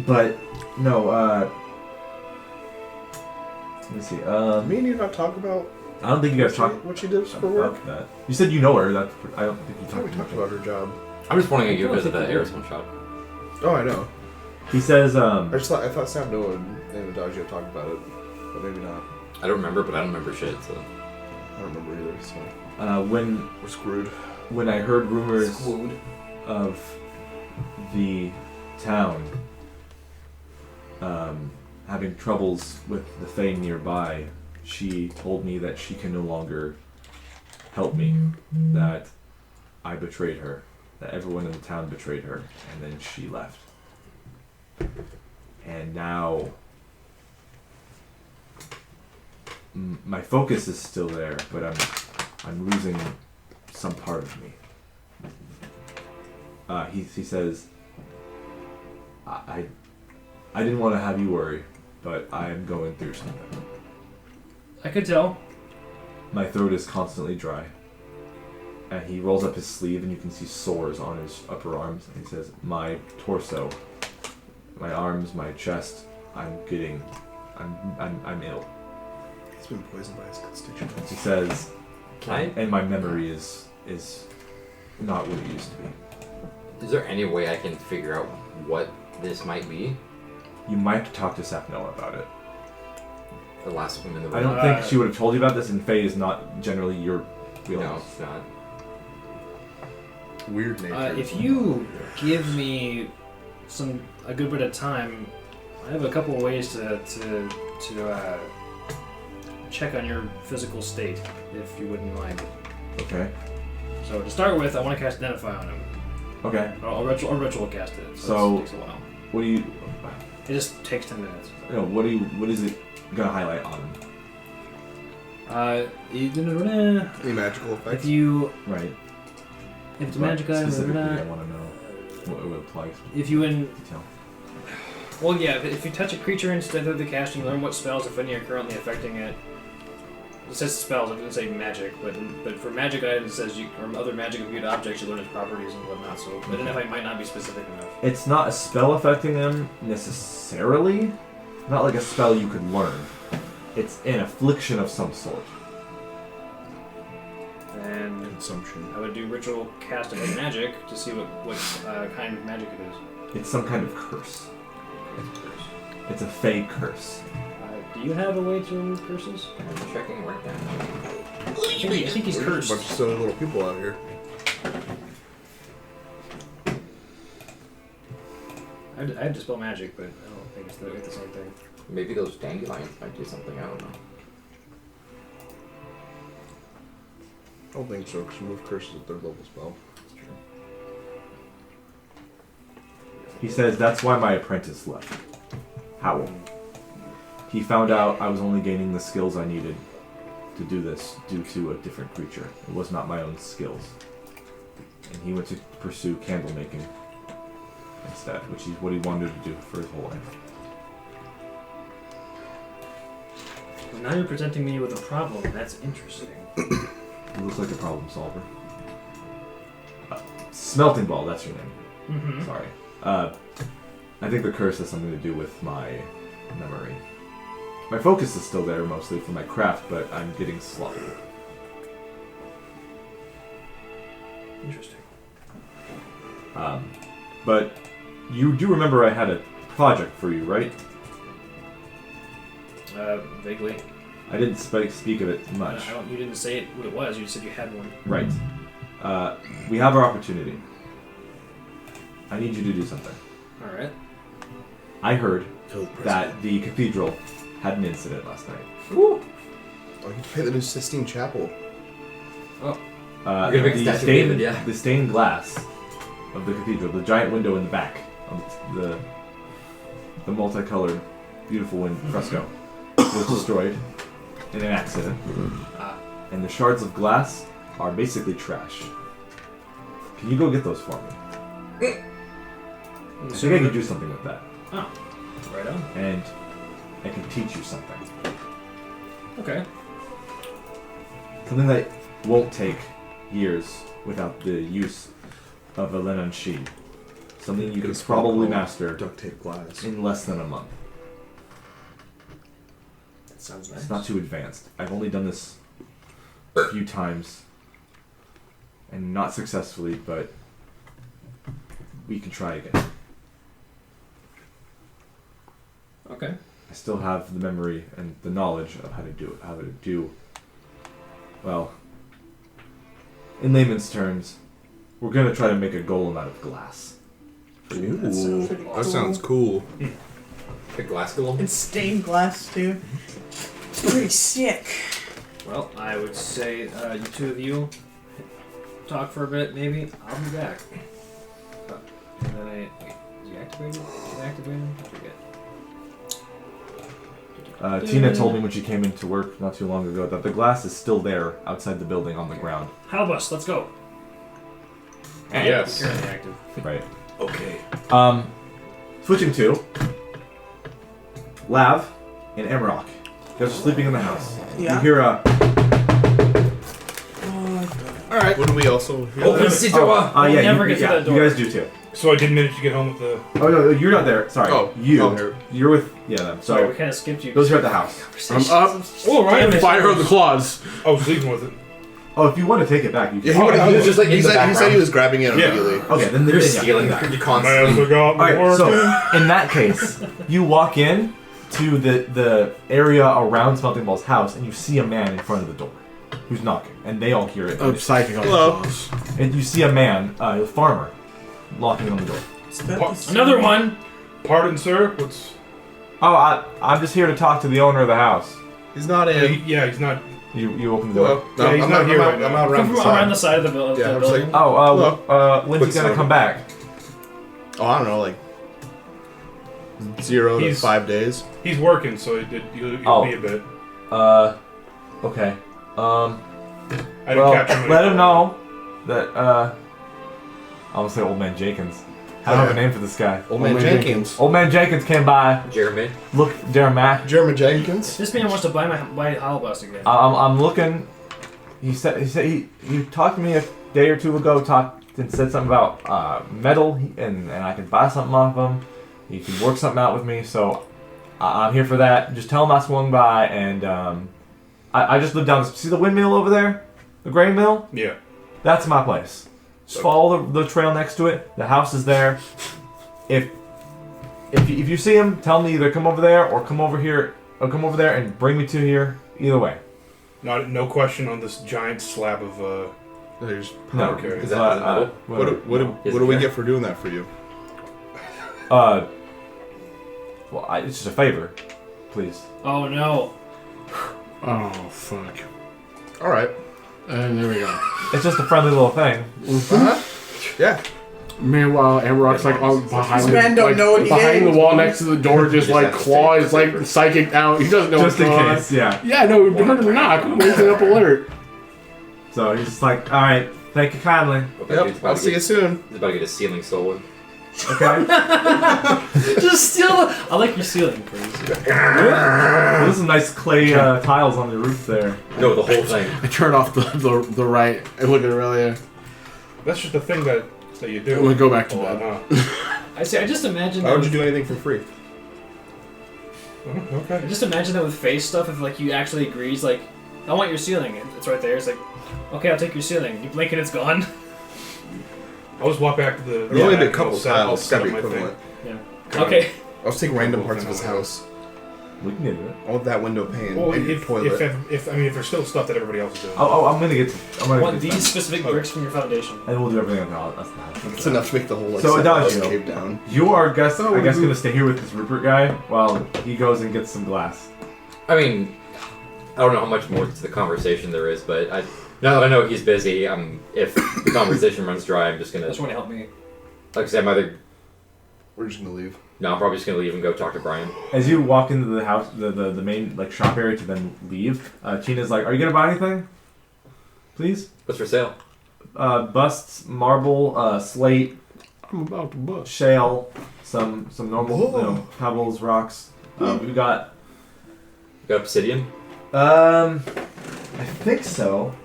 S1: But no. Let me see.
S3: Me and you not talk about
S1: I don't think you guys talked
S3: what she does for work.
S1: about that. You said you know her. That's. I don't think you
S3: I thought we
S1: talked
S3: talked about her job.
S4: I'm just pointing at you because of the Aerosmith shot.
S3: Oh, I know.
S1: He says.
S3: I thought Sam Noah and Adagio talked about it, but maybe not.
S4: I don't remember, but I don't remember shit, so.
S3: I don't remember either. So
S1: when
S3: we're screwed.
S1: when I heard rumors of the town having troubles with the Fae nearby, she told me that she can no longer help me, that I betrayed her, that everyone in the town betrayed her, and then she left. And now my focus is still there, but I'm losing some part of me. He says, I didn't want to have you worry, but I am going through something.
S6: I could tell.
S1: My throat is constantly dry. And he rolls up his sleeve and you can see sores on his upper arms. And he says, my torso, my arms, my chest, I'm ill.
S3: He's been poisoned by his constituents.
S1: He says,
S4: Can I?
S1: and my memory is not what it used to be.
S4: Is there any way I can figure out what this might be?
S1: You might have to talk to Sapnoa about it.
S4: The last one in the room.
S1: I don't think she would have told you about this, and Faye is not generally your
S4: No,
S1: wheelhouse.
S4: it's not.
S3: Weird nature.
S6: If you give me a good bit of time, I have a couple of ways to check on your physical state, if you wouldn't mind.
S1: Okay.
S6: So to start with, I want to cast Identify on him.
S1: Okay.
S6: Or ritual cast it.
S1: So-
S6: it takes a while.
S1: What do you?
S6: It just takes 10 minutes.
S1: What is it gonna highlight on him?
S3: Any magical
S6: If
S3: effects?
S6: you
S1: Right.
S6: if it's a
S1: But
S6: magic item or
S1: specifically, I
S6: not,
S1: want to know what it would apply to
S6: if you
S1: detail.
S6: well yeah, if you touch a creature instead of the casting, learn what spells, if any, are currently affecting it. It says spells, it didn't say magic, but for magic items it says or other magic of good objects, you learn its properties and whatnot, so Identify might not be specific enough.
S1: It's not a spell affecting them necessarily. Not like a spell you could learn. It's an affliction of some sort.
S6: And
S3: Consumption.
S6: I would do ritual casting of magic to see what kind of magic it is.
S1: It's some kind of curse. It's a fey curse.
S6: Do you have a way to remove curses?
S4: I'm checking right now.
S6: I think he's
S3: There's
S6: cursed.
S3: a bunch of silly little people out here.
S6: I had to spell magic, but I don't think it's the same thing.
S4: Maybe those dandelions might do something, I don't know.
S3: I don't think so, because remove curses at third level spell.
S4: That's true.
S1: He says that's why my apprentice left. Howl. He found out I was only gaining the skills I needed to do this due to a different creature. It was not my own skills. And he went to pursue candle making instead, which is what he wanted to do for his whole life.
S6: Well, now you're presenting me with a problem. That's interesting.
S1: He looks like a problem solver. Smelting Ball, that's your name.
S6: Mm-hmm.
S1: Sorry. I think the curse has something to do with my memory. My focus is still there mostly for my craft, but I'm getting sloppy.
S6: Interesting.
S1: But you do remember I had a project for you, right?
S6: Vaguely.
S1: I didn't speak of it much.
S6: You didn't say what it was. You just said you had one.
S1: Right. We have our opportunity. I need you to do something.
S6: All right.
S1: I heard that the cathedral had an incident last night.
S3: Oh, you can pay the Sistine Chapel.
S4: You're gonna make a statue of David, yeah.
S1: The stained glass of the cathedral, the giant window in the back, of the multicolored, beautiful fresco, was destroyed in an accident. And the shards of glass are basically trash. Can you go get those for me? I think I can do something with that.
S6: Oh, right on.
S1: And I can teach you something.
S6: Okay.
S1: Something that won't take years without the use of a Lennon sheet. Something you could probably master
S3: Duct tape glass.
S1: in less than a month.
S6: That sounds nice.
S1: It's not too advanced. I've only done this a few times. And not successfully, but we can try again.
S6: Okay.
S1: I still have the memory and the knowledge of how to do well, in layman's terms, we're going to try to make a golem out of glass.
S3: Ooh,
S2: That sounds pretty cool.
S3: that sounds cool.
S4: The glass golem?
S2: And stained glass too. It's pretty sick.
S6: Well, I would say you two of you talk for a bit, maybe. I'll be back. And then is he activated? I forget.
S1: Tina told me when she came into work not too long ago that the glass is still there outside the building on the ground.
S6: Halbus, let's go.
S3: Yes.
S6: Currently active.
S1: Right.
S8: Okay.
S1: Switching to Lav and Emrock. You guys are sleeping in the house.
S2: Yeah.
S1: You hear a...
S3: All right. What do we also hear?
S4: Open the door!
S6: We'll
S1: yeah,
S6: never
S1: you,
S6: get through that door.
S1: You guys do too.
S7: So I did manage to get home with the.
S1: Oh no, you're not there. Sorry.
S3: Oh,
S1: you.
S3: I'm here.
S1: You're with them.
S6: Sorry,
S1: So
S6: we kind of skipped you.
S1: those are at the house.
S5: I'm up.
S7: Oh, right.
S5: Fire of the claws.
S7: I was leaving with it.
S1: Oh, if you want to take it back, you can.
S3: Yeah,
S4: he was just like in
S3: he
S4: the
S3: said
S4: background.
S3: he was grabbing it
S7: Yeah.
S3: immediately.
S1: Okay, then
S4: You're
S1: yeah,
S4: stealing
S1: yeah.
S4: that. You
S7: I
S4: constantly.
S7: forgot
S1: All right,
S7: working.
S1: so in that case, you walk in to the area around Smelting Ball's house, and you see a man in front of the door who's knocking, and they all hear it.
S5: I'm psychic on the
S3: Hello.
S5: claws.
S1: And you see a man, a farmer, knocking on the door.
S2: Is that
S7: Pa-
S2: the same-
S6: Another one.
S7: Pardon, sir. What's?
S1: Oh, I'm just here to talk to the owner of the house.
S3: He's not in.
S7: Yeah, he's not.
S1: You open the door.
S3: Well,
S7: Yeah, he's not here right
S3: I'm
S7: now.
S3: out
S6: Come
S3: around
S6: from
S3: the
S6: around the
S3: side.
S6: side of the, building.
S3: Yeah, I was like-
S1: Oh, when's he
S3: Quick
S1: gonna
S3: soda.
S1: come back?
S3: Oh, I don't know, like 0 to
S7: He's-
S3: 5 days.
S7: He's working, so he'll
S1: Oh.
S7: be a bit.
S1: Okay.
S7: I didn't catch him.
S1: Let him know that, I almost say Old Man Jenkins. I don't have a name for this guy.
S3: Old man Jenkins.
S1: Old Man Jenkins came by.
S4: Jeremy.
S1: Look, Derrick.
S3: German Jenkins.
S6: This man wants to buy Halbus again.
S1: I'm looking. He said he talked to me a day or two ago. Talked and said something about metal, and I can buy something off him. He can work something out with me, so I'm here for that. Just tell him I swung by, and I just live down. See the windmill over there, the grain mill.
S7: Yeah.
S1: That's my place. Just follow the trail next to it. The house is there. If you see him, tell me either come over there or come over here or come over there and bring me to here. Either way.
S7: No question on this giant slab of.
S3: There's
S1: No.
S7: Okay.
S4: Is that metal?
S3: what do we get for doing that for you?
S1: Well, it's just a favor, please.
S6: Oh no.
S5: Oh, fuck.
S3: All right.
S5: And there we go.
S1: It's just a friendly little thing.
S3: Yeah.
S5: Meanwhile, Amrock's like behind,
S2: This man don't know what he
S5: behind
S2: did.
S5: the wall next to the door, just
S4: Just
S5: like
S4: have to
S5: claws,
S4: stay.
S5: like psychic out. He doesn't know
S1: Just in
S5: what's going on.
S1: case, yeah.
S5: Yeah, no, we heard him knock. Waking up alert.
S1: So he's just like, all right, thank you kindly.
S3: Yep. I'll see you soon.
S4: He's about to get his ceiling stolen.
S1: Okay.
S6: Just steal the. I like your ceiling, please.
S1: There's some nice clay tiles on the roof there.
S4: No, the whole thing.
S5: I turn off the right and look at Aurelia.
S7: That's just the thing that you do.
S5: I'm gonna go back to
S7: Oh,
S5: bed.
S7: no.
S6: I just imagine.
S3: Why would you do anything for free?
S7: Okay.
S6: Just imagine that with face stuff. If like you actually agrees, like, I want your ceiling. It's right there. It's like, okay, I'll take your ceiling. You blink and it's gone.
S7: I'll just walk back to the.
S3: There's only been a
S7: back
S3: couple
S7: and I'll
S3: tiles. It's gotta be
S7: set up my thing.
S3: equivalent.
S6: Yeah. Okay.
S3: I'll just take random parts of his house.
S1: We can get it.
S3: All that window pane
S7: Well,
S3: and your
S7: if
S3: toilet.
S7: if there's still stuff that everybody else is doing.
S1: I'm gonna get. I'm
S6: I
S1: gonna
S6: want
S1: get
S6: these
S1: some.
S6: specific bricks from your foundation.
S1: And we'll do everything on that's the house.
S3: It's enough to make the whole like
S1: So,
S3: set
S1: Adagio.
S3: cave down.
S1: You are, I guess,
S3: Oh,
S1: gonna stay here with this Rupert guy while he goes and gets some glass.
S4: I mean, I don't know how much more to the conversation there is, but now that I know he's busy, if the conversation runs dry, I'm just
S6: I
S4: gonna.
S6: just want to help me.
S4: Like I said, I'm either.
S3: We're just gonna leave.
S4: No, I'm probably just gonna leave and go talk to Brian.
S1: As you walk into the house, the main like shop area to then leave, Tina's like, "Are you gonna buy anything? Please."
S4: What's for sale?
S1: Busts, marble, slate,
S5: I'm about to bust.
S1: shale, some normal pebbles, rocks. We got.
S4: Got obsidian?
S1: I think so.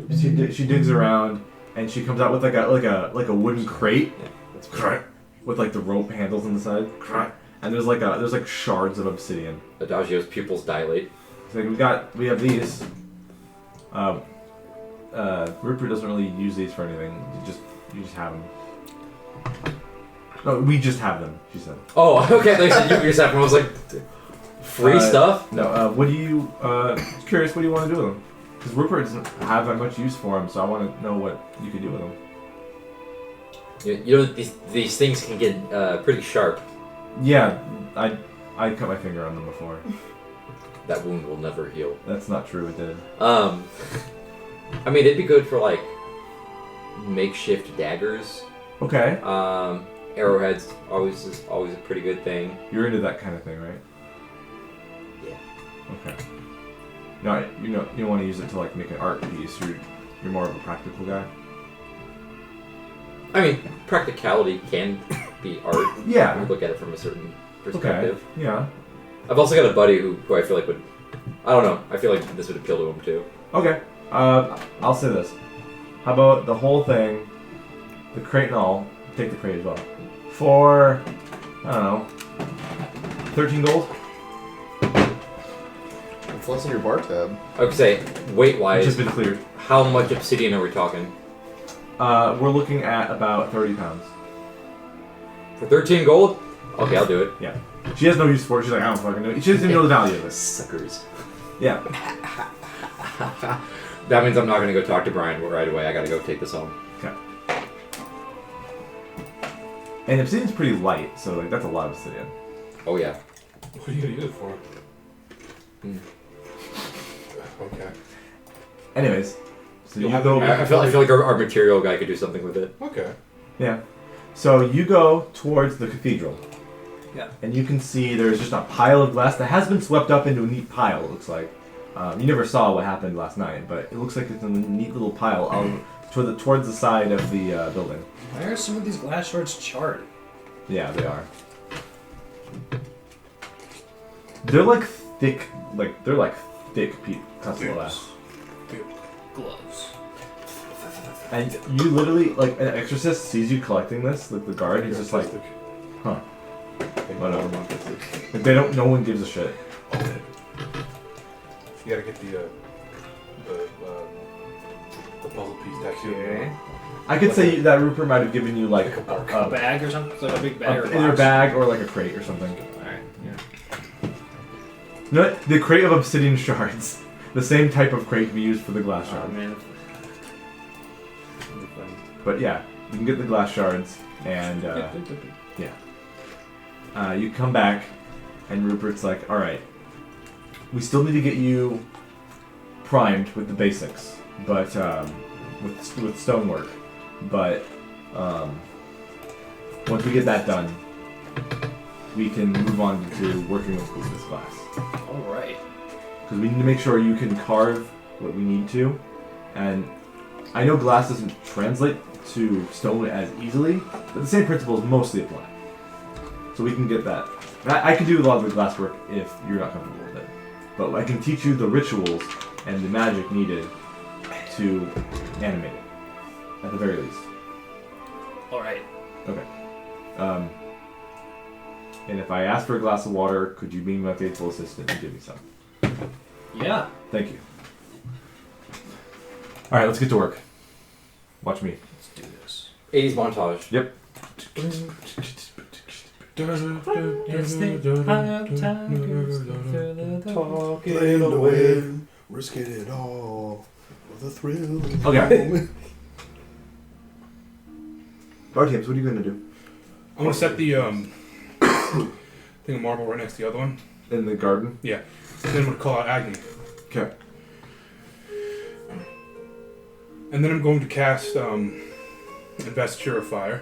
S1: She digs around and she comes out with like a wooden crate.
S4: That's correct.
S1: With like the rope handles on the side. And there's shards of obsidian.
S4: Adagio's pupils dilate.
S1: So we have these. Rupert doesn't really use these for anything. You just have them. No, we just have them, she said.
S4: Oh, okay. They said you yourself, and I was like, free stuff?
S1: No, what do you, curious, what do you want to do with them? Because Rupert doesn't have that much use for them, so I want to know what you could do with them.
S4: You know, these things can get pretty sharp.
S1: Yeah, I cut my finger on them before.
S4: That wound will never heal.
S1: That's not true, it did.
S4: I mean, it'd be good for, like, makeshift daggers.
S1: Okay.
S4: Arrowheads always a pretty good thing.
S1: You're into that kind of thing, right?
S4: Yeah.
S1: Okay. No, you don't want to use it to like make an art piece. You're more of a practical guy.
S4: I mean, practicality can be art.
S1: Yeah.
S4: When you look at it from a certain perspective.
S1: Okay. Yeah.
S4: I've also got a buddy who I feel like would. I don't know. I feel like this would appeal to him too.
S1: Okay. I'll say this. How about the whole thing, the crate and all, take the crate as well, for, I don't know, 13 gold?
S3: It's less than your bar tab.
S4: I would say, weight-wise,
S1: Which has been cleared.
S4: how much obsidian are we talking?
S1: We're looking at about 30 pounds.
S4: For 13 gold? Okay, I'll do it.
S1: Yeah. She has no use for it. She's like, I don't fucking know. She doesn't even know the value of it.
S4: Suckers.
S1: Yeah.
S4: That means I'm not going to go talk to Brian right away. I got to go take this home.
S1: Okay. And obsidian's pretty light, so like that's a lot of obsidian.
S4: Oh, yeah.
S7: What are you gonna use it for? Okay.
S1: Anyways, so you
S7: You'll have
S1: go.
S7: to-
S4: I feel like our material guy could do something with it.
S7: Okay.
S1: Yeah. So you go towards the cathedral.
S6: Yeah.
S1: And you can see there's just a pile of glass that has been swept up into a neat pile, it looks like. You never saw what happened last night, but it looks like it's a neat little pile towards the side of the building.
S6: Why are some of these glass shards charred?
S1: Yeah, they are. They're like thick, cuts of glass.
S6: Gloves.
S1: And you literally, like, an exorcist sees you collecting this, like the guard, he's just like, huh. Whatever. Like, no one gives a shit.
S7: You gotta get the puzzle piece tattoo.
S6: Okay.
S1: I could say that Rupert might have given you, like,
S6: A bag or something? Like a big bag or a
S1: either a
S6: box?
S1: bag or, like, a crate or something.
S6: Alright, yeah.
S1: No, the crate of obsidian shards. The same type of crate can be used for the glass
S6: Oh,
S1: shards.
S6: man.
S1: But yeah, you can get the glass shards, and you come back, and Rupert's like, alright, we still need to get you primed with the basics, but with stonework. But once we get that done, we can move on to working with this glass.
S6: Alright.
S1: Because we need to make sure you can carve what we need to, and I know glass doesn't translate to stone as easily, but the same principles mostly apply. So we can get that. I can do a lot of the glass work if you're not comfortable with it, but I can teach you the rituals and the magic needed to animate it, at the very least.
S6: Alright.
S1: Okay. And if I ask for a glass of water, could you be my faithful assistant and give me some?
S6: Yeah.
S1: Thank you. All right, let's get to work. Watch me.
S6: Let's do this.
S4: 80s montage.
S1: Yep.
S3: Playing the wind, risking it all for the thrill.
S1: Okay. Bartims, what are you gonna do?
S7: I'm gonna set the thing of marble right next to the other one.
S1: In the garden?
S7: Yeah. Then I'm gonna call out Agni.
S1: Okay.
S7: And then I'm going to cast Investiture of Fire.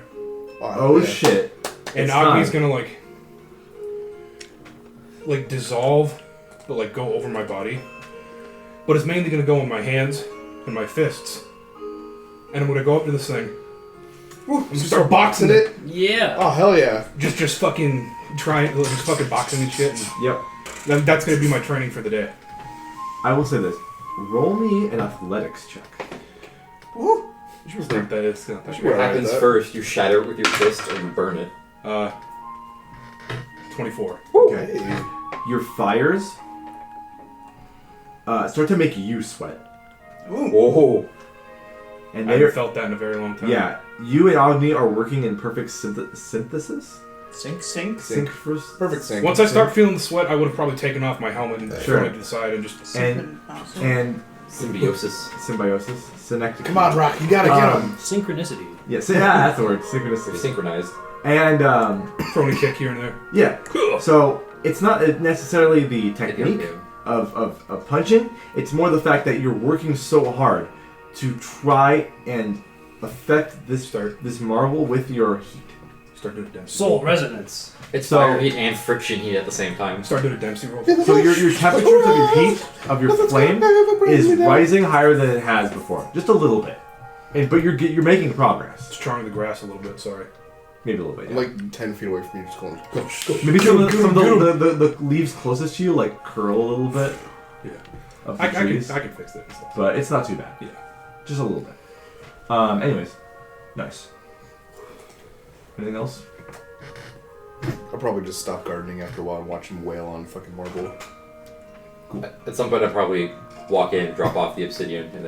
S1: Oh shit.
S7: And
S1: It's
S7: Agni's
S1: time.
S7: gonna like dissolve, but like go over my body. But it's mainly gonna go in my hands and my fists. And I'm gonna go up to this thing. I'm gonna start boxing it.
S6: Yeah.
S3: Oh hell yeah!
S7: Just fucking trying, just fucking boxing and shit. And
S1: Yep.
S7: that's gonna be my training for the day.
S1: I will say this. Roll me an athletics check.
S2: Woo!
S7: You should think that is. That should
S3: You're
S4: What
S3: right,
S4: happens
S3: that-
S4: first? You shatter it with your fist or you burn it.
S7: be 24.
S1: Okay.
S3: Hey.
S1: Your fires start to make you sweat.
S2: Ooh.
S4: Whoa.
S1: And
S7: I
S1: they
S7: haven't felt that in a very long time.
S1: yeah, you and Agni are working in perfect synthesis?
S6: Sink.
S2: Sync.
S3: Perfect sync.
S7: Once I start feeling the sweat, I would have probably taken off my helmet and
S1: Sure.
S7: thrown it to the side and just.
S1: And
S4: Symbiosis.
S1: symbiosis, synecdoche.
S3: Come on, Rock, you gotta get him.
S6: Synchronicity.
S1: Yes, yeah, that's the word,
S4: They're
S1: synchronicity.
S4: synchronized.
S1: And
S7: throwing a kick here and there.
S1: yeah, so it's not necessarily the technique
S4: Okay.
S1: of punching. It's more the fact that you're working so hard to try and affect this marble with your heat.
S7: Start doing a Dempsey.
S6: Soul resonance.
S4: It's
S1: So-
S4: fire heat and friction heat at the same time.
S7: Start doing a Dempsey roll.
S1: So your temperatures of your heat of your flame is rising higher than it has before, just a little bit. But you're making progress.
S7: Just charring the grass a little bit. Sorry.
S1: Maybe a little bit.
S3: I'm
S1: Yeah.
S3: like 10 feet away from you, just going. Go.
S1: Maybe some of the leaves closest to you like curl a little bit.
S7: Yeah.
S1: Of the
S7: I
S1: trees,
S7: can fix it.
S1: but it's not too bad.
S7: Yeah.
S1: Just a little bit. Anyways, nice. Anything else?
S3: I'll probably just stop gardening after a while and watch him wail on fucking marble.
S4: At some point, I'd probably walk in, drop off the obsidian, and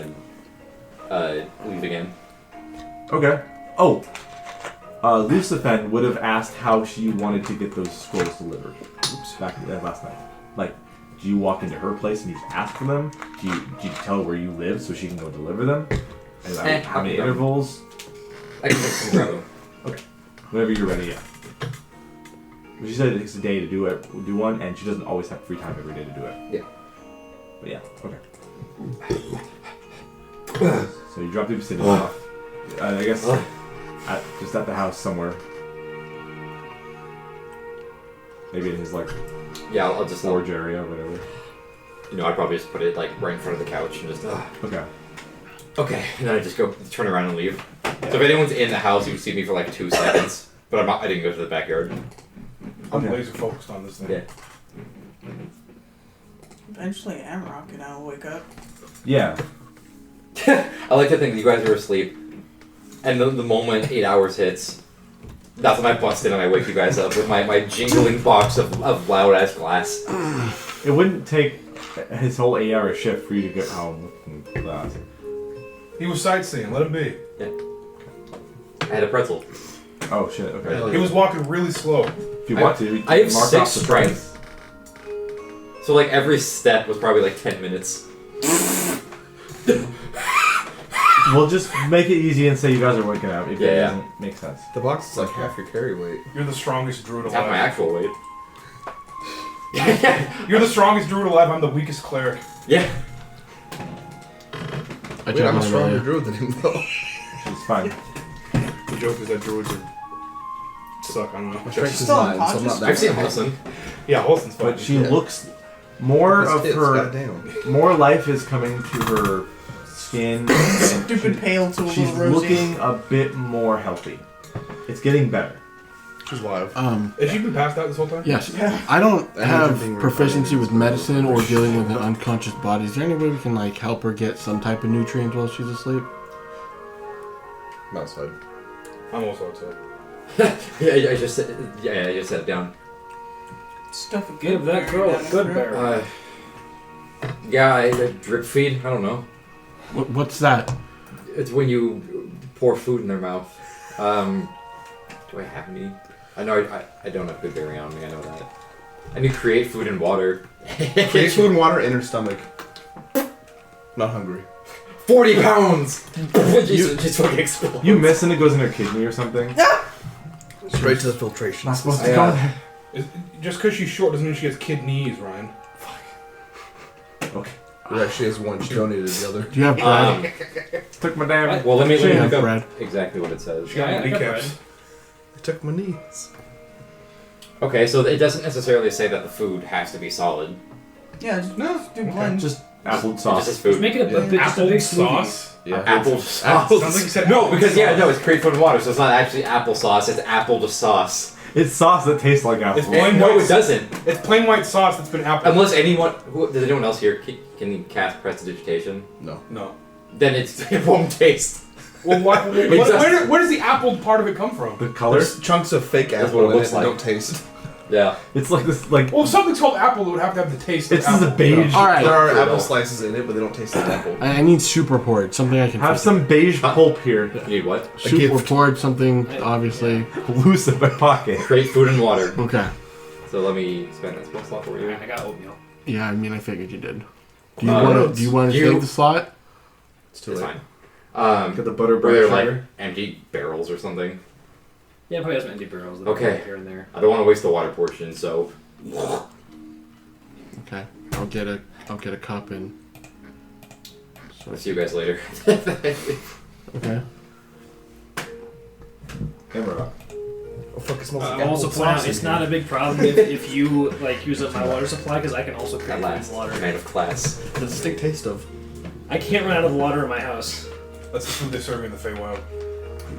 S4: then leave again.
S1: Okay. Oh, Lucifen would have asked how she wanted to get those scrolls delivered. Oops, back last night. Like, do you walk into her place and you ask for them? Do you tell her where you live so she can go deliver them? And how many
S4: okay.
S1: intervals?
S4: I can fix some grab them.
S1: Whenever you're ready, yeah. But she said it takes a day to do one, and she doesn't always have free time every day to do it.
S4: Yeah.
S1: But yeah, okay. So you drop the obsidian off. I guess just at the house somewhere. Maybe in his like
S4: Yeah, I'll just
S1: forge area or whatever.
S4: I'd probably just put it like right in front of the couch and just
S1: Okay.
S4: okay, and then I just go turn around and leave. So if anyone's in the house, you see me for like 2 seconds, but I didn't go to the backyard.
S7: I'm
S1: Okay.
S7: laser focused on this thing.
S4: Yeah.
S2: Eventually, Amrock and I'll wake up.
S1: Yeah.
S4: I like to think you guys are asleep, and the moment 8 hours hits, that's when I bust in and I wake you guys up with my jingling box of loud ass glass.
S1: It wouldn't take his whole 8-hour shift for you to get home with glass.
S7: He was sightseeing. Let him be.
S4: I had a pretzel.
S1: Oh shit. Okay.
S3: Hell
S7: He was walking really slow.
S1: If you want to,
S4: I have
S1: mark
S4: 6
S1: off the
S4: strength. So like every step was probably like 10 minutes.
S1: We'll just make it easy and say you guys are waking up if
S4: Yeah,
S1: it
S4: yeah.
S1: doesn't make sense.
S3: The box is like half your carry weight.
S7: You're the strongest druid
S4: Half my
S7: alive.
S4: actual weight.
S7: You're the strongest druid alive. I'm the weakest cleric.
S4: Yeah.
S3: Wait, I'm a stronger druid than him though.
S1: It's fine.
S7: The joke is that druids suck. I don't know.
S3: My strength is
S2: Still
S3: 9, so I'm not
S2: unconscious?
S3: that
S4: I've seen
S3: bad.
S4: Holson.
S7: Yeah, Holston's fine.
S1: But she
S3: Yeah.
S1: looks more
S3: This
S1: of
S3: kid's
S1: her,
S3: goddamn.
S1: more life is coming to her skin. And
S2: Stupid pale to a
S1: she's
S2: little rosy.
S1: looking a bit more healthy. It's getting better.
S3: She's live.
S7: Has she been passed out this whole time?
S5: Yes.
S2: Yeah.
S5: I don't
S3: I
S5: have
S3: imagine being
S5: proficiency with
S3: reincarnated.
S5: medicine or dealing with an unconscious body. Is there any way we can like help her get some type of nutrients while she's asleep?
S3: I'm outside.
S7: I'm also outside.
S4: Yeah, I just set it down.
S2: Stuff a
S6: Give that girl a good berry.
S4: Yeah, a drip feed. I don't know.
S5: What's that?
S4: It's when you pour food in their mouth. Do I have any? I know I don't have good berry on me. I know that. I need to create food and water.
S3: Create food and water in her stomach. Not hungry.
S4: 40 pounds. Just fucking explode.
S1: You miss and it goes in her kidney or something.
S3: Straight to the filtration.
S1: Not supposed to
S4: Yeah.
S1: go there.
S7: Just because she's short doesn't mean she has kidneys, Ryan.
S1: Okay.
S3: It actually has one. She donated the other.
S5: Do you have bread?
S1: Took my damn.
S4: Well, let me
S5: Do you have
S4: look up
S5: bread?
S4: exactly what it says.
S7: She got
S6: Yeah, I got
S7: kneecaps.
S6: bread.
S3: I took my knees.
S4: Okay, so it doesn't necessarily say that the food has to be solid.
S2: Yeah, just do blend.
S1: Just apple
S4: It just
S1: sauce.
S4: says food.
S6: Just make it a bit
S7: Apple
S6: big
S7: sauce.
S3: Yeah.
S4: Apple sauce.
S7: Sounds like you said
S4: No,
S7: apple
S4: because
S7: sauce.
S4: no, it's create food and water, so it's not actually applesauce. It's apple to sauce.
S1: It's sauce that tastes like apple.
S7: It's plain
S4: No,
S7: white.
S4: it doesn't.
S7: It's plain white sauce that's been apple.
S4: Unless anyone, does anyone else here can cast prestidigitation?
S3: No.
S7: No.
S4: Then it won't taste.
S7: Well,
S4: It
S7: where
S4: does.
S7: does the apple part of it come from?
S1: The color.
S3: There's chunks of fake
S4: That's
S3: apple
S4: what it
S3: in
S4: looks
S3: it that
S4: like.
S3: don't taste.
S4: Yeah.
S1: It's like this. Like
S7: Well, if something's called apple, it would have to have the taste
S1: it's
S7: of
S1: just
S7: apple.
S1: a beige.
S5: All right.
S3: There are
S4: True
S3: apple
S4: enough.
S3: slices in it, but they don't taste like apple.
S5: I need soup report. Something I can
S1: Have
S5: fix.
S1: some beige pulp here.
S4: You need what?
S5: soup
S3: gift.
S5: report. Something obviously.
S1: Loose in my pocket.
S4: Create food and water.
S5: Okay.
S4: So let me spend that spell slot for you.
S6: I got oatmeal.
S5: Yeah, I mean, I figured you did. Do you
S4: Uh,
S5: want to? Do you want to
S4: you-
S5: save the slot?
S3: It's too
S4: It's
S3: late.
S4: fine.
S1: Got the butter
S4: Were
S1: bread
S4: there like
S1: sugar.
S4: empty barrels or something?
S6: Yeah, probably has some empty barrels. That
S4: Okay.
S6: Here and there.
S4: I don't want to waste the water portion, so
S5: Okay. I'll get a cup and.
S4: I'll see you guys later.
S5: Okay.
S1: Camera.
S3: Oh fuck! It smells like
S6: I'll
S3: apple
S6: also point out
S3: sauce in
S6: it's
S3: here.
S6: not a big problem if you like use up my water supply because I can also
S4: At
S6: create
S4: last,
S6: water.
S4: man of class.
S3: The distinct taste of.
S6: I can't run out of water in my house.
S7: That's the food they serve in the Feywild.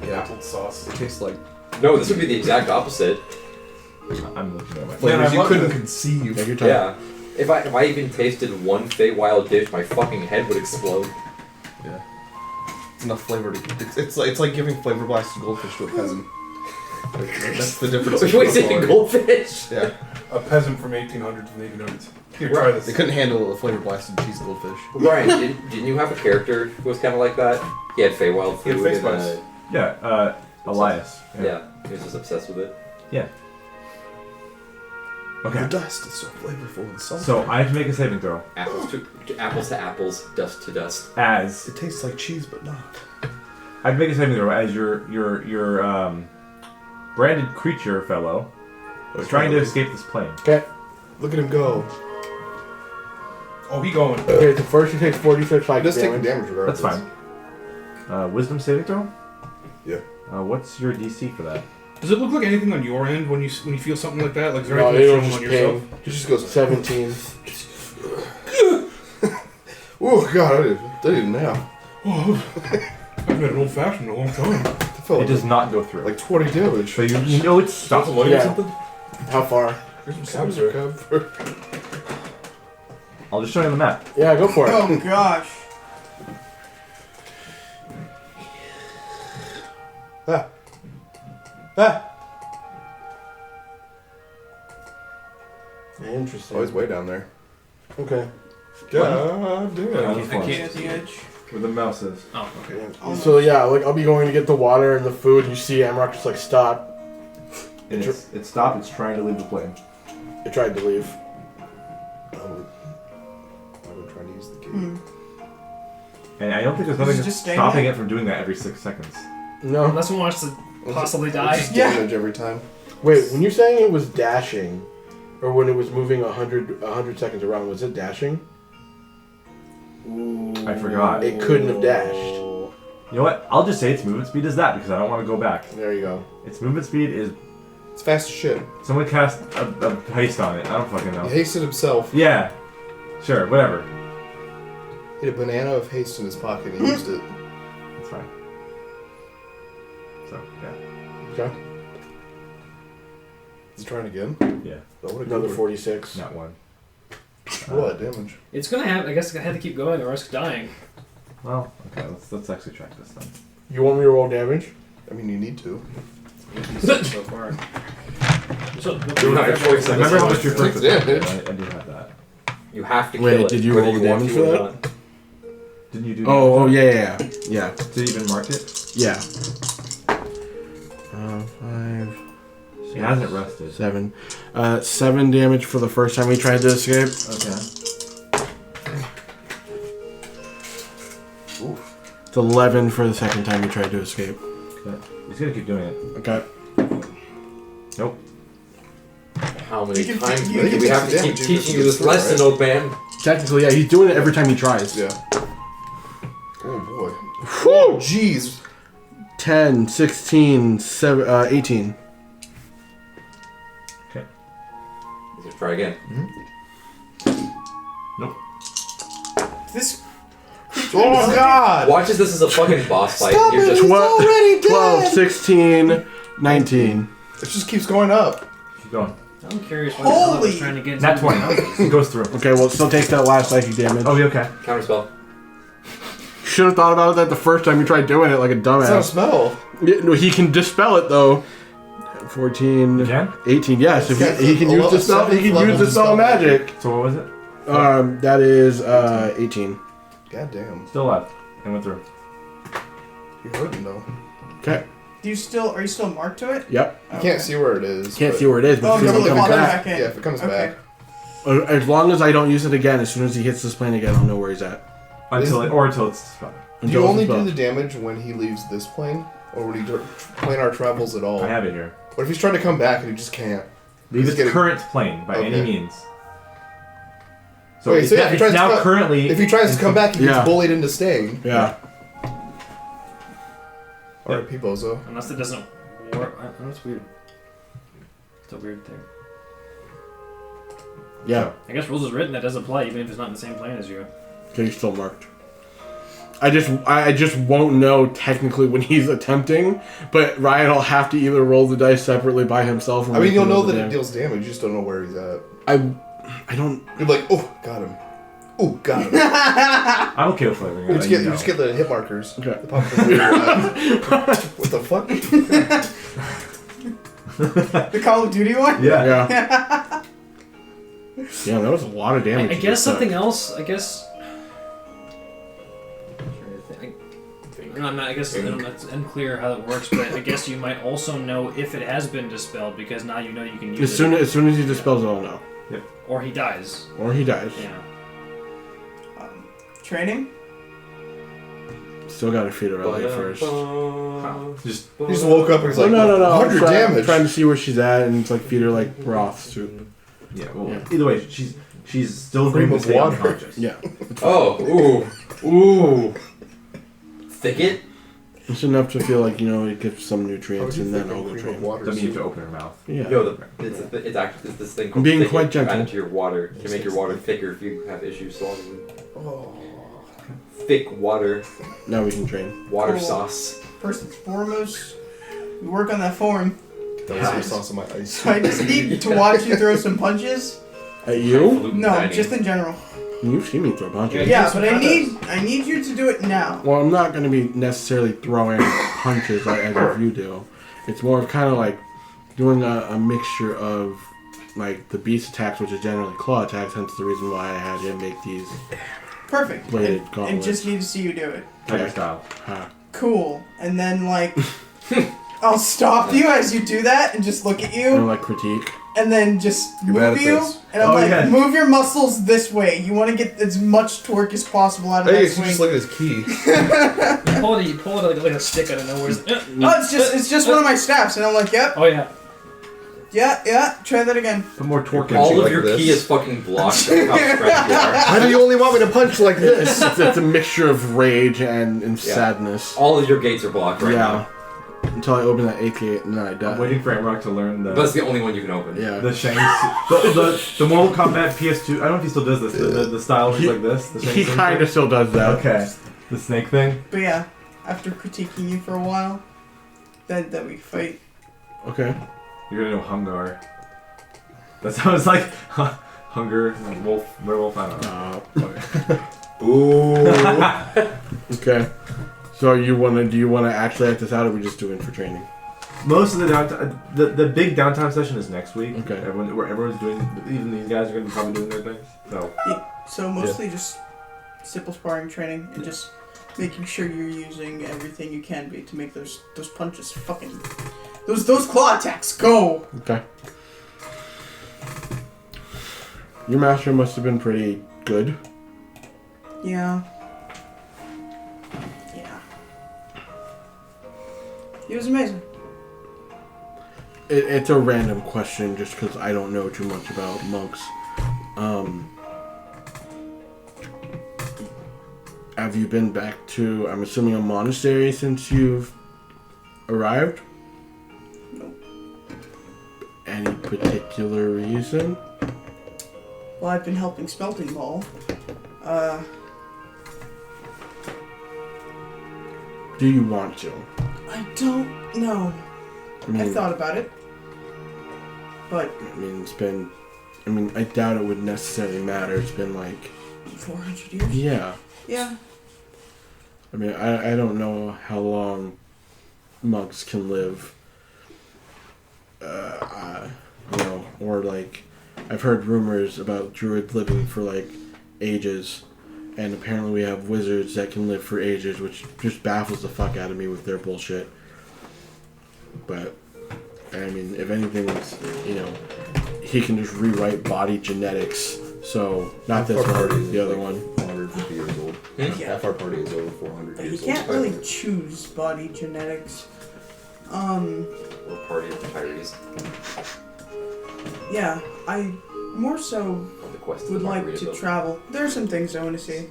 S3: Yeah.
S7: Apple sauce.
S3: It tastes like
S4: No, this would be the exact opposite.
S1: I'm looking at my.
S3: flavors
S7: I
S3: you
S7: love
S3: couldn't
S7: it.
S3: conceive.
S5: Take your time.
S4: Yeah. If I even tasted one Feywild dish, my fucking head would explode.
S3: Yeah. It's enough flavor to. It's like giving flavor blasted goldfish to a peasant. That's the difference.
S4: So
S3: between
S4: you eating
S3: quality.
S4: goldfish?
S3: Yeah.
S7: A peasant from 1800s and 1800s. Here,
S4: Right.
S7: try
S3: They
S7: this.
S3: couldn't handle the flavor blasted cheese goldfish.
S4: Brian, didn't you have a character who was kind of like that? He had Feywild
S7: He had
S4: food.
S7: face
S4: and,
S7: spice.
S1: Yeah. Elias.
S4: yeah, he was just obsessed with it.
S1: Okay.
S3: The dust is so flavorful and salty.
S1: So I have to make a saving throw.
S4: Apples to apples, dust to dust.
S1: As
S3: it tastes like cheese, but not.
S1: I have to make a saving throw as your branded creature fellow is trying to escape this plane.
S5: Okay.
S3: Look at him go.
S7: Oh, he going.
S5: Okay. So first he takes 46 psychic
S3: Just take
S5: damage.
S3: damage regardless.
S1: That's fine. Wisdom saving throw.
S3: Yeah.
S1: What's your DC for that?
S7: Does it look like anything on your end when you feel something like that? Like is there
S5: No,
S7: anything
S5: it'll
S7: that's
S5: just
S7: showing on yourself?
S5: ping.
S3: He just goes.
S5: 17.
S3: Oh god, I didn't nap.
S7: Oh, I've had an old fashioned in a long time.
S3: I felt
S1: It does not go through.
S3: like 20 damage.
S1: So you know it's stopped.
S5: Yeah. How far?
S7: Here's some
S3: Cabs
S7: cabs
S3: are
S7: there.
S3: covered.
S1: I'll just show you on the map.
S5: Yeah, go for it.
S2: Oh gosh.
S5: Interesting.
S3: Oh, he's way down there.
S5: Okay.
S3: God damn.
S1: Yeah.
S2: I can't at the edge.
S1: Where the mouse is.
S6: Oh, okay.
S5: So yeah, like I'll be going to get the water and the food. You see Amrock just like stop.
S1: And it's stopped. It's trying to leave the plane.
S5: It tried to leave.
S3: I would try to use the key.
S1: And I don't think there's
S2: Does it
S1: nothing
S2: just stay
S1: stopping
S2: there?
S1: it from doing that every 6 seconds.
S5: No.
S6: Unless one wants to possibly die.
S3: Just
S2: Yeah.
S3: damage every time.
S5: Wait, when you're saying it was dashing, or when it was moving 100 seconds around, was it dashing?
S1: I forgot.
S5: It couldn't have dashed.
S1: You know what? I'll just say its movement speed is that because I don't want to go back.
S5: There you go.
S1: Its movement speed is
S3: It's fast as shit.
S1: someone cast a haste on it. I don't fucking know.
S3: He hasted himself.
S1: Yeah. Sure. Whatever.
S3: He had a banana of haste in his pocket and he used it.
S1: It's fine. So yeah.
S5: Okay.
S3: Is he trying again?
S1: Yeah.
S3: Oh, what a
S5: Another
S3: good
S5: 46.
S1: Not one.
S3: What damage?
S6: It's gonna have. I guess I had to keep going or risk dying.
S1: Well, okay. Let's actually track this then.
S5: You want me to roll damage?
S3: I mean, you need to.
S6: So far. So,
S4: You don't have a choice.
S1: Remember how much your first
S3: Yeah,
S1: attack did?
S3: bitch.
S1: I do have that.
S4: You have to
S5: Wait,
S4: kill it.
S5: did you
S4: whether
S5: roll
S4: want
S5: damage
S4: to
S5: for
S4: or
S5: that?
S4: not.
S1: Didn't you do
S5: Oh,
S1: damage?
S5: yeah.
S1: Did you even mark it?
S5: Yeah. 5,
S1: He hasn't rested.
S5: 7. 7 damage for the first time we tried to escape.
S1: Okay.
S5: It's 11 for the second time we tried to escape.
S1: Okay. He's gonna keep doing it.
S5: Okay.
S1: Nope.
S4: How many
S2: You can-
S4: times
S2: you
S4: do
S2: can
S4: we have
S3: take
S4: to keep
S3: damage, you
S4: teaching
S3: just
S4: you this
S3: get through,
S4: lesson,
S3: right?
S4: old man?
S5: Technically, yeah, he's doing it every time he tries.
S3: Yeah. Oh boy.
S5: Whew!
S3: Jeez.
S5: 10, 16, 18.
S4: Let's try again.
S2: This.
S3: Oh god.
S4: Watch as this is a fucking boss fight.
S2: Stop
S4: You're
S2: it.
S4: just
S2: He's already dead.
S5: 12, 16, 19.
S3: It just keeps going up.
S1: Keep going.
S6: I'm curious why the hell I was
S2: Holy-
S6: trying to get
S1: Nat
S6: into
S1: 20. He goes through.
S5: Okay, well, it still takes that last psychic damage.
S1: Oh, you okay?
S4: counterspell.
S5: Should have thought about that the first time you tried doing it like a
S3: It's not a
S5: dumbass.
S3: smell.
S5: Yeah, no, he can dispel it though. 14,
S1: You can?
S5: 18. Yes, if
S3: It's
S5: he can use the spell. He can
S3: level
S5: use the spell
S3: spell
S5: magic.
S1: So what was it?
S5: That is 18.
S3: God damn.
S1: Still left. And went through.
S3: You're hurting though.
S5: Okay.
S2: Are you still marked to it?
S5: Yep.
S3: You can't see where it is.
S5: Can't
S3: but-
S5: see where it is, but
S2: Oh,
S5: if it
S2: until it
S5: comes
S2: comes
S5: back.
S2: back in.
S3: Yeah, if it comes
S2: Okay.
S3: back.
S5: As long as I don't use it again, as soon as he hits this plane again, I'll know where he's at.
S1: Until it's dispelled.
S3: Do you
S5: Until
S3: only
S5: it's
S3: do
S5: dispelled.
S3: the damage when he leaves this plane? Or when he planar travels at all?
S1: I have it here.
S3: What if he's trying to come back and he just can't?
S1: Leave
S3: He's
S1: its
S3: getting-
S1: current plane by any
S3: Okay.
S1: means. So
S3: Wait,
S1: it's,
S3: so yeah, if he
S1: it's
S3: tries to
S1: now
S3: come-
S1: currently.
S3: If he tries to come back, he
S5: Yeah.
S3: gets bullied into staying.
S5: Yeah.
S3: R.I.P. Bozo.
S6: Unless it doesn't work. That's weird. It's a weird thing.
S5: Yeah.
S6: I guess rules is written that does apply even if it's not in the same plane as you.
S5: Okay, he's still marked. I just won't know technically when he's attempting, but Ryan will have to either roll the dice separately by himself. Or
S3: I mean,
S5: make
S3: you'll
S5: him
S3: know
S5: roll the
S3: that it
S5: damage.
S3: deals damage. You just don't know where he's at.
S5: I don't.
S3: You're like, oh, got him. Oh, got him.
S1: I'm okay with flavoring it.
S3: You just
S1: you
S3: get, you
S1: know.
S3: just get the hit markers.
S5: Okay.
S3: The pop in your eye. What the fuck?
S2: The Call of Duty one?
S1: Yeah.
S5: Yeah. Yeah, that was a lot of damage.
S6: I
S5: to
S6: guess
S5: this
S6: something
S5: suck.
S6: else. I guess. I guess it's unclear how that works, but I guess you might also know if it has been dispelled because now you know you can use
S5: As soon as he dispels it, I'll know.
S6: or he dies.
S5: Or he dies.
S6: Yeah.
S2: Training?
S5: Still got to feed her out first.
S1: Just
S3: He just woke up and he's
S5: Oh,
S3: like,
S5: no.
S3: 100 damage.
S5: Trying to see where she's at, and it's like feed her like broth soup.
S1: yeah. Well,
S5: Yeah.
S1: either way, she's still
S3: Cream
S1: going to
S3: of
S1: stay
S3: water.
S1: unconscious.
S5: Yeah.
S4: Oh, ooh. Thicket?
S5: It's enough to feel like, it gets some
S3: How would
S5: nutrients,
S3: you
S5: and then
S3: think
S5: I'll
S3: a
S5: go
S3: cream of
S5: train.
S3: water
S1: Doesn't mean you have
S3: soup?
S1: to open her mouth.
S5: Yeah.
S4: No, it's actually this thing called
S5: being
S4: thicket.
S5: quite
S4: You
S5: gentle.
S4: add it to your water to make your water thicker if you have issues swallowing
S3: Oh.
S4: thick water
S5: Now we can train.
S4: water
S2: Cool.
S4: sauce.
S2: First and foremost, we work on that form.
S3: That was the sauce on my ice.
S2: So I just need to watch you throw some punches.
S5: At you?
S4: Highfalutin
S2: No,
S4: dining.
S2: just in general.
S5: You've seen me throw punches.
S2: Yeah,
S6: some
S2: but I
S6: contests.
S2: need you to do it now.
S5: Well, I'm not going to be necessarily throwing punches like as if you do. It's more of kind of like doing a mixture of like the beast attacks, which is generally claw attacks, hence the reason why I had him make these
S2: Perfect.
S5: bladed
S2: And
S5: gauntlets.
S2: just need to see you do it.
S1: Tiger style.
S5: Ha.
S2: Cool. And then I'll stop you as you do that and just look at
S5: Or
S2: you
S5: like critique.
S2: and then just
S3: You're bad
S2: move
S3: at
S2: you.
S3: this.
S2: And I'm
S1: Oh,
S2: like,
S1: yeah.
S2: move your muscles this way. You want to get as much torque as possible out of
S3: Hey,
S2: that
S3: you
S2: swing.
S3: just look at his key.
S6: You pull it like a stick out of nowhere.
S2: Oh, it's just one of my staffs, and I'm like, yep,
S6: Oh yeah.
S2: yeah, try that again.
S1: Put more torque in.
S4: All of
S3: like
S4: your
S3: this.
S4: key is fucking blocked by how stressed you are.
S3: Why do you only want me to punch like this?
S5: It's a mixture of rage and sadness.
S4: All of your gates are blocked right
S5: Yeah.
S4: now.
S5: Until I open that AK and then I
S1: I'm
S5: die.
S1: waiting for Amrock to learn
S4: But that's the only one you can open.
S5: Yeah.
S1: the Shanks. The Mortal Kombat PS2. I don't know if he still does this. The style is like this. The
S5: He
S1: Shanks
S5: kind of still does that.
S1: Okay. The snake thing.
S2: But yeah, after critiquing you for a while, then we fight.
S5: Okay.
S1: You're gonna know Hungar. That sounds like hunger, wolf, werewolf. I don't know.
S5: Ooh. Okay. So do you want to act that this out, or are we just doing for training?
S1: most of the downtime, the big downtime session is next week.
S5: Okay.
S1: Where everyone's doing, even these guys are going to be probably doing their things. So.
S2: So mostly just simple sparring training and just making sure you're using everything you can be to make those punches fucking those claw attacks go.
S5: Okay. Your master must have been pretty good.
S2: Yeah. Yeah. He was amazing.
S5: It's a random question just because I don't know too much about monks. Have you been back to, I'm assuming, a monastery since you've arrived?
S2: No.
S5: Any particular reason?
S2: Well, I've been helping Smelting Ball.
S5: Do you want to?
S2: I don't know. I thought about it. But
S5: I mean, it's been... I mean, I doubt it would necessarily matter. It's been like...
S2: 400 years?
S5: Yeah.
S2: Yeah.
S5: I mean, I don't know how long monks can live. You know, or like... I've heard rumors about druids living for like ages. And apparently we have wizards that can live for ages, which just baffles the fuck out of me with their bullshit. But, I mean, if anything, you know, he can just rewrite body genetics. So, not this one, the other one.
S3: 450 years old. Half our party is over 400
S2: But
S3: years
S2: you
S3: old.
S2: can't really choose body genetics.
S4: We're party of the Tyrese.
S2: Yeah, I more so
S4: On the quest to
S2: would
S4: the
S2: like
S4: Margarita
S2: to
S4: Bill.
S2: travel. There are some things I want to see.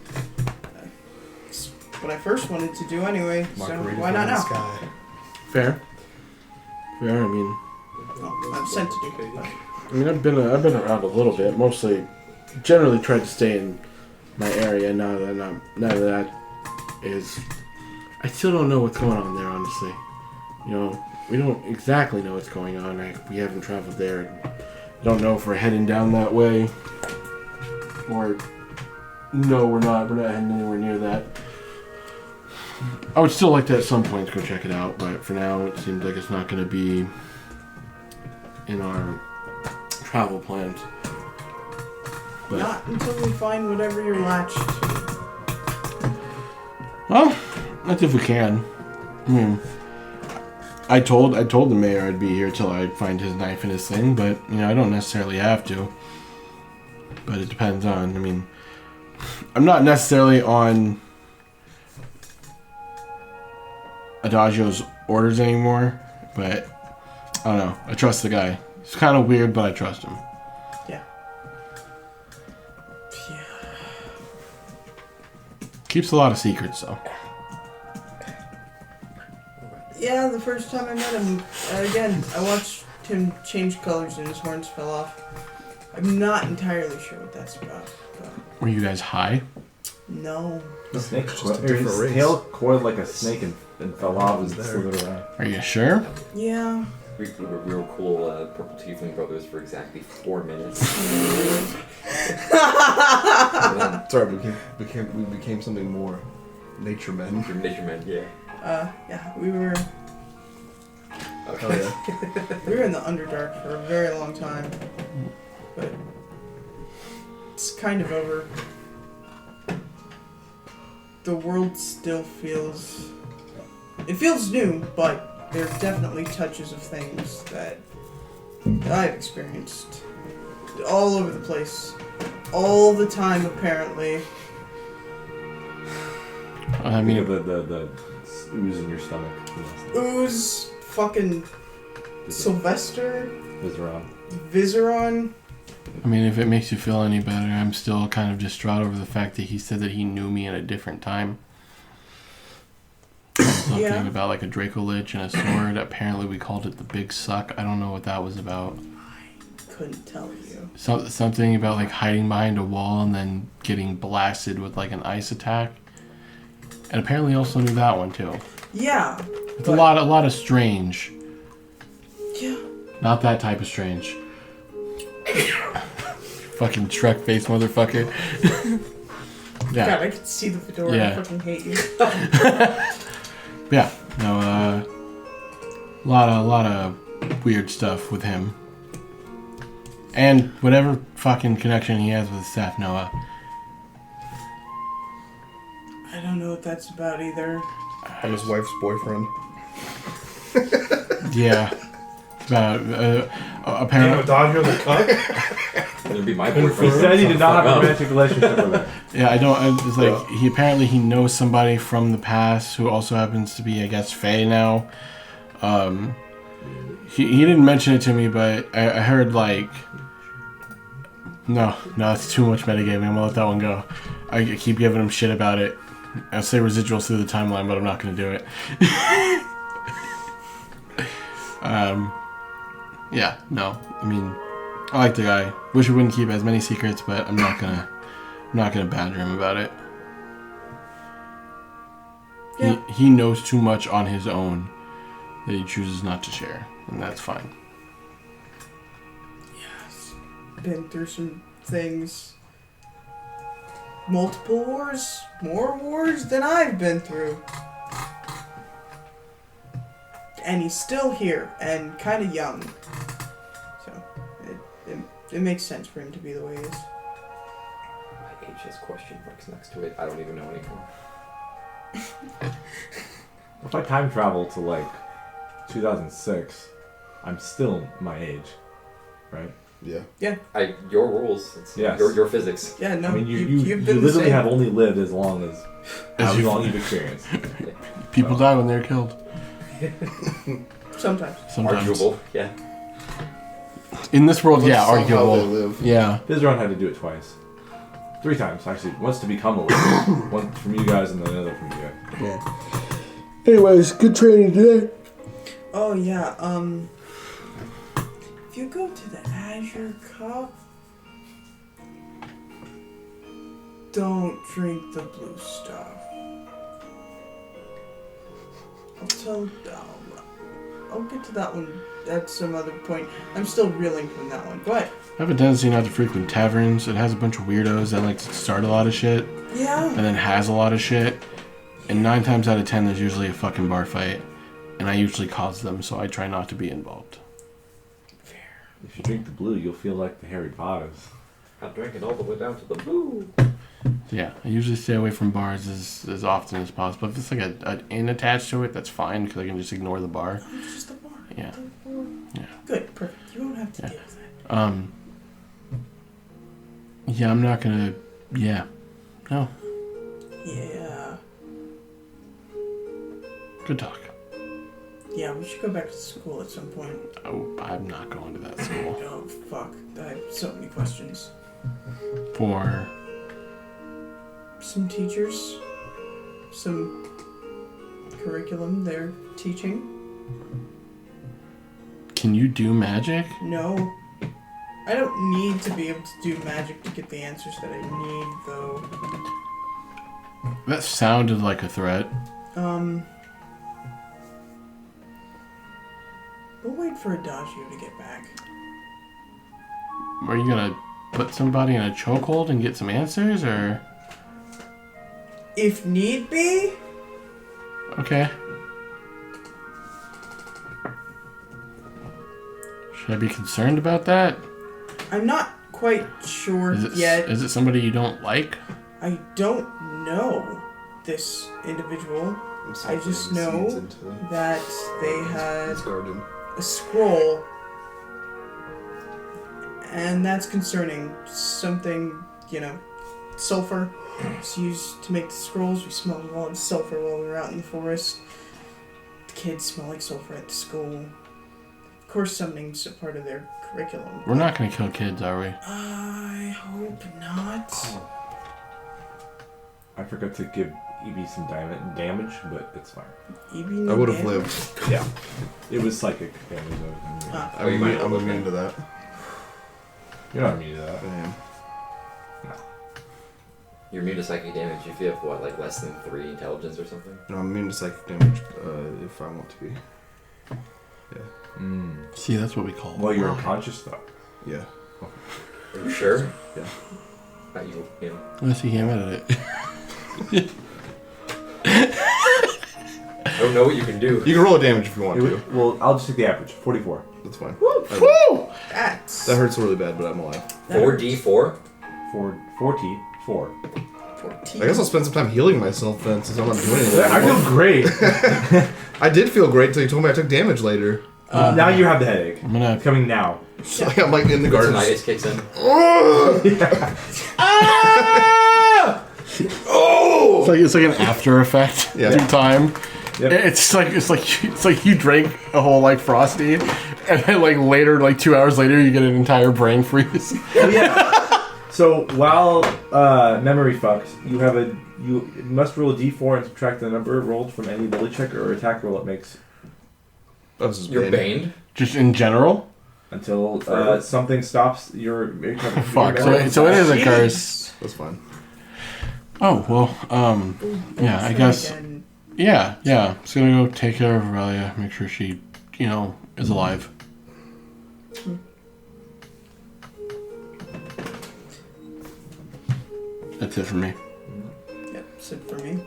S2: It's what I first wanted to do anyway, so
S3: Margaritas
S2: why not
S3: in the
S2: now?
S3: sky.
S5: Fair. Fair, I mean...
S2: Well, I'm sent to do it.
S5: I mean, I've been around a little bit. Mostly, generally tried to stay in my area. Now that is, I still don't know what's going on there. Honestly, you know, we don't exactly know what's going on. We haven't traveled there. Don't know if we're heading down that way, or no, we're not. We're not heading anywhere near that. I would still like to at some point go check it out, but for now, it seems like it's not going to be in our travel plans. But,
S2: Not until we find whatever you're latched to.
S5: well, that's if we can. I mean, I told the mayor I'd be here till I'd find his knife and his thing, but you know, I don't necessarily have to. But it depends on. I mean, I'm not necessarily on Adagio's orders anymore, but I don't know. I trust the guy. It's kind of weird, but I trust him.
S2: Yeah.
S5: Keeps a lot of secrets, though.
S2: Yeah, the first time I met him, again, I watched him change colors and his horns fell off. I'm not entirely sure what that's about. But
S5: Were you guys high?
S2: no.
S1: The snake
S3: Just a different
S1: his
S3: race.
S1: tail coiled like a snake and fell off and
S3: was there.
S1: slithered around.
S5: Are you sure?
S2: Yeah.
S4: We were cool purple tiefling brothers for exactly 4 minutes.
S3: Sorry, we became something more. Nature men.
S4: Your nature men, yeah.
S2: Yeah, we were
S4: Okay.
S3: Oh yeah.
S2: we were in the Underdark for a very long time, but it's kind of over. The world still feels new, but there's definitely touches of things that I've experienced all over the place, all the time apparently.
S5: I
S1: Think of
S5: mean,
S1: the ooze in your stomach.
S2: Ooze, fucking Sylvester, Viseron.
S5: if it makes you feel any better, I'm still kind of distraught over the fact that he said that he knew me at a different time. Something
S2: Yeah.
S5: about like a Draco Lich and a sword. Apparently, we called it the Big Suck. I don't know what that was about.
S2: Couldn't tell you.
S5: Something about like hiding behind a wall and then getting blasted with like an ice attack. And apparently, he also knew that one too.
S2: Yeah.
S5: It's a lot of strange.
S2: Yeah.
S5: Not that type of strange. Fucking Shrek face motherfucker. Yeah.
S2: God, I could see the fedora.
S5: Yeah.
S2: I fucking hate you.
S5: Yeah. No, A lot of weird stuff with him. And whatever fucking connection he has with Staff Noah.
S2: I don't know what that's about either.
S3: I'm his wife's boyfriend.
S5: Yeah. It's about,
S7: Damn,
S5: apparently...
S7: a dog here the cut?
S4: It'd be my
S1: He
S4: boyfriend.
S1: said he did not have a
S4: Fuck up.
S1: romantic relationship with her.
S5: Yeah, I don't... It's like, he knows somebody from the past who also happens to be, I guess, Fae now. He didn't mention it to me, but I heard, like... No, it's too much metagaming. I'm gonna let that one go. I keep giving him shit about it. I'll say residuals through the timeline, but I'm not gonna do it. Yeah, no. I mean, I like the guy. Wish we wouldn't keep as many secrets, but I'm not gonna badger him about it.
S2: Yeah.
S5: He knows too much on his own that he chooses not to share, and that's fine.
S2: Been through some things. Multiple wars, more wars than I've been through. And he's still here and kind of young. So it makes sense for him to be the way he is.
S4: My age has question marks next to it. I don't even know anymore.
S1: If I time travel to like 2006, I'm still my age, right?
S3: Yeah.
S4: Your rules. It's
S1: Yes.
S4: your physics.
S2: Yeah, no,
S1: I mean, you
S2: you've been the
S1: literally
S2: same.
S1: have only lived as long as how
S5: As you-
S1: long you've experienced.
S5: People die when they're killed.
S2: Sometimes.
S5: Sometimes.
S4: Arguable. Yeah.
S5: In this world, yeah,
S3: Somehow they
S5: arguable.
S3: live.
S5: Yeah.
S1: Fizron had to do it twice. 3 times, actually. Once to become a wizard. One from you guys and then another from you guys.
S5: Yeah. Anyways, good training today.
S2: Oh yeah, if you go to the Azure Cup, don't drink the blue stuff. I'll get to that one at some other point. I'm still reeling from that one. Go ahead.
S5: I have a tendency not to frequent taverns. It has a bunch of weirdos that like to start a lot of shit
S2: Yeah.
S5: and then has a lot of shit. And 9 times out of 10, there's usually a fucking bar fight. And I usually cause them, so I try not to be involved.
S1: If you drink the blue, you'll feel like the Harry Potters.
S4: I'm drinking all the way down to the blue.
S5: Yeah, I usually stay away from bars as often as possible. If it's like an inn attached to it, that's fine because I can just ignore the bar.
S2: Oh, it's just a bar.
S5: Yeah. Yeah.
S2: Good. Perfect. You won't have to
S5: Yeah.
S2: deal with that.
S5: Yeah, I'm not gonna. Yeah. No.
S2: Yeah.
S5: Good talk.
S2: Yeah, we should go back to school at some point.
S5: Oh, I'm not going to that school.
S2: Oh, fuck. I have so many questions.
S5: For.
S2: Some teachers, some curriculum they're teaching.
S5: Can you do magic?
S2: No. I don't need to be able to do magic to get the answers that I need, though.
S5: That sounded like a threat.
S2: We'll wait for Adagio to get back.
S5: Are you gonna put somebody in a chokehold and get some answers, or?
S2: If need be?
S5: Okay. Should I be concerned about that?
S2: I'm not quite sure
S5: Is
S2: yet.
S5: it somebody you don't like?
S2: I don't know this individual. I just know that they had
S3: His garden.
S2: a scroll, and that's concerning. Something, sulfur. It's used to make the scrolls. We smelled a lot of sulfur while we were out in the forest. The kids smell like sulfur at the school. Of course, summoning's a part of their curriculum.
S5: We're not gonna kill kids, are we?
S2: I hope not.
S1: I forgot to give Ebey some damage, but it's fine.
S2: Even
S3: I would have
S2: damage?
S3: lived.
S1: Yeah. It was psychic damage.
S2: Ah.
S4: Oh, you might
S3: I'm
S4: have
S3: immune to that.
S1: You're not immune to that.
S3: I am.
S4: You're immune to psychic damage if you have what, like less than 3 intelligence or something?
S3: No, I'm immune to psychic damage if I want to be.
S5: See, that's what we call.
S1: Well, you're
S5: lying.
S1: unconscious though.
S3: Yeah.
S4: Are you sure?
S3: Yeah.
S4: Not you know.
S5: Unless he came out of it.
S4: I don't know what you can do.
S3: You can roll a damage if you want to.
S1: Well, I'll just take the average. 44.
S3: That's fine.
S5: Woo!
S2: That's
S3: That hurts really bad, but I'm alive.
S4: 4d4?
S1: 4.
S3: I guess I'll spend some time healing myself then, since I'm not doing anything.
S1: I feel great.
S3: I did feel great until you told me I took damage later.
S1: Now you have the headache.
S5: I'm gonna.
S1: It's coming now.
S3: So I'm like in the garden.
S4: Tinnitus kicks in.
S5: It's like an after effect.
S3: Yeah.
S5: In time.
S1: Yep.
S5: It's like you drank a whole like Frosty, and then like later, like 2 hours later, you get an entire brain freeze.
S1: Oh, yeah. So while memory fucks, you must roll a d4 and subtract the number rolled from any ability check or attack roll it makes
S3: Oh, this is
S4: You're
S3: Bane.
S4: baned?
S5: Just in general.
S1: until something stops your.
S5: Fuck. So it is a curse.
S3: That's fine.
S5: Oh well. Yeah. I guess. Yeah. Just gonna go take care of Aurelia. Make sure she, is alive. That's it for me.
S2: Yep, that's it for me.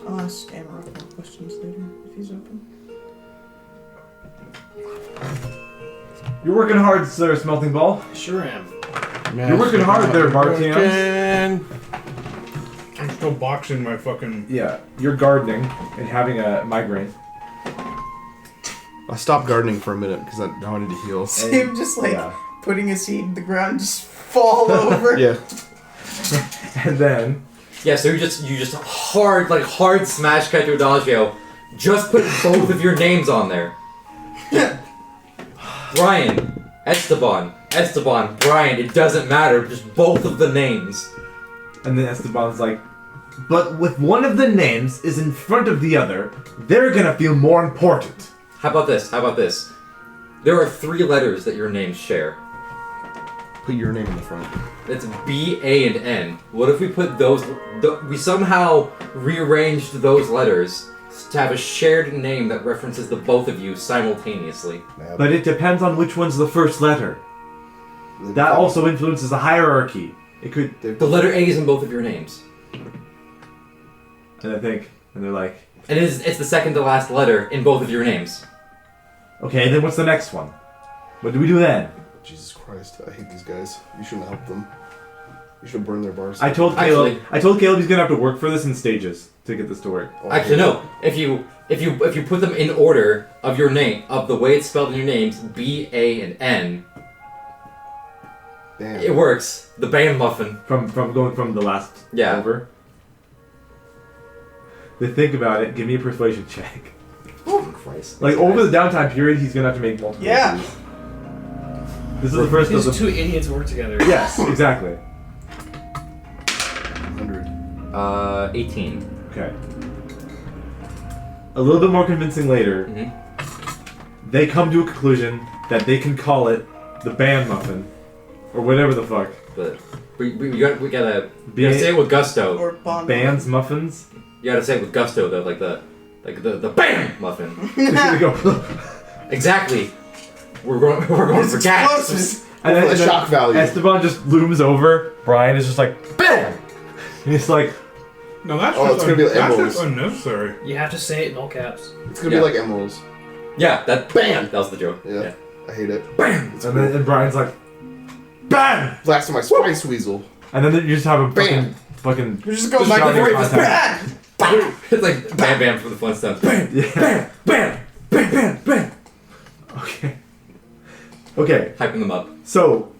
S2: I'll ask Amarok more questions later if he's open.
S1: You're working hard, Sir Smelting Ball.
S6: Sure am.
S1: You're working hard there, Bartians.
S7: I'm still boxing my fucking.
S1: Yeah, you're gardening and having a migraine.
S3: I stopped gardening for a minute because I wanted to heal.
S2: See him just like
S1: Yeah.
S2: putting a seed in the ground, just fall over.
S3: Yeah.
S1: And then
S4: Yeah, so you just hard smash cut to Adagio. Just put both of your names on there. Brian, Esteban, Brian, it doesn't matter, just both of the names.
S1: And then Esteban's like, but with one of the names is in front of the other, they're gonna feel more important.
S4: How about this? There are 3 letters that your names share.
S3: Put your name in the front.
S4: It's B, A, and N. What if we put those... we somehow rearranged those letters to have a shared name that references the both of you simultaneously.
S1: But it depends on which one's the first letter. That also influences the hierarchy. It could...
S4: The letter A is in both of your names.
S1: And they're like,
S4: And it's the second to last letter in both of your names.
S1: okay, then what's the next one? What do we do then?
S3: Jesus Christ, I hate these guys. You shouldn't have helped them. You should burn their bars.
S1: I told Caleb he's gonna have to work for this in stages to get this to work.
S4: Actually, no. If you put them in order of your name, of the way it's spelled in your names, B, A, and N,
S3: Damn.
S4: it works. The band muffin.
S1: From going from the last
S4: Yeah.
S1: over. They think about it, give me a persuasion check.
S4: Christ.
S1: Like over the downtime period, he's gonna have to make multiple
S2: Yeah.
S1: of these. This is the first of
S6: These
S1: the...
S6: two idiots work together.
S1: Yes, exactly.
S3: 100.
S4: 18.
S1: Okay. A little bit more convincing later,
S4: Mhm.
S1: they come to a conclusion that they can call it the band muffin, or whatever the fuck.
S4: But we gotta say it with gusto.
S2: Or Bond.
S1: Bands muffins.
S4: You gotta say it with gusto though, like the BAM muffin.
S1: They go,
S4: Exactly. We're going for gas.
S2: Closest.
S1: and then
S3: The shock value.
S1: Esteban just looms over. Brian is just like BAM, and he's like,
S7: No, that's
S3: Oh,
S7: just
S3: it's gonna be like
S7: that's
S3: emeralds.
S7: just unnecessary.
S6: You have to say it in all caps.
S3: It's gonna
S4: Yeah.
S3: be like emeralds.
S4: Yeah, that BAM. That was the joke.
S3: Yeah. I hate it.
S4: BAM.
S3: It's
S1: and
S3: cool.
S1: then and Brian's like, BAM,
S3: Blasting my spice weasel.
S1: and then you just have a
S3: Bam.
S1: fucking
S2: You just go
S1: Just
S2: back and
S1: shouting
S2: forth.
S1: contact.
S2: Bam!
S4: It's like Bam Bam from the Flintstones. BAM.
S1: yeah.
S4: BAM.
S1: Okay.
S4: Hyping them up.
S1: So,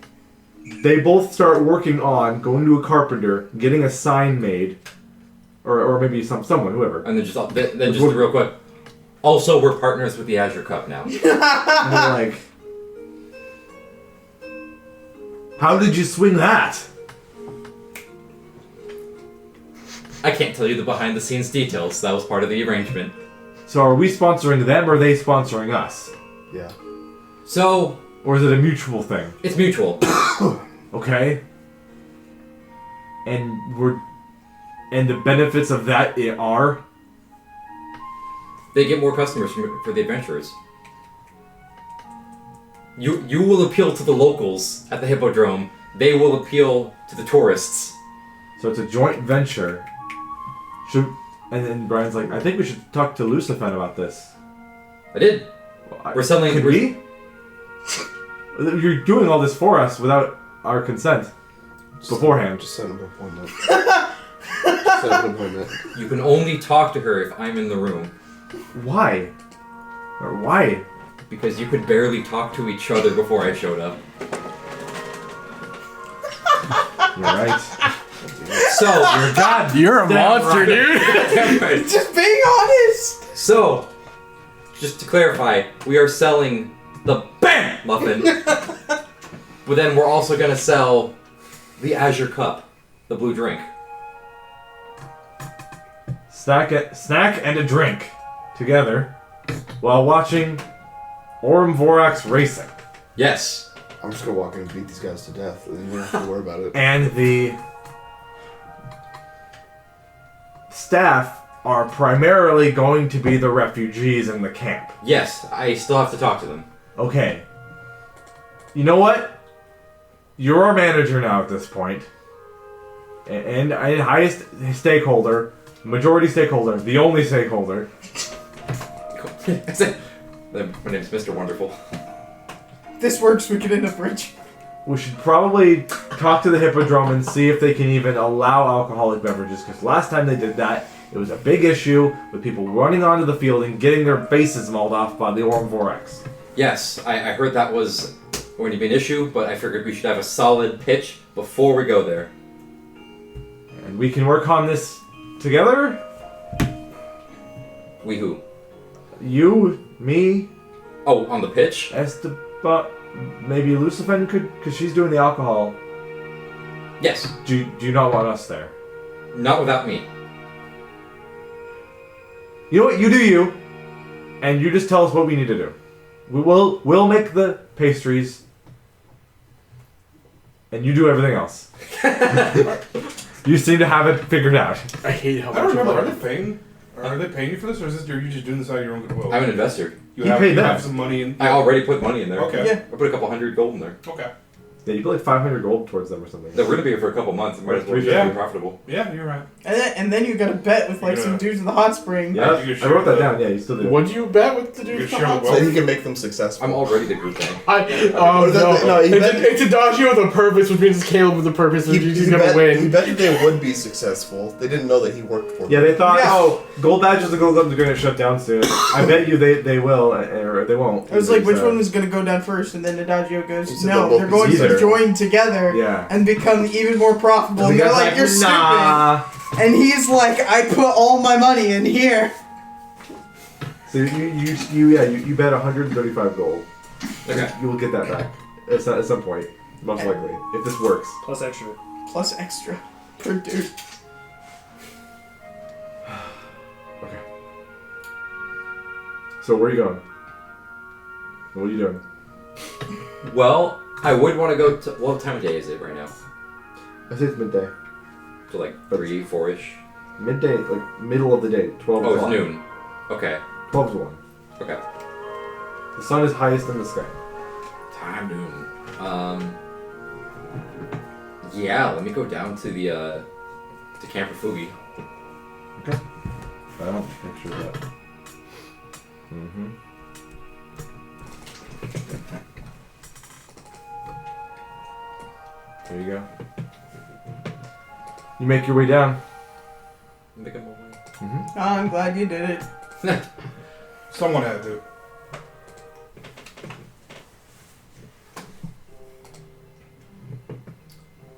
S1: they both start working on going to a carpenter, getting a sign made, or maybe someone, whoever.
S4: And then just real quick. Also, we're partners with the Azure Cup now.
S1: And they're like, how did you swing that?
S4: I can't tell you the behind-the-scenes details. That was part of the arrangement.
S1: So are we sponsoring them, or are they sponsoring us?
S3: Yeah.
S4: So
S1: Or is it a mutual thing?
S4: it's mutual.
S1: Okay. And the benefits of that are?
S4: They get more customers for the adventurers. You will appeal to the locals at the Hippodrome. They will appeal to the tourists.
S1: So it's a joint venture. And then Brian's like, I think we should talk to Lucifen about this.
S4: I did. We're selling.
S1: Could we? You're doing all this for us without our consent beforehand.
S3: Just set an appointment. Set an appointment.
S4: You can only talk to her if I'm in the room.
S1: Why? Or why?
S4: Because you could barely talk to each other before I showed up.
S1: You're right.
S4: So,
S1: You're God.
S5: You're a monster,
S1: right.
S5: dude.
S2: Just being honest.
S4: So, just to clarify, we are selling the BAM muffin, but then we're also gonna sell the Azure Cup, the blue drink.
S1: Snack and a drink together while watching Voros racing.
S4: Yes.
S3: I'm just gonna walk in and beat these guys to death. You don't have to worry about it.
S1: And the staff are primarily going to be the refugees in the camp.
S4: Yes, I still have to talk to them.
S1: Okay. You know what? You're our manager now at this point. And highest stakeholder, majority stakeholder, the only stakeholder.
S4: My name's Mr. Wonderful.
S2: This works, we could end up rich.
S1: We should probably talk to the Hippodrome and see if they can even allow alcoholic beverages, because last time they did that, it was a big issue with people running onto the field and getting their faces mauled off by the Voros.
S4: Yes, I heard that was going to be an issue, but I figured we should have a solid pitch before we go there.
S1: And we can work on this together?
S4: We who?
S1: You, me,
S4: Oh, on the pitch?
S1: Esteban, maybe Lucifen could, because she's doing the alcohol.
S4: Yes.
S1: Do you not want us there?
S4: Not without me.
S1: You know what? You do you, and you just tell us what we need to do. We'll make the pastries, and you do everything else. You seem to have it figured out.
S5: I hate how
S7: I
S5: much
S7: don't remember.
S5: you
S7: Are
S5: love
S7: they paying? Are they paying you for this, or is this you just doing this out of your own goodwill?
S4: I'm an investor.
S7: You
S1: You
S7: have,
S1: paid
S7: you
S1: them.
S7: have some money in.
S4: I already put money in there.
S7: Okay.
S2: Yeah.
S4: I put a couple hundred gold in there.
S7: Okay.
S1: Yeah, you put like 500 gold towards them or something.
S4: We're gonna be here for a couple months. It might as well
S7: Yeah.
S4: be profitable.
S7: Yeah, you're right.
S2: And then you got to bet with like some
S7: Yeah.
S2: dudes in the hot spring.
S1: Yeah,
S7: You
S1: I wrote that
S7: should,
S1: down. Yeah, you still do.
S5: What'd you bet with the
S7: You
S5: dude?
S7: share the
S3: So
S7: wealth.
S3: he can make them successful.
S4: I'm already the group thing.
S5: Oh
S3: Or that-
S5: no!
S3: no, he bet-
S5: It's Adagio with a purpose, which means it's Caleb with a purpose, which means he's gonna
S3: He
S5: win.
S3: bet that they would be successful. They didn't know that he worked for them.
S1: Yeah, they thought,
S2: Yeah.
S1: oh, gold badges and gold clubs are going to shut down soon. I bet you they will, or they won't.
S2: It was like, which
S1: So,
S2: one was going to go down first? And then Adagio goes,
S3: He said
S2: no,
S3: they'll
S2: they're
S3: both
S2: going
S3: be
S2: to
S1: either.
S2: join together
S1: Yeah.
S2: and become even more profitable.
S1: And
S2: And
S1: the
S2: they're
S1: guy's
S2: like, you're
S1: nah.
S2: stupid. And he's like, I put all my money in here.
S1: So you bet 135 gold.
S4: Okay.
S1: You will get that back at some point, most likely, if this works.
S6: Plus extra.
S2: Plus extra per dude.
S1: Okay. So where are you going? What are you doing?
S4: Well, I would want to go to. What time of day is it right now?
S1: I say it's midday.
S4: So like 3, 4-ish.
S1: Midday, like middle of the day, 12
S4: Oh, it's
S1: o'clock.
S4: noon. Okay.
S1: 12 to 1.
S4: Okay.
S1: The sun is highest in the sky.
S4: Time noon. Yeah. Let me go down to the to Camp Refugi.
S1: Okay. I don't picture that. Mm-hmm. There you go. You make your way down.
S4: Make a moment.
S1: Mm-hmm.
S2: Oh, I'm glad you did it.
S7: Someone had to.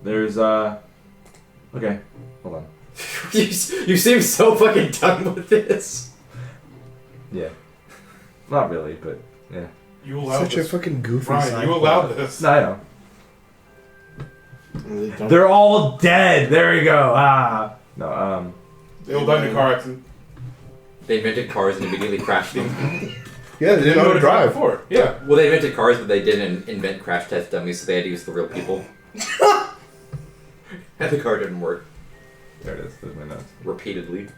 S1: There's okay, hold on.
S4: you seem so fucking done with this.
S1: Yeah. Not really, but yeah.
S7: You allowed
S3: Such a
S7: this.
S3: fucking goofy
S7: Ryan,
S3: side
S7: you allowed
S3: plot.
S7: this.
S1: No, I know. They're all dead. There you go. Ah. No,
S7: They all died in a car accident.
S4: They invented cars and immediately crashed them.
S3: Yeah, they didn't know how to drive.
S7: before. Yeah.
S4: Well, they invented cars, but they didn't invent crash test dummies, so they had to use the real people. And the car didn't work
S1: there it is. There's my notes.
S4: repeatedly.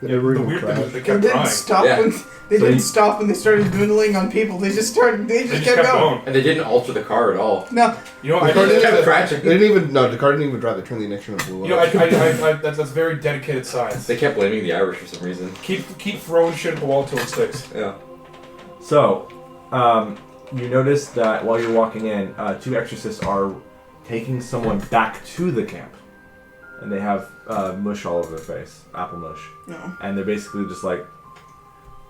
S3: They never
S7: The
S3: even
S7: weird thing is
S3: crashed.
S7: they
S2: They
S7: kept
S2: didn't
S7: trying.
S2: stop
S4: Yeah.
S2: when They
S1: So
S2: didn't
S1: you-
S2: stop when they started dwindling on people. They just started. They
S7: They
S2: just
S7: just
S2: kept
S7: kept
S2: going.
S7: going.
S4: And they didn't alter the car at all.
S2: No,
S7: You know,
S3: The
S7: I
S3: car
S4: They
S3: didn't
S4: kept
S3: even-
S4: crashing.
S3: They didn't even. No, the car didn't even drive. They turned the ignition and blew
S7: You know,
S3: up.
S7: that's very dedicated science.
S4: They kept blaming the Irish for some reason.
S7: Keep throwing shit at the wall till it sticks.
S4: Yeah.
S1: So, you notice that while you're walking in, two exorcists are taking someone back to the camp. And they have mush all over their face, apple mush.
S2: no.
S1: And they're basically just like,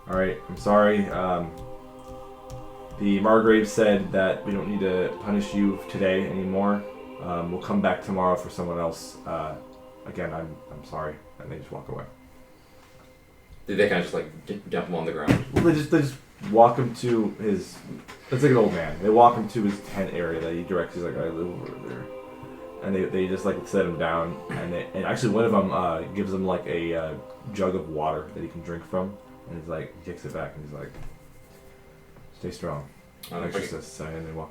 S1: alright, I'm sorry. The Margrave said that we don't need to punish you today anymore. We'll come back tomorrow for someone else. Again, I'm sorry. And they just walk away.
S4: Did they kind of just like dump him on the ground?
S1: Well, they just walk him to his. It's like an old man. They walk him to his tent area that he directs. He's like, I live over there, and they just like set him down. And actually one of them gives him like a jug of water that he can drink from, and he's like he kicks it back and he's like, stay strong, exorcist. And they walk.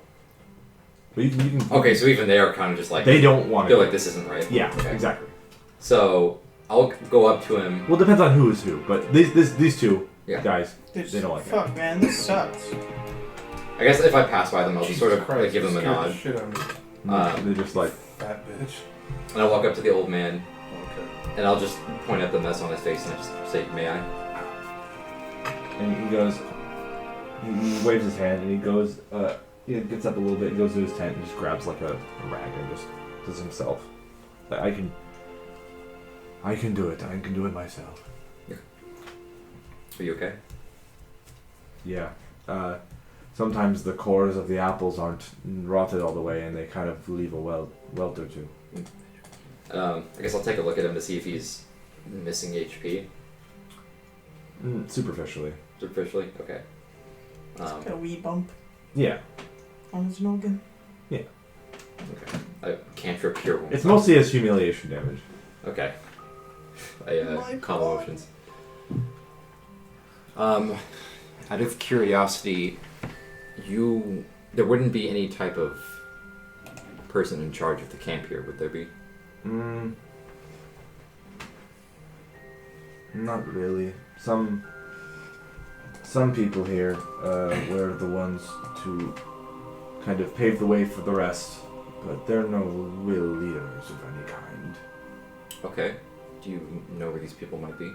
S1: But you can.
S4: Okay, so even they are kind of just like
S1: They don't want to.
S4: feel like this isn't right.
S1: Yeah,
S4: Okay.
S1: exactly.
S4: So I'll go up to him.
S1: Well, it depends on who is who, but these two
S4: Yeah.
S1: guys,
S2: They just,
S1: they don't like it.
S2: fuck, man, this sucks.
S4: I guess if I pass by them, I'll just
S7: Jesus
S4: sort of
S7: Christ,
S4: like give them a
S7: scared the
S4: nod,
S7: shit out of me.
S1: They're just like,
S7: Fat bitch.
S4: and I'll walk up to the old man,
S7: Okay.
S4: and I'll just point at the mess on his face, and I just say, "May I?"
S1: and he goes, he waves his hand, and he goes, he gets up a little bit, and goes to his tent, and just grabs like a rag and just does himself. Like, I can do it. I can do it myself.
S4: Are you okay?
S1: Yeah. Sometimes the cores of the apples aren't rotted all the way, and they kind of leave a welt or two.
S4: I guess I'll take a look at him to see if he's missing HP.
S1: Superficially.
S4: Superficially, okay.
S2: Got a wee bump
S1: Yeah.
S2: on his noggin.
S4: Okay. I can't trip cure wounds.
S1: It's mostly as humiliation damage.
S4: Okay.
S2: My
S4: Calm
S2: God.
S4: emotions. Out of curiosity, there wouldn't be any type of person in charge of the camp here, would there be?
S1: Not really. Some people here were the ones to kind of pave the way for the rest, but they're no real leaders of any kind.
S4: Okay. Do you know where these people might be?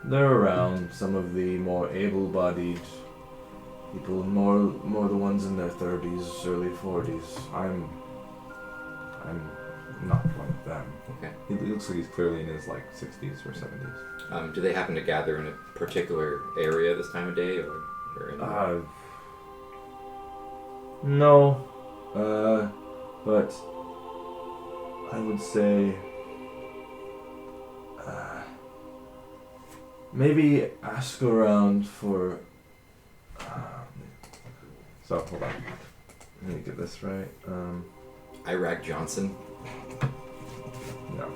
S1: They're around some of the more able-bodied people, more the ones in their 30s, early 40s. I'm not one of them.
S4: Okay.
S1: He looks like he's clearly in his like 60s or 70s.
S4: Do they happen to gather in a particular area this time of day, or in
S1: No. But I would say maybe ask around for. So hold on. Let me get this right.
S4: Iraq Johnson?
S1: No.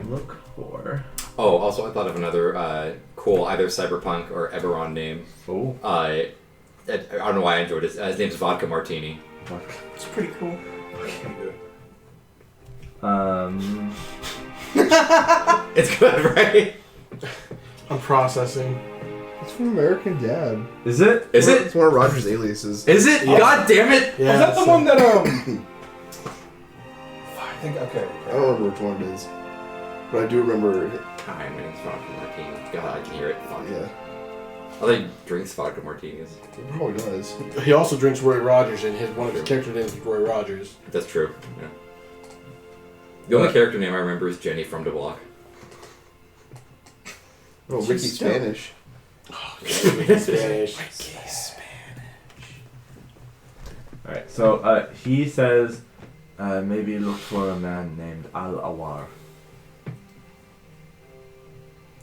S1: Look for.
S4: Oh, also I thought of another cool either cyberpunk or Eberron name.
S1: Oh.
S4: I don't know why I enjoyed it. His name's Vodka Martini.
S1: What?
S2: It's pretty cool.
S4: It's good, right?
S5: I'm processing.
S3: It's from American Dad.
S1: Is it?
S4: Is it?
S3: It's one of Roger's aliases.
S4: Is it?
S5: Yeah.
S4: God damn it!
S5: Yeah,
S7: Was that the
S5: so-
S7: one that I think okay.
S3: I don't remember which one it is, but I do remember.
S4: Hi, my name's Vodka Martini. God, I can hear it. Fuck.
S3: Yeah,
S4: I think he drinks vodka martinis.
S3: it probably does.
S5: He also drinks Roy Rogers, and one of his character names is Roy Rogers.
S4: That's true. Yeah. The only character name I remember is Jenny from the Block.
S3: Oh, Ricky
S2: She's still-
S3: Spanish.
S5: Spanish.
S1: Alright, so he says maybe look for a man named Al-Awar.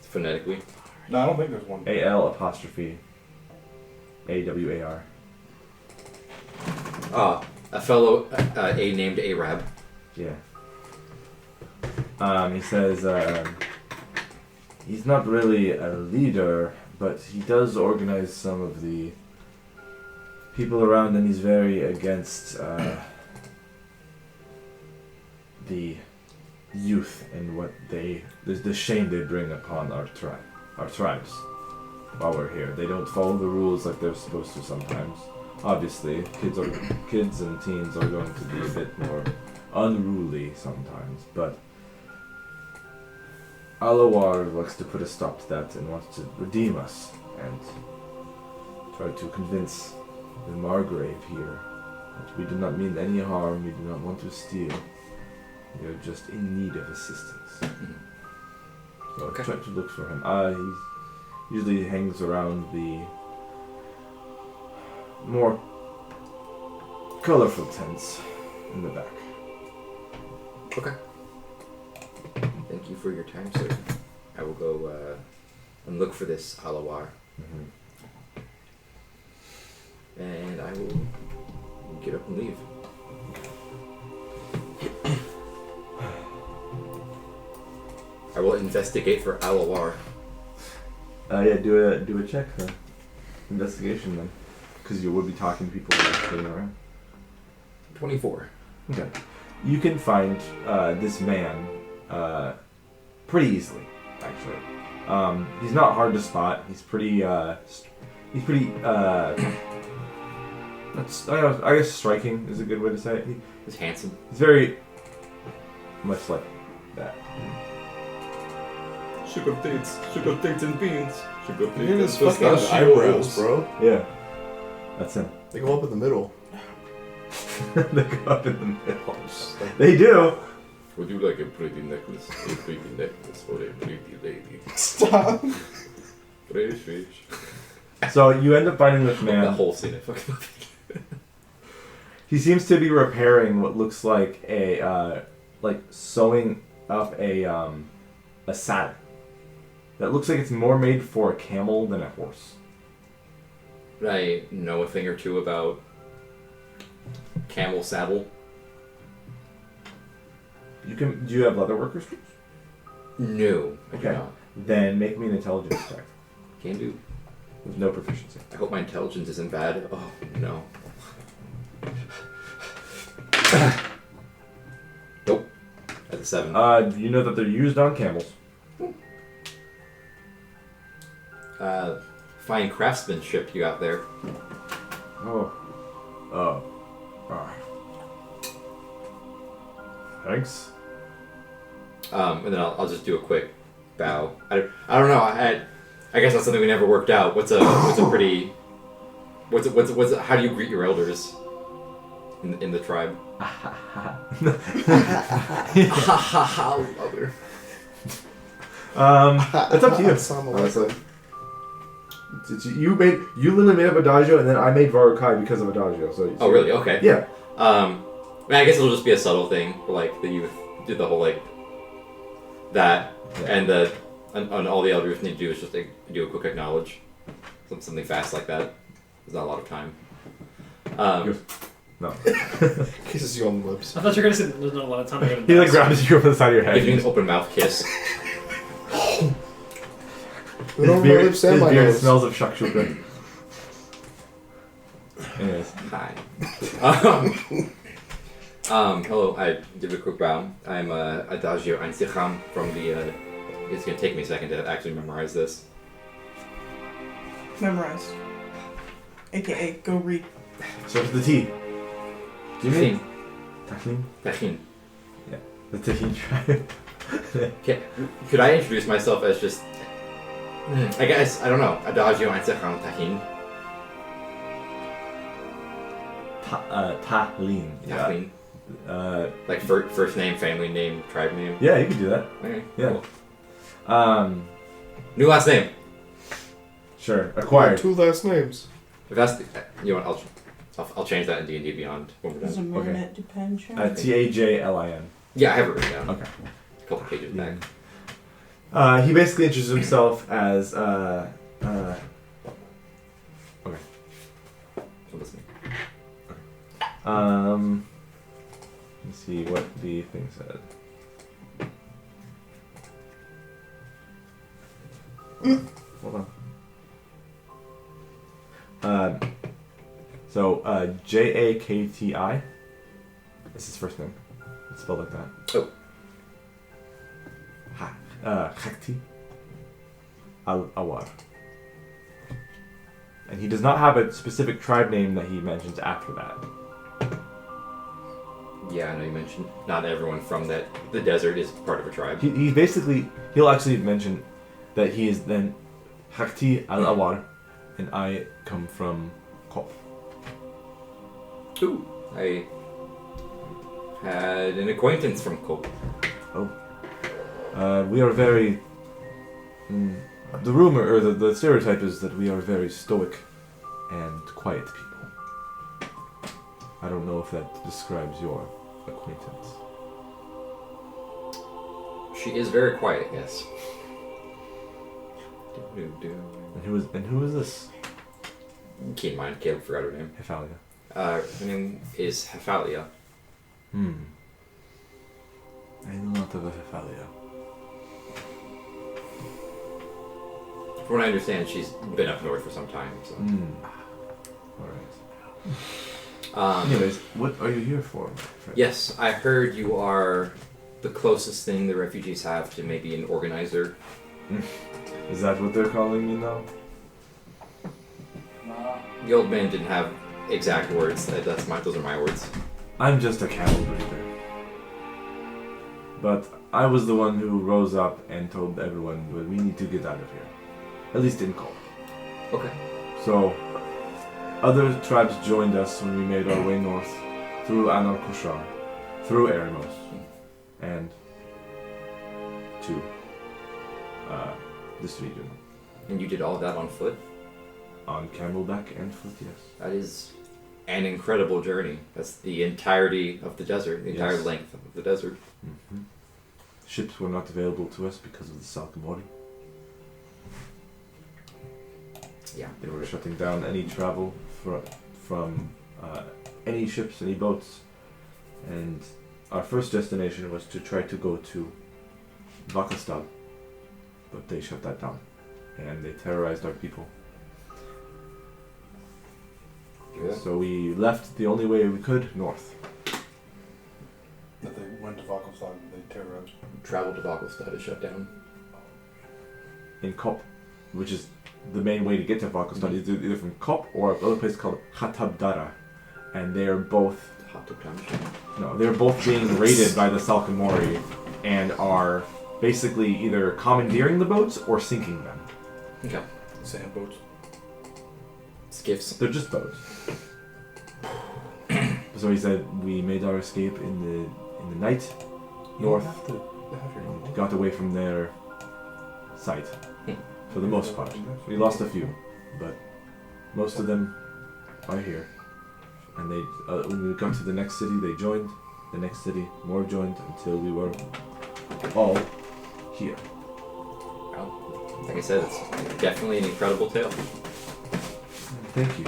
S4: Phonetically.
S7: No, I don't think there's one.
S1: A-L apostrophe A-W-A-R.
S4: A fellow A named Arab.
S1: Yeah. He says he's not really a leader, but he does organize some of the people around, and he's very against the youth and what the shame they bring upon our tribes while we're here. They don't follow the rules like they're supposed to sometimes. Obviously, kids and teens are going to be a bit more unruly sometimes, but Alawar likes to put a stop to that and wants to redeem us and try to convince the Margrave here that we do not mean any harm, we do not want to steal. We are just in need of assistance. So
S4: Okay.
S1: I tried to look for him. He usually hangs around the more colorful tents in the back.
S4: Okay. Thank you for your time, sir. I will go and look for this Alawar. And I will get up and leave. I will investigate for Alawar.
S1: Yeah, do a check, investigation then, because you would be talking to people sitting around.
S4: 24.
S1: Okay, you can find this man pretty easily, actually. He's not hard to spot. He's pretty. I guess striking is a good way to say it.
S4: He's handsome.
S1: He's very much like that.
S7: Sugar dates and beans. Sugar
S3: Look at his fucking eyebrows, bro.
S1: Yeah, that's him.
S3: They go up in the middle.
S1: They go up in the middle. They do.
S8: Would you like a pretty necklace? A pretty necklace for a pretty lady.
S2: Stop.
S8: Fresh fish.
S1: So you end up finding this
S4: The
S1: man.
S4: whole scene I fucking love.
S1: He seems to be repairing what looks like sewing up a saddle. That looks like it's more made for a camel than a horse.
S4: I know a thing or two about camel saddle.
S1: Do you have leatherworker's tools?
S4: No, I do
S1: Okay.
S4: not.
S1: Then make me an intelligence check
S4: Can do.
S1: with no proficiency.
S4: I hope my intelligence isn't bad. Oh, no. Nope. That's a 7.
S1: You know that they're used on camels.
S4: Fine craftsmanship you got there.
S1: Oh. Thanks.
S4: And then I'll just do a quick bow. I don't know. I guess that's something we never worked out. What's a pretty? How do you greet your elders in the tribe?
S1: It's up to you. Honestly. You literally made up Adagio, and then I made Varukai because of Adagio. So.
S4: Oh really? Okay.
S1: Yeah.
S4: I guess it'll just be a subtle thing, like the youth do the whole like that,
S1: Yeah.
S4: and all the elders need to do is just do a quick acknowledge, something fast like that. There's not a lot of time.
S1: No.
S3: Kisses you on the lips.
S6: I thought you were gonna say there's not a lot of time. I gotta
S1: He like
S6: die.
S1: grabs you over the side of your head.
S4: Gives you an open mouth kiss.
S3: Put on my lips and
S1: his
S3: my
S1: beard
S3: nose.
S1: smells of shakshuka. Anyways.
S4: Hi. Hello, I give a quick bow. I'm Adagio Einsicham from the, it's gonna take me a second to actually memorize this.
S2: Memorize. AKA, go read.
S1: So for the tea. Do you mean
S4: Tahini.
S1: Tahini?
S4: Tahini.
S1: The Tahini tribe.
S4: Okay. Could I introduce myself as just, I guess, I don't know, Adagio Einsicham Tahin?
S1: Tahlin.
S4: Tahin.
S1: Yeah.
S4: Like first name, family name, tribe name?
S1: Yeah, you can do that.
S4: Okay.
S1: Yeah.
S4: Cool. New last name.
S1: Sure. Acquired.
S3: 2 last names.
S4: If that's, you know what, I'll change that in D&D Beyond when we're
S2: Does a
S4: done.
S2: marionette depend, Sean?
S1: Tajlin.
S4: Yeah, I have it written down.
S1: Okay.
S4: A couple pages back.
S1: He basically introduces himself as
S4: I'm listening.
S1: let's see what the thing said. Hold on. Jakti is his first name. It's spelled like that.
S4: Oh.
S1: Hakti al-Awar. And he does not have a specific tribe name that he mentions after that.
S4: Yeah, I know you mentioned not everyone from the desert is part of a tribe.
S1: He'll actually mention that he is then Hakti al-Awar, and I come from Kop.
S4: Ooh, I had an acquaintance from Kop.
S1: We are very... the rumor, or the stereotype is that we are very stoic and quiet people. I don't know if that describes your acquaintance.
S4: She is very quiet, yes.
S1: And who is this?
S4: Keep in mind, Caleb forgot her name.
S1: Hephalia.
S4: Her name is Hephalia.
S1: I know not of a Hephalia.
S4: From what I understand, she's been up north for some time. So.
S1: Alright. Anyways, what are you here for, my friend?
S4: Yes, I heard you are the closest thing the refugees have to maybe an organizer.
S1: Is that what they're calling me now?
S4: The old man didn't have exact words. Those are my words.
S1: I'm just a cattle breeder. But I was the one who rose up and told everyone that we need to get out of here. At least in Kol.
S4: Okay.
S1: So, other tribes joined us when we made our way north, through Anar Koshar, through Eremos, and to this region.
S4: And you did all that on foot?
S1: On camelback and foot, yes.
S4: That is an incredible journey. That's the entirety of the desert, the entire length of the desert.
S1: Mm-hmm. Ships were not available to us because of the Salkamori.
S4: Yeah.
S1: They were shutting down any travel from any ships, any boats. And our first destination was to try to go to Vakastad. But they shut that down. And they terrorized our people.
S4: Yeah.
S1: So we left the only way we could, north.
S5: That they went to Valkenstal, they terrorized.
S4: Travel to Valkenstal is shut down.
S1: In Kop, which is the main way to get to Valkenstal, is either from Kop or another place called Khatabdara. And they are both... they're both being raided by the Salkamori and are basically either commandeering the boats or sinking them.
S4: Okay.
S5: Sand boats.
S4: Skiffs.
S1: They're just boats. So he said we made our escape in the night north. Got away from their sight for the most part. We lost a few, but most of them are here. And they, when we got to the next city, they joined. The next city, more joined until we were all here.
S4: Well, like I said, it's definitely an incredible tale.
S1: Thank you.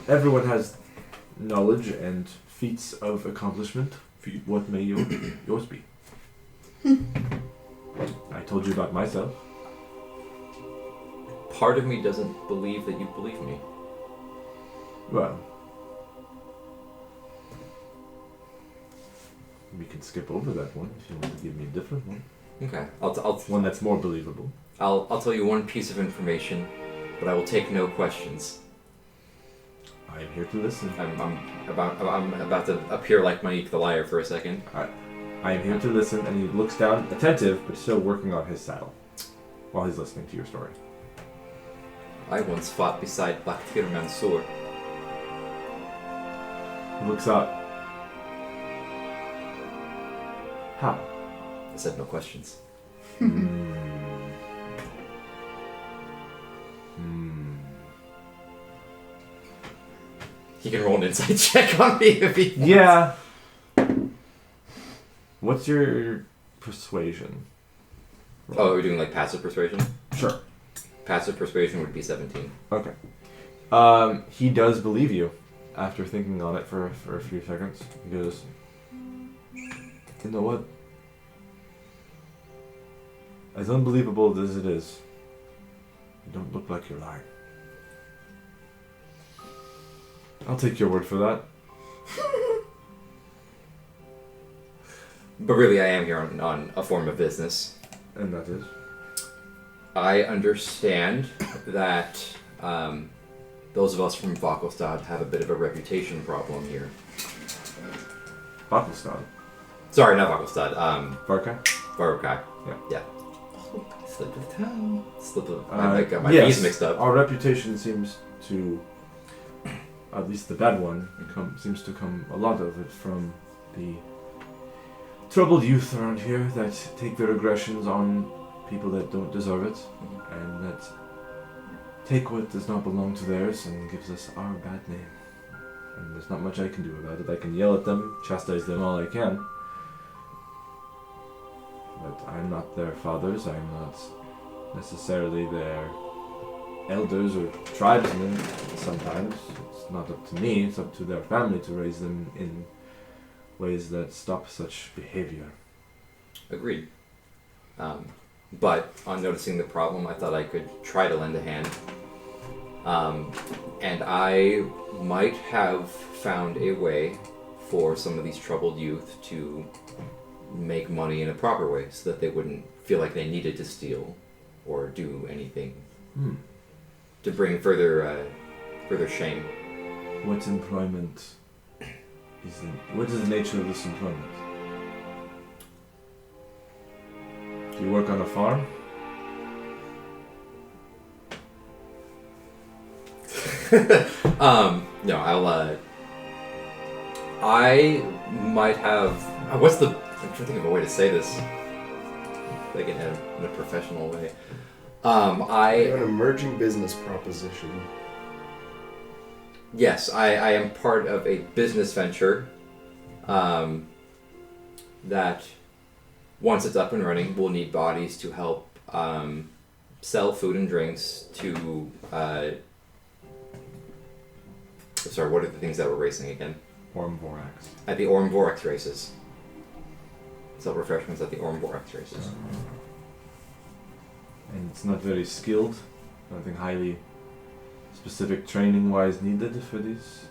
S1: Everyone has knowledge and feats of accomplishment. What may yours be? I told you about myself.
S4: Part of me doesn't believe that you believe me.
S1: Well, we can skip over that one if you want to give me a different one.
S4: Okay,
S1: one that's more believable.
S4: I'll tell you one piece of information, but I will take no questions.
S1: I am here to listen.
S4: I'm about to appear like Mike the liar for a second.
S1: I am here to listen, and he looks down, attentive, but still working on his saddle while he's listening to your story.
S4: I once fought beside Baktir Mansour.
S1: He looks up. How?
S4: I said no questions. He can roll an insight check on me if he wants.
S1: Yeah. What's your persuasion?
S4: Oh, are we doing like passive persuasion?
S1: Sure.
S4: Passive persuasion would be 17.
S1: Okay. He does believe you after thinking on it for a few seconds. He goes, you know what? As unbelievable as it is, you don't look like you're lying. I'll take your word for that.
S4: But really, I am here on a form of business.
S1: And that is?
S4: I understand that those of us from Vakelstad have a bit of a reputation problem here.
S1: Vakelstad.
S4: Sorry, not Vakelstad.
S1: Varkai?
S4: Varokai.
S1: Yeah.
S4: Slipped of the tongue. I got my
S1: yes,
S4: B's mixed up.
S1: Our reputation seems to, at least the bad one, seems to come a lot of it from the troubled youth around here that take their aggressions on people that don't deserve it, and that take what does not belong to theirs and gives us our bad name. And there's not much I can do about it. I can yell at them, chastise them all I can. But I'm not their fathers, I'm not necessarily their elders or tribesmen sometimes. It's not up to me, it's up to their family to raise them in ways that stop such behavior.
S4: Agreed. But on noticing the problem, I thought I could try to lend a hand. And I might have found a way for some of these troubled youth to make money in a proper way so that they wouldn't feel like they needed to steal or do anything to bring further shame.
S1: What employment what is the nature of this employment? Do you work on a farm?
S4: No, I might have. I'm trying to think of a way to say this. Like in a professional way.
S3: I have an emerging business proposition.
S4: Yes, I am part of a business venture that, once it's up and running, will need bodies to help sell food and drinks to... sorry, what are the things that we're racing again?
S1: Orm Vorax.
S4: At the Orm Vorax races. Sell refreshments at the Orm Vorax races.
S1: And it's not very skilled. Nothing highly specific training-wise needed for these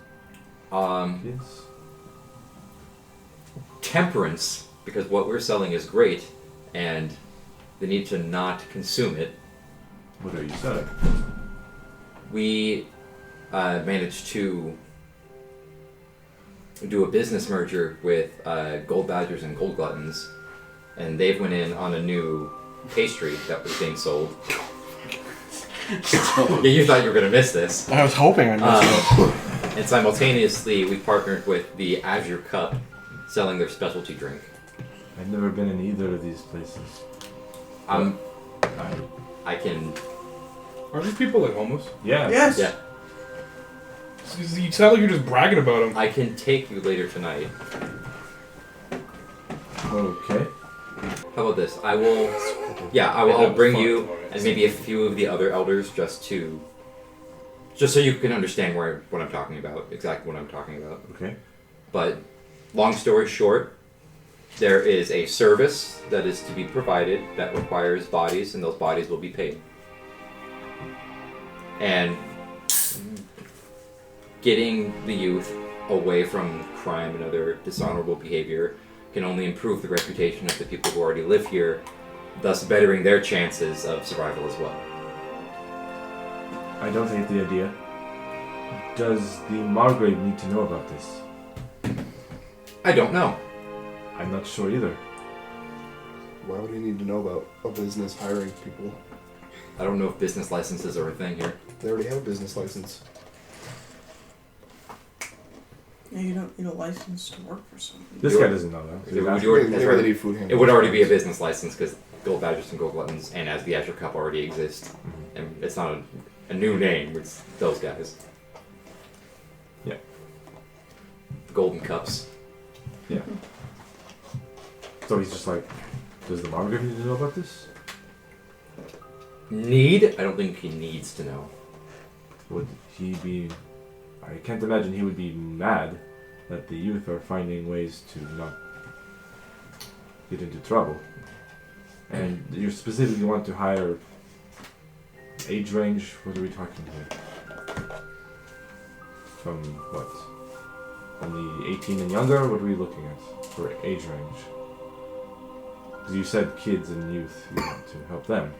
S1: kids.
S4: Temperance, because what we're selling is great, and they need to not consume it.
S1: What are you selling?
S4: We managed to do a business merger with Gold Badgers and Gold Gluttons, and they've went in on a new pastry that was being sold. Yeah, you thought you were going to miss this.
S5: I was hoping I missed it.
S4: And simultaneously, we partnered with the Azure Cup, selling their specialty drink.
S1: I've never been in either of these places.
S4: I can...
S7: Are these people like homeless?
S1: Yeah.
S2: Yes.
S4: Yeah.
S7: You sound like you're just bragging about them.
S4: I can take you later tonight.
S1: Okay.
S4: How about this? I will... Yeah, I'll bring you and maybe a few of the other elders just so you can understand what I'm talking about, exactly what I'm talking about.
S1: Okay.
S4: But long story short, there is a service that is to be provided that requires bodies, and those bodies will be paid. And getting the youth away from crime and other dishonorable behavior can only improve the reputation of the people who already live here, thus bettering their chances of survival as well.
S1: I don't hate the idea. Does the Margrave need to know about this?
S4: I don't know.
S1: I'm not sure either.
S3: Why would he need to know about a business hiring people?
S4: I don't know if business licenses are a thing here.
S3: They already have a business license.
S2: Yeah, you don't need a license to work for somebody.
S1: This guy doesn't know that.
S4: It would-
S3: Maybe they need food handlers.
S4: It would already be a business license because Gold Badgers and Gold Gluttons and as the Azure Cup already exist. And it's not a new name, it's those guys.
S1: Yeah.
S4: The Golden Cups.
S1: Yeah. So he's just like, does the Margrave need to know about this?
S4: Need? I don't think he needs to know.
S1: Would he be... I can't imagine he would be mad that the youth are finding ways to not get into trouble. And you specifically want to hire age range? What are we talking here? From what? Only 18 and younger? What are we looking at for age range? Because you said kids and youth, you want to help them.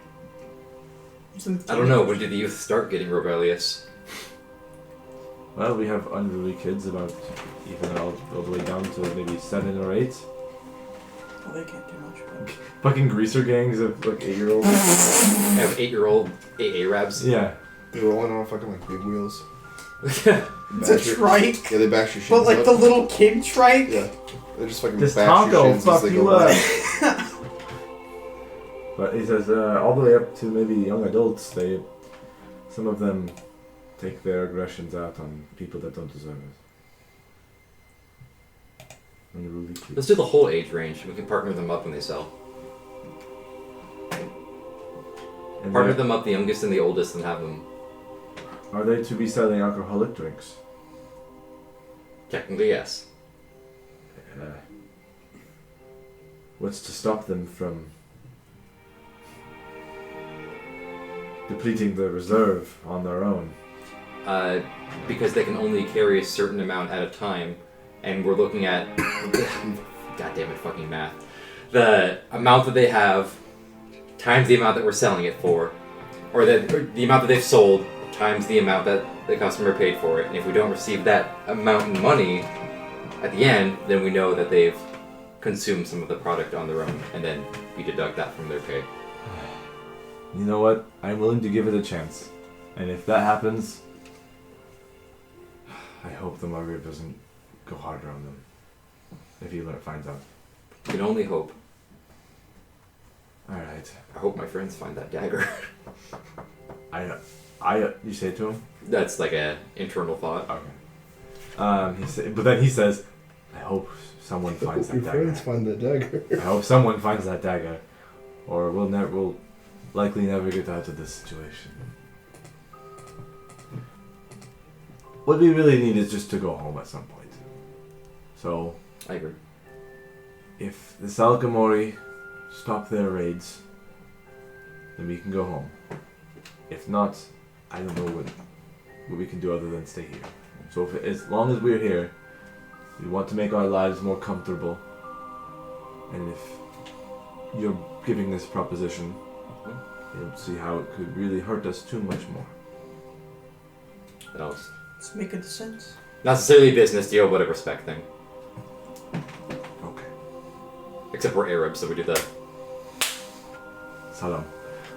S4: I don't know. When did the youth start getting rebellious?
S1: Well, we have unruly kids about even all the way down to maybe 7 or 8.
S2: Well, they can't do much. But...
S1: Fucking greaser gangs of like 8-year-olds.
S4: I have 8-year-old Arabs.
S1: Yeah.
S3: They're rolling on fucking like big wheels.
S2: It's a trike.
S3: Yeah, they bash your shins
S2: But like
S3: up.
S2: the little kid trike.
S3: Yeah. They just fucking
S1: This
S3: bash
S1: taco
S3: your shins as
S1: fuck
S3: they
S1: you
S3: go
S1: up.
S3: by.
S1: But he says all the way up to maybe young adults, some of them take their aggressions out on people that don't deserve it. Unruly kids.
S4: Let's do the whole age range. We can partner them up when they sell.
S1: And
S4: Partner
S1: they-
S4: them up, the youngest and the oldest, and have them.
S1: Are they to be selling alcoholic drinks?
S4: Technically, yes.
S1: What's to stop them from depleting the reserve on their own?
S4: Because they can only carry a certain amount at a time, and we're looking at God damn it, fucking math. The amount that they have times the amount that we're selling it for, or the amount that they've sold times the amount that the customer paid for it. And if we don't receive that amount in money at the end, then we know that they've consumed some of the product on their own, and then we deduct that from their pay.
S1: You know what? I'm willing to give it a chance. And if that happens, I hope the Margaret doesn't go harder on them. If he finds out.
S4: We can only hope.
S1: Alright.
S4: I hope my friends find that dagger.
S1: You say it to him?
S4: That's like a internal thought.
S1: Okay. But then he says, I hope someone finds that
S3: Your
S1: dagger.
S3: friends find that dagger.
S1: I hope someone finds that dagger. Or we'll likely never get out of this situation. What we really need is just to go home at some point. So,
S4: I agree.
S1: if the Salkamori stop their raids, then we can go home. If not, I don't know what we can do other than stay here. So as long as we're here, we want to make our lives more comfortable. And if you're giving this proposition, I don't see how it could really hurt us too much more.
S4: That was
S2: It's making sense.
S4: not necessarily a business deal, but a respect thing.
S1: Okay.
S4: Except we're Arabs, so we do the
S1: Salam.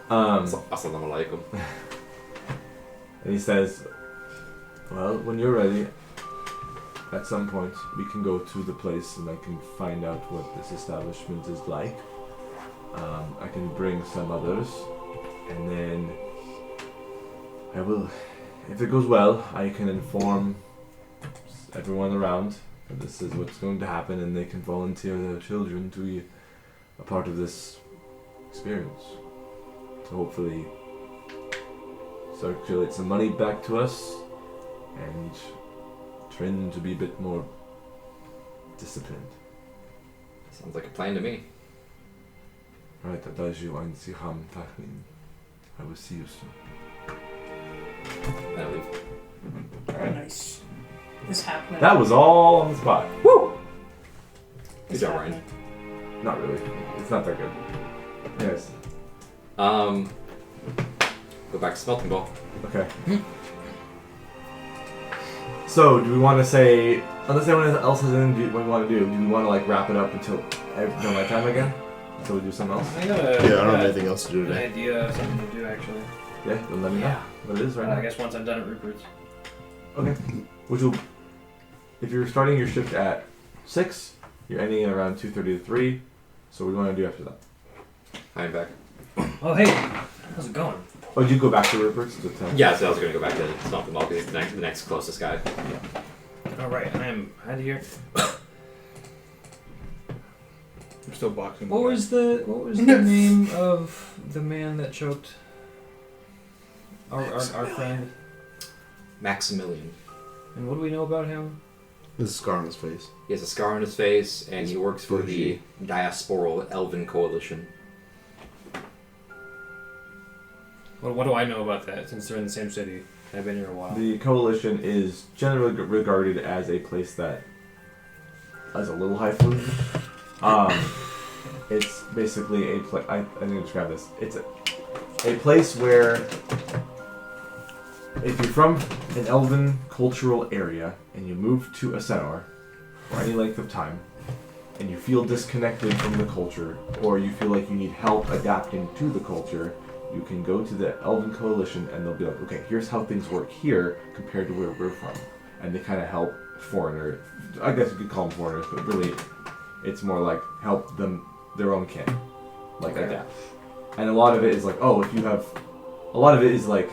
S4: Assalamu alaikum.
S1: And he says, well, when you're ready, at some point, we can go to the place and I can find out what this establishment is like. I can bring some others, and then I will, if it goes well, I can inform everyone around that this is what's going to happen, and they can volunteer their children to be a part of this experience. To hopefully circulate some money back to us and train them to be a bit more disciplined.
S4: Sounds like a plan to me.
S1: Right, Adagio ein Sicham Tachlin. I will see you soon.
S4: And I leave.
S2: Alright, nice. This happening.
S1: That was all on the spot. Woo!
S4: Good job, Ryan.
S1: Not really. It's not that good. Yes.
S4: Go back to smelting ball.
S1: Okay. So, do we want to say, unless anyone else has anything we want to do we want to like wrap it up until my time again? Until we do something else?
S6: I got a,
S3: Yeah, I don't have anything else to do
S6: an
S3: today.
S6: idea of something to do actually.
S1: Yeah, then let me know what it is right
S6: I
S1: now.
S6: guess once I'm done at Rupert's.
S1: Okay. Which will, if you're starting your shift at 6, you're ending at around 2:30 to 3. So what do you want to do after that?
S4: I'm back.
S6: Oh hey, how's it going?
S1: Oh, did you go back to Rupert's to tell?
S4: Yeah, so I was going to go back to smelting ball because he's the next closest guy.
S6: All right, I'm out of here.
S7: I'm still boxing.
S6: What was the name of the man that choked our friend?
S4: Maximilian.
S6: And what do we know about him?
S3: There's a scar on his face.
S4: He has a scar on his face, and he works for the Diasporal Elven Coalition.
S6: What do I know about that? Since they're in the same city, I've been here a while.
S1: The coalition is generally regarded as a place that has a little highfalutin. It's basically a place. I think to describe this. It's a place where, if you're from an elven cultural area and you move to a centaur for any length of time, and you feel disconnected from the culture, or you feel like you need help adapting to the culture, you can go to the Elven Coalition and they'll be like, okay, here's how things work here compared to where we're from. And they kind of help foreigners. I guess you could call them foreigners, but really it's more like help them, their own kin. Like adapt. And a lot of it is like, oh, if you have, a lot of it is like,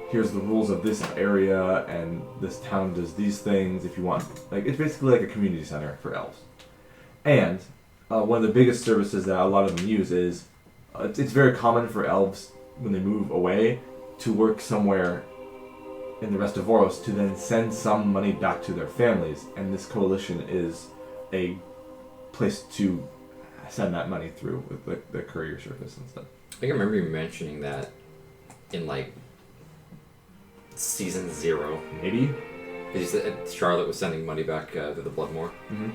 S1: here's the rules of this area and this town does these things if you want. Like, it's basically like a community center for elves. And one of the biggest services that a lot of them use is, it's very common for elves, when they move away, to work somewhere in the rest of Voros to then send some money back to their families. And this coalition is a place to send that money through with the courier service and stuff.
S4: I think I remember you mentioning that in like season 0.
S1: Maybe?
S4: Because you said Charlotte was sending money back to the Bloodmore.
S1: Mm-hmm.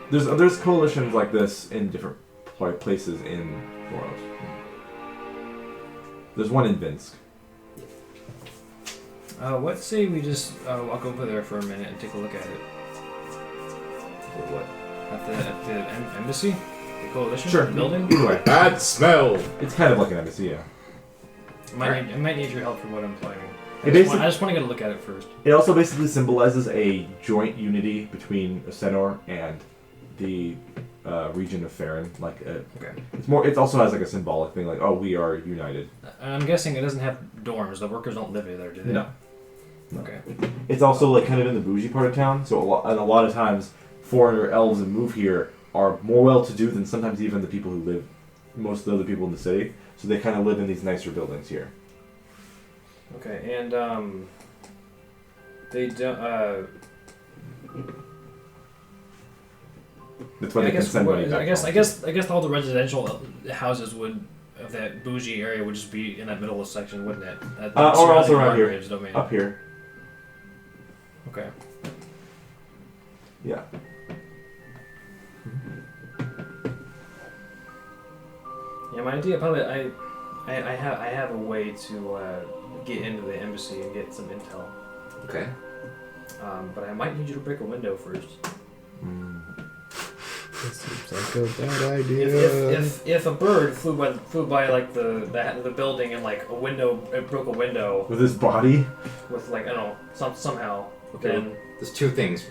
S1: There's coalitions like this in different places in Voros. There's one in Vinsk.
S6: What say we just walk over there for a minute and take a look at it?
S4: What?
S6: At the embassy? The coalition?
S1: Sure.
S6: Building?
S1: Either way.
S8: Bad smell.
S1: It's kind of like an embassy, yeah.
S6: I might need your help for what I'm planning.
S1: It
S6: I just want to get a look at it first.
S1: It also basically symbolizes a joint unity between a centaur and the region of Farron. Like,
S6: Okay.
S1: it's more. It also has like a symbolic thing, like, oh, we are united.
S6: I'm guessing it doesn't have dorms. The workers don't live there, do they?
S1: No.
S6: Okay.
S1: It's also like kind of in the bougie part of town, so a lot of times foreigner elves that move here are more well-to-do than sometimes even the people who live, most of the other people in the city. So they kind of live in these nicer buildings here.
S6: Okay, and they don't.
S1: That's why
S6: I
S1: they can
S6: guess,
S1: send money back.
S6: I guess all the residential houses of that bougie area would just be in that middle section, wouldn't it?
S1: Or also around here.
S6: Domain.
S1: Up here.
S6: Okay.
S1: Yeah.
S6: Yeah, my idea probably I have a way to get into the embassy and get some intel.
S4: Okay.
S6: But I might need you to break a window first.
S3: That seems like a bad idea.
S6: If a bird flew by like the building and like it broke a window
S1: With his body?
S6: with like I don't know somehow
S4: Okay.
S6: then
S4: There's two things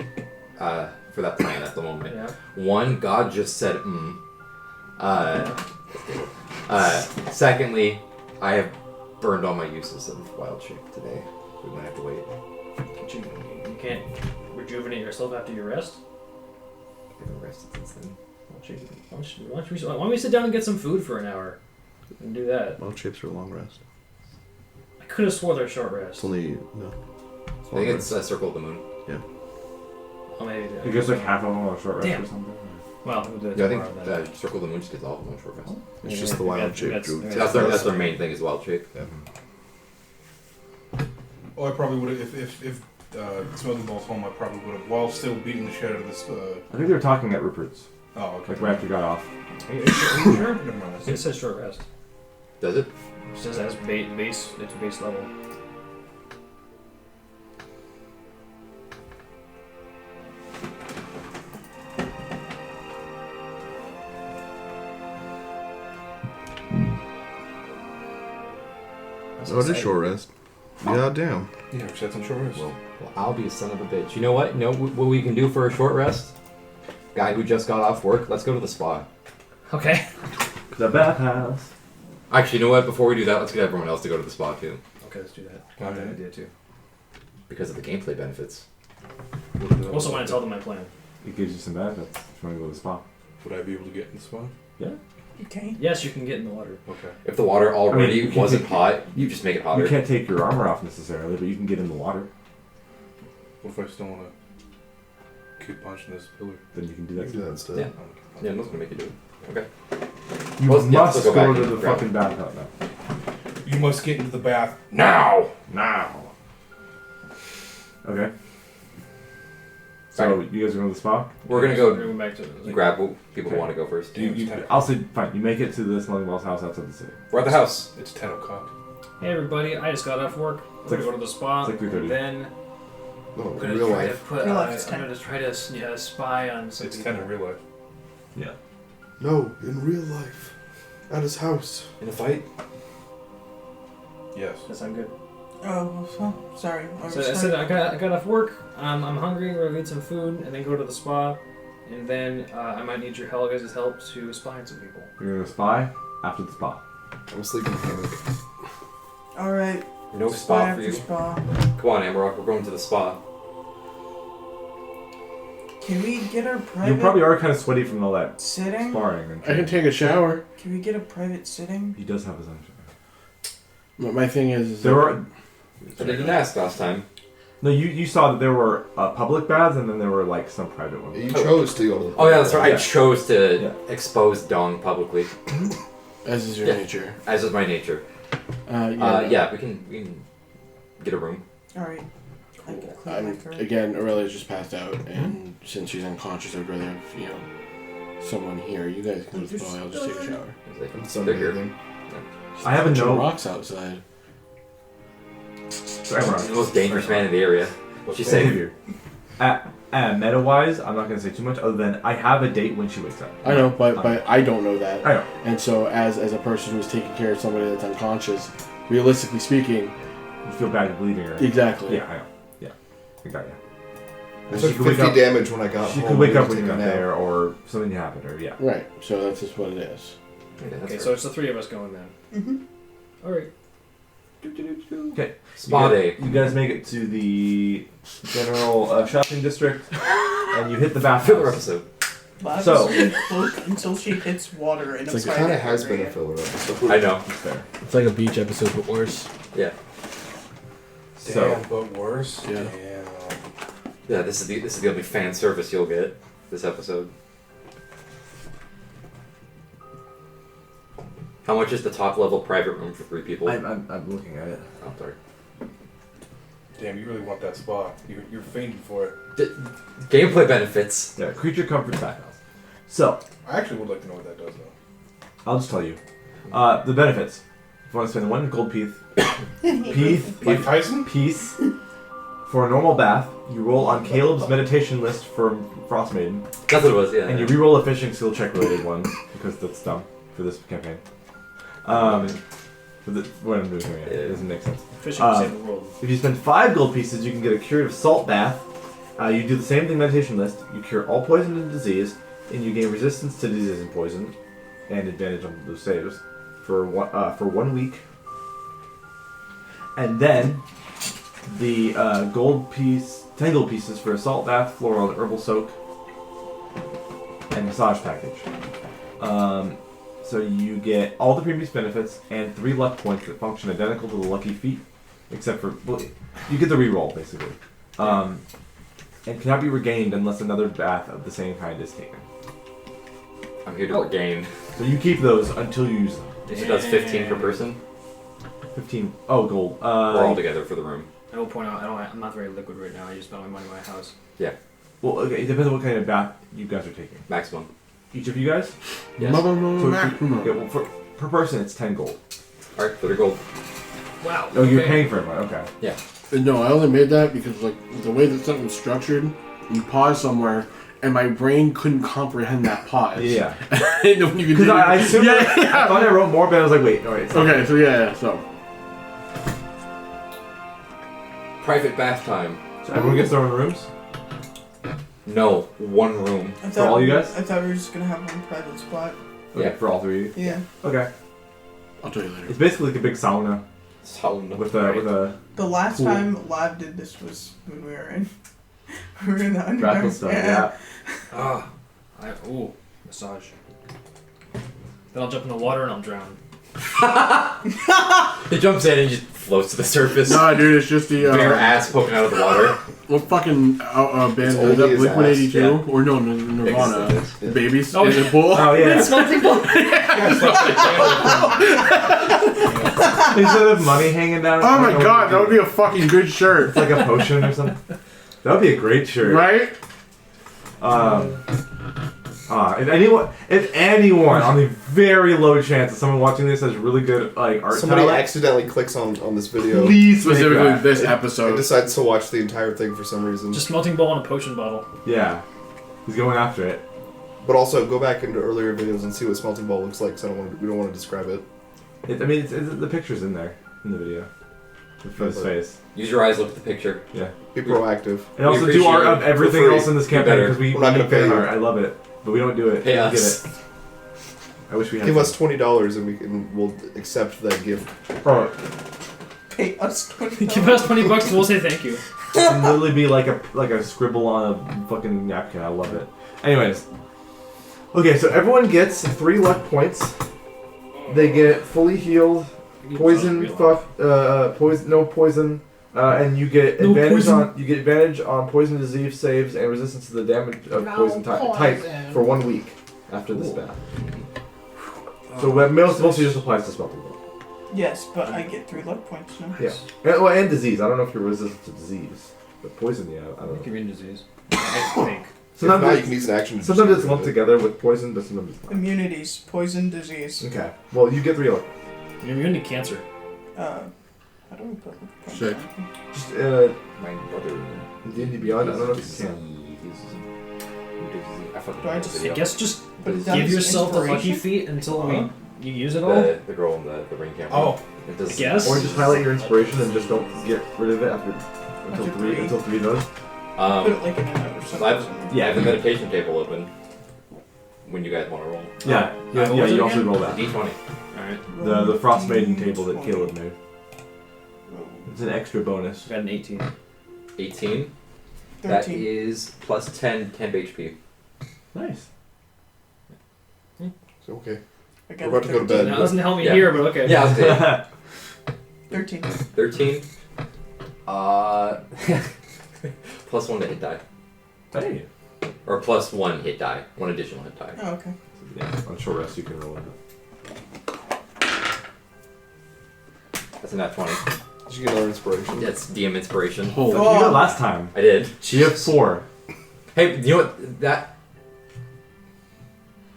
S4: for that plan at the moment.
S6: yeah.
S4: One, God just said secondly, I have burned all my uses of wild shape today. We're gonna have to wait.
S6: You can't rejuvenate yourself after your rest.
S4: I haven't rested since then.
S6: Why don't we sit down and get some food for an hour and do that?
S3: Wild shapes are a long rest.
S6: I could have swore they're short rest.
S3: It's only no.
S4: I think it's Circle of the Moon.
S6: Oh, maybe.
S1: It gets like half of them on a short rest
S6: Damn.
S1: or something.
S6: Well, we'll do it
S4: Yeah, I
S6: tomorrow
S4: think
S6: then.
S4: Circle of the Moon just gets all of them on short rest.
S3: It's just the wild shape
S6: that's-
S3: druid.
S6: that's-
S4: That's their main thing is wild shape.
S7: Oh, I probably would have if Smoking Ball's home. I probably would have while still beating the shit out of this.
S1: I think they were talking at Rupert's.
S7: Oh, okay.
S1: Like right after you got off.
S6: Are you sure?
S7: Never mind.
S6: It says short rest.
S4: Does it?
S6: It says as base. It's a base level.
S3: Oh, it is short rest. Yeah, damn.
S7: Yeah, we said some short rest.
S4: Well, I'll be a son of a bitch. You know what? You know what we can do for a short rest? Guy who just got off work, let's go to the spa.
S6: Okay.
S1: The bathhouse.
S4: Actually, you know what? Before we do that, let's get everyone else to go to the spa too.
S6: Okay, let's do that.
S7: Okay.
S6: I have an idea too.
S4: Because of the gameplay benefits.
S6: Also, want to tell them my plan.
S1: It gives you some benefits if you want to go to the spa.
S7: Would I be able to get in the spa?
S2: Okay.
S6: Yes, you can get in the water.
S7: Okay.
S4: If the water already
S1: you can
S4: wasn't
S1: take-
S4: hot, you just make it hotter.
S1: You can't take your armor off necessarily, but you can get in the water.
S7: What if I still want to keep punching this pillar?
S1: Then you can do
S3: You
S1: that.
S3: can do that instead.
S4: Yeah. Yeah, I'm not gonna make you do it. Okay.
S1: You
S4: Well, yeah,
S1: must
S4: let's go
S1: go
S4: back
S1: to
S4: and
S1: the
S4: grab
S1: fucking bathtub now.
S7: You must get into the bath now.
S1: Now. Okay. So you guys are going to the spa?
S4: We're gonna
S6: We're
S4: go
S6: gonna go back to
S4: grab people who
S1: Okay.
S4: want to go first.
S1: I'll say, fine, you make it to the Smelling Well's house outside the city.
S4: We're at the house.
S7: It's 10 o'clock.
S6: Hey everybody, I just got off work.
S1: It's
S6: We're
S1: like-
S6: gonna go to the spa.
S1: it's like 3:30.
S6: And then
S3: No,
S6: I'm
S3: in
S6: gonna
S3: real
S6: try
S3: life.
S6: to put.
S2: Real life is
S6: I'm
S2: 10.
S6: gonna try to spy on some
S7: It's
S6: people.
S7: 10 in real life.
S3: No, in real life. At his house.
S4: In a fight?
S7: Yes.
S6: That sound good.
S2: Oh, sorry.
S6: So I said I got off work. I'm hungry. We're gonna eat some food and then go to the spa. And then I might need your guys' help to spy on some people.
S1: You're going to spy after the spa.
S3: I'm sleeping in hammock.
S2: Alright.
S4: No spa for you.
S2: Spa.
S4: Come on, Amarok. We're going to the spa.
S2: Can we get our private
S1: You probably are kind of sweaty from all that
S2: sitting?
S1: sparring. And
S5: I can take a shower.
S2: Can we get a private sitting?
S1: He does have his own shower.
S5: My thing is
S1: There were...
S4: I didn't ask last time.
S1: No, you saw that there were public baths and then there were like some private ones.
S3: You chose to go to the
S4: Oh yeah, that's right. I
S1: Yeah.
S4: chose to
S1: Yeah.
S4: expose Dong publicly,
S5: as is your
S4: Yeah.
S5: nature.
S4: as is my nature. Yeah, we can get a room.
S2: Alright. I can clean my throat.
S5: Again, Aurelia's just passed out, and since she's unconscious, I'd rather have, someone here. You guys can go to the spa, I'll just take a shower.
S4: They're here.
S3: sunbathing.
S1: I have a
S5: Bunch of
S1: note.
S5: rocks outside.
S1: So, Emma,
S4: He's the most dangerous man in the area. She's saying,
S1: Xavier. Meta-wise, I'm not going to say too much other than I have a date when she wakes up.
S5: I know, but I don't know that.
S1: I know.
S5: And so, as a person who's taking care of somebody that's unconscious, realistically speaking,
S1: You feel bad leaving her.
S5: exactly.
S1: Yeah, I know. Yeah. I got you.
S3: I
S1: And
S3: took
S1: she could wake
S3: 50
S1: up,
S3: damage when I got
S1: she
S3: home.
S1: could wake
S3: We
S1: up
S3: were
S1: when you're not
S3: taking a nap.
S1: there or something happened or yeah.
S5: Right. So that's just what it is.
S4: yeah, that's
S6: Okay,
S4: fair.
S6: so it's the three of us going then.
S2: Mm-hmm.
S6: All right.
S1: Okay.
S4: Spa day.
S1: You guys make it to the general shopping district and you hit the
S4: Filler
S1: bathhouse.
S4: episode.
S1: So-
S2: until she hits water in
S5: It's
S2: a
S5: like
S3: It
S2: private
S3: kind of has been a
S2: area.
S3: filler episode.
S4: I know.
S1: That's fair.
S5: It's like a beach episode, but worse.
S4: Yeah.
S1: So
S7: Damn, but worse.
S5: Yeah.
S7: Damn.
S4: Yeah. This is the only fan service you'll get this episode. How much is the top level private room for 3 people?
S1: I'm looking at it.
S4: Oh, sorry.
S7: Damn, you really want that spot. You're fainting for it.
S4: Gameplay benefits.
S1: Yeah, creature comfort bathhouse. So
S7: I actually would like to know what that does, though.
S1: I'll just tell you. The benefits. If you want to spend 1 gold
S7: Mike Tyson?
S1: piece for a normal bath, you roll on Caleb's meditation list for Frost Maiden,
S4: That's what it was. Yeah.
S1: and you re-roll a fishing skill check related one because that's dumb for this campaign. For what I'm doing here, yeah, it doesn't make sense.
S6: Fishing to save the world.
S1: If you spend 5 gold pieces, you can get a curative salt bath. You do the same thing meditation list. You cure all poison and disease, and you gain resistance to disease and poison, and advantage on those saves for 1 week. And then the 10 gold pieces for a salt bath, floral and herbal soak, and massage package. So you get all the previous benefits and 3 luck points that function identical to the lucky feat, except for you get the reroll basically, and cannot be regained unless another bath of the same kind is taken.
S4: I'm here to regain.
S1: So you keep those until you use them.
S4: You said that's 15 per person?
S1: 15. Oh, gold.
S4: Or all together for the room?
S6: I will point out, I'm not very liquid right now. I just spent my money in my house.
S1: Well, okay. It depends on what kind of bath you guys are taking.
S4: Maximum.
S1: Each of you guys.
S4: Yes.
S1: So okay, well, per person, it's 10 gold.
S4: Alright, for the gold.
S6: Wow.
S1: Oh, you're
S6: okay.
S1: paying for it, right? Okay.
S5: No, I only made that because the way that something was structured, you pause somewhere, and my brain couldn't comprehend that pause.
S1: Yeah.
S5: I didn't know when you could
S1: Because
S5: do
S1: I
S5: it.
S1: assumed I thought I wrote more, but I was like, wait, no, it's not.
S5: Okay, so so
S4: Private bath time.
S1: So everyone gets their own rooms.
S4: No, 1 room.
S1: For all you guys?
S2: I thought we were just gonna have one private spot.
S1: Okay,
S4: Yeah.
S1: for all 3 of you.
S2: Yeah.
S1: Okay.
S5: I'll tell you later.
S1: It's basically like a big sauna
S4: Sauna.
S1: with a
S2: The last
S1: Cool.
S2: time Lab did this was when we were in we were in the
S1: grapple
S2: Underdark.
S1: stuff. Yeah.
S6: Ah. Massage. Then I'll jump in the water and I'll drown.
S4: He jumps in and just floats to the surface.
S5: No, dude, it's just the
S4: Bare ass poking out of the water.
S5: what fucking band
S3: It's
S5: is
S3: only
S5: that?
S3: his
S5: Liquid
S3: ass,
S5: 82
S4: yeah.
S5: or no, Nirvana.
S3: Yeah.
S5: Babies
S6: Oh,
S5: in the pool.
S1: Oh yeah. Instead of money hanging down.
S5: Oh
S1: I
S5: my
S1: don't know
S5: god,
S1: what
S5: that would be a fucking good shirt,
S1: It's like a potion or something. That would be a great shirt.
S5: right?
S1: If anyone on the very low chance that someone watching this has really good like art
S3: Somebody
S1: talent,
S3: accidentally clicks on this video
S1: please make
S5: Specifically
S1: that.
S5: this
S3: and
S5: episode.
S3: decides to watch the entire thing for some reason.
S6: Just melting ball in a potion bottle.
S1: Yeah, he's going after it.
S3: But also go back into earlier videos and see what smelting ball looks like. Because we don't want to describe it.
S1: It's the picture's in there in the video. For his face.
S4: Use your eyes, look at the picture.
S1: Yeah.
S3: Be proactive.
S1: And also do
S4: appreciate
S1: art
S4: it
S1: of everything
S3: for free.
S1: else in this
S4: Be
S1: campaign
S4: better.
S1: because we
S3: We're not
S1: need
S3: gonna pay
S1: fan
S3: you.
S1: art. I love it, but we don't do it.
S4: Pay
S1: I
S4: us.
S1: get it. I wish we had.
S3: Give us
S1: some.
S3: $20 and we'll accept that gift.
S1: Oh,
S2: Pay us $20.
S6: Give us $20 and we'll say thank you.
S1: it can literally be like a scribble on a fucking napkin. I love it. Anyways, okay, so everyone gets 3 luck points. They get fully healed, poison, no poison, and you get
S6: No
S1: advantage
S6: poison.
S1: on poison disease saves and resistance to the damage of poison type for 1 week after the spell. So mostly just applies to smelting ball.
S2: Yes, but I get 3 luck points now.
S1: Yeah. And disease. I don't know if you're resistant to disease, but poison, yeah, I don't know.
S6: Immune disease. I think.
S3: If not, you
S1: Sometimes
S3: can use an action. to
S1: sometimes
S3: just
S1: it's lumped
S3: remove it.
S1: together with poison, but sometimes it's not.
S2: Immunities, poison, disease.
S1: Okay. Well, you get 3 luck.
S6: You're immune to cancer.
S2: How do we put luck points?
S5: Sick.
S1: Just
S4: My brother.
S1: D&D Beyond. I don't know if you can.
S4: I fucking
S2: Do I
S4: know
S2: just-
S4: the
S6: I
S4: video.
S6: guess just
S2: Put it down
S6: give
S2: as
S6: yourself the lucky
S2: inspiration?
S6: feet until
S1: Uh-huh.
S6: you use it all.
S4: The girl in the ring camera.
S7: Oh.
S4: It does,
S6: I guess.
S1: Or just highlight your inspiration and just don't get rid of it until
S2: After
S1: 3
S2: 3.
S1: until 3 does.
S2: Put it like in a note or something.
S4: I have the meditation table open. When you guys want to roll.
S1: Yeah.
S6: what was it
S1: You also
S6: again?
S1: roll that.
S4: D20.
S6: Alright.
S1: The Frost Maiden table that Caleb made.
S2: Roll
S1: It's an extra bonus.
S6: Got an 18.
S4: 18. That
S2: 13.
S4: is plus 10 temp HP.
S1: Nice.
S3: So, okay.
S2: I got
S3: We're about to go to bed.
S6: That doesn't help me
S4: Yeah.
S6: here, but okay.
S4: Yeah, I was saying.
S2: 13.
S4: 13. Plus 1 to hit die.
S1: Hey.
S4: Or plus 1 hit die. 1 additional hit die.
S2: Oh, okay.
S1: Yeah, on short rest you can roll it.
S4: That's a nat 20.
S3: Did you get another inspiration?
S4: That's DM inspiration.
S1: You did it last time.
S4: I did.
S1: You have 4.
S4: Hey, you know what? That.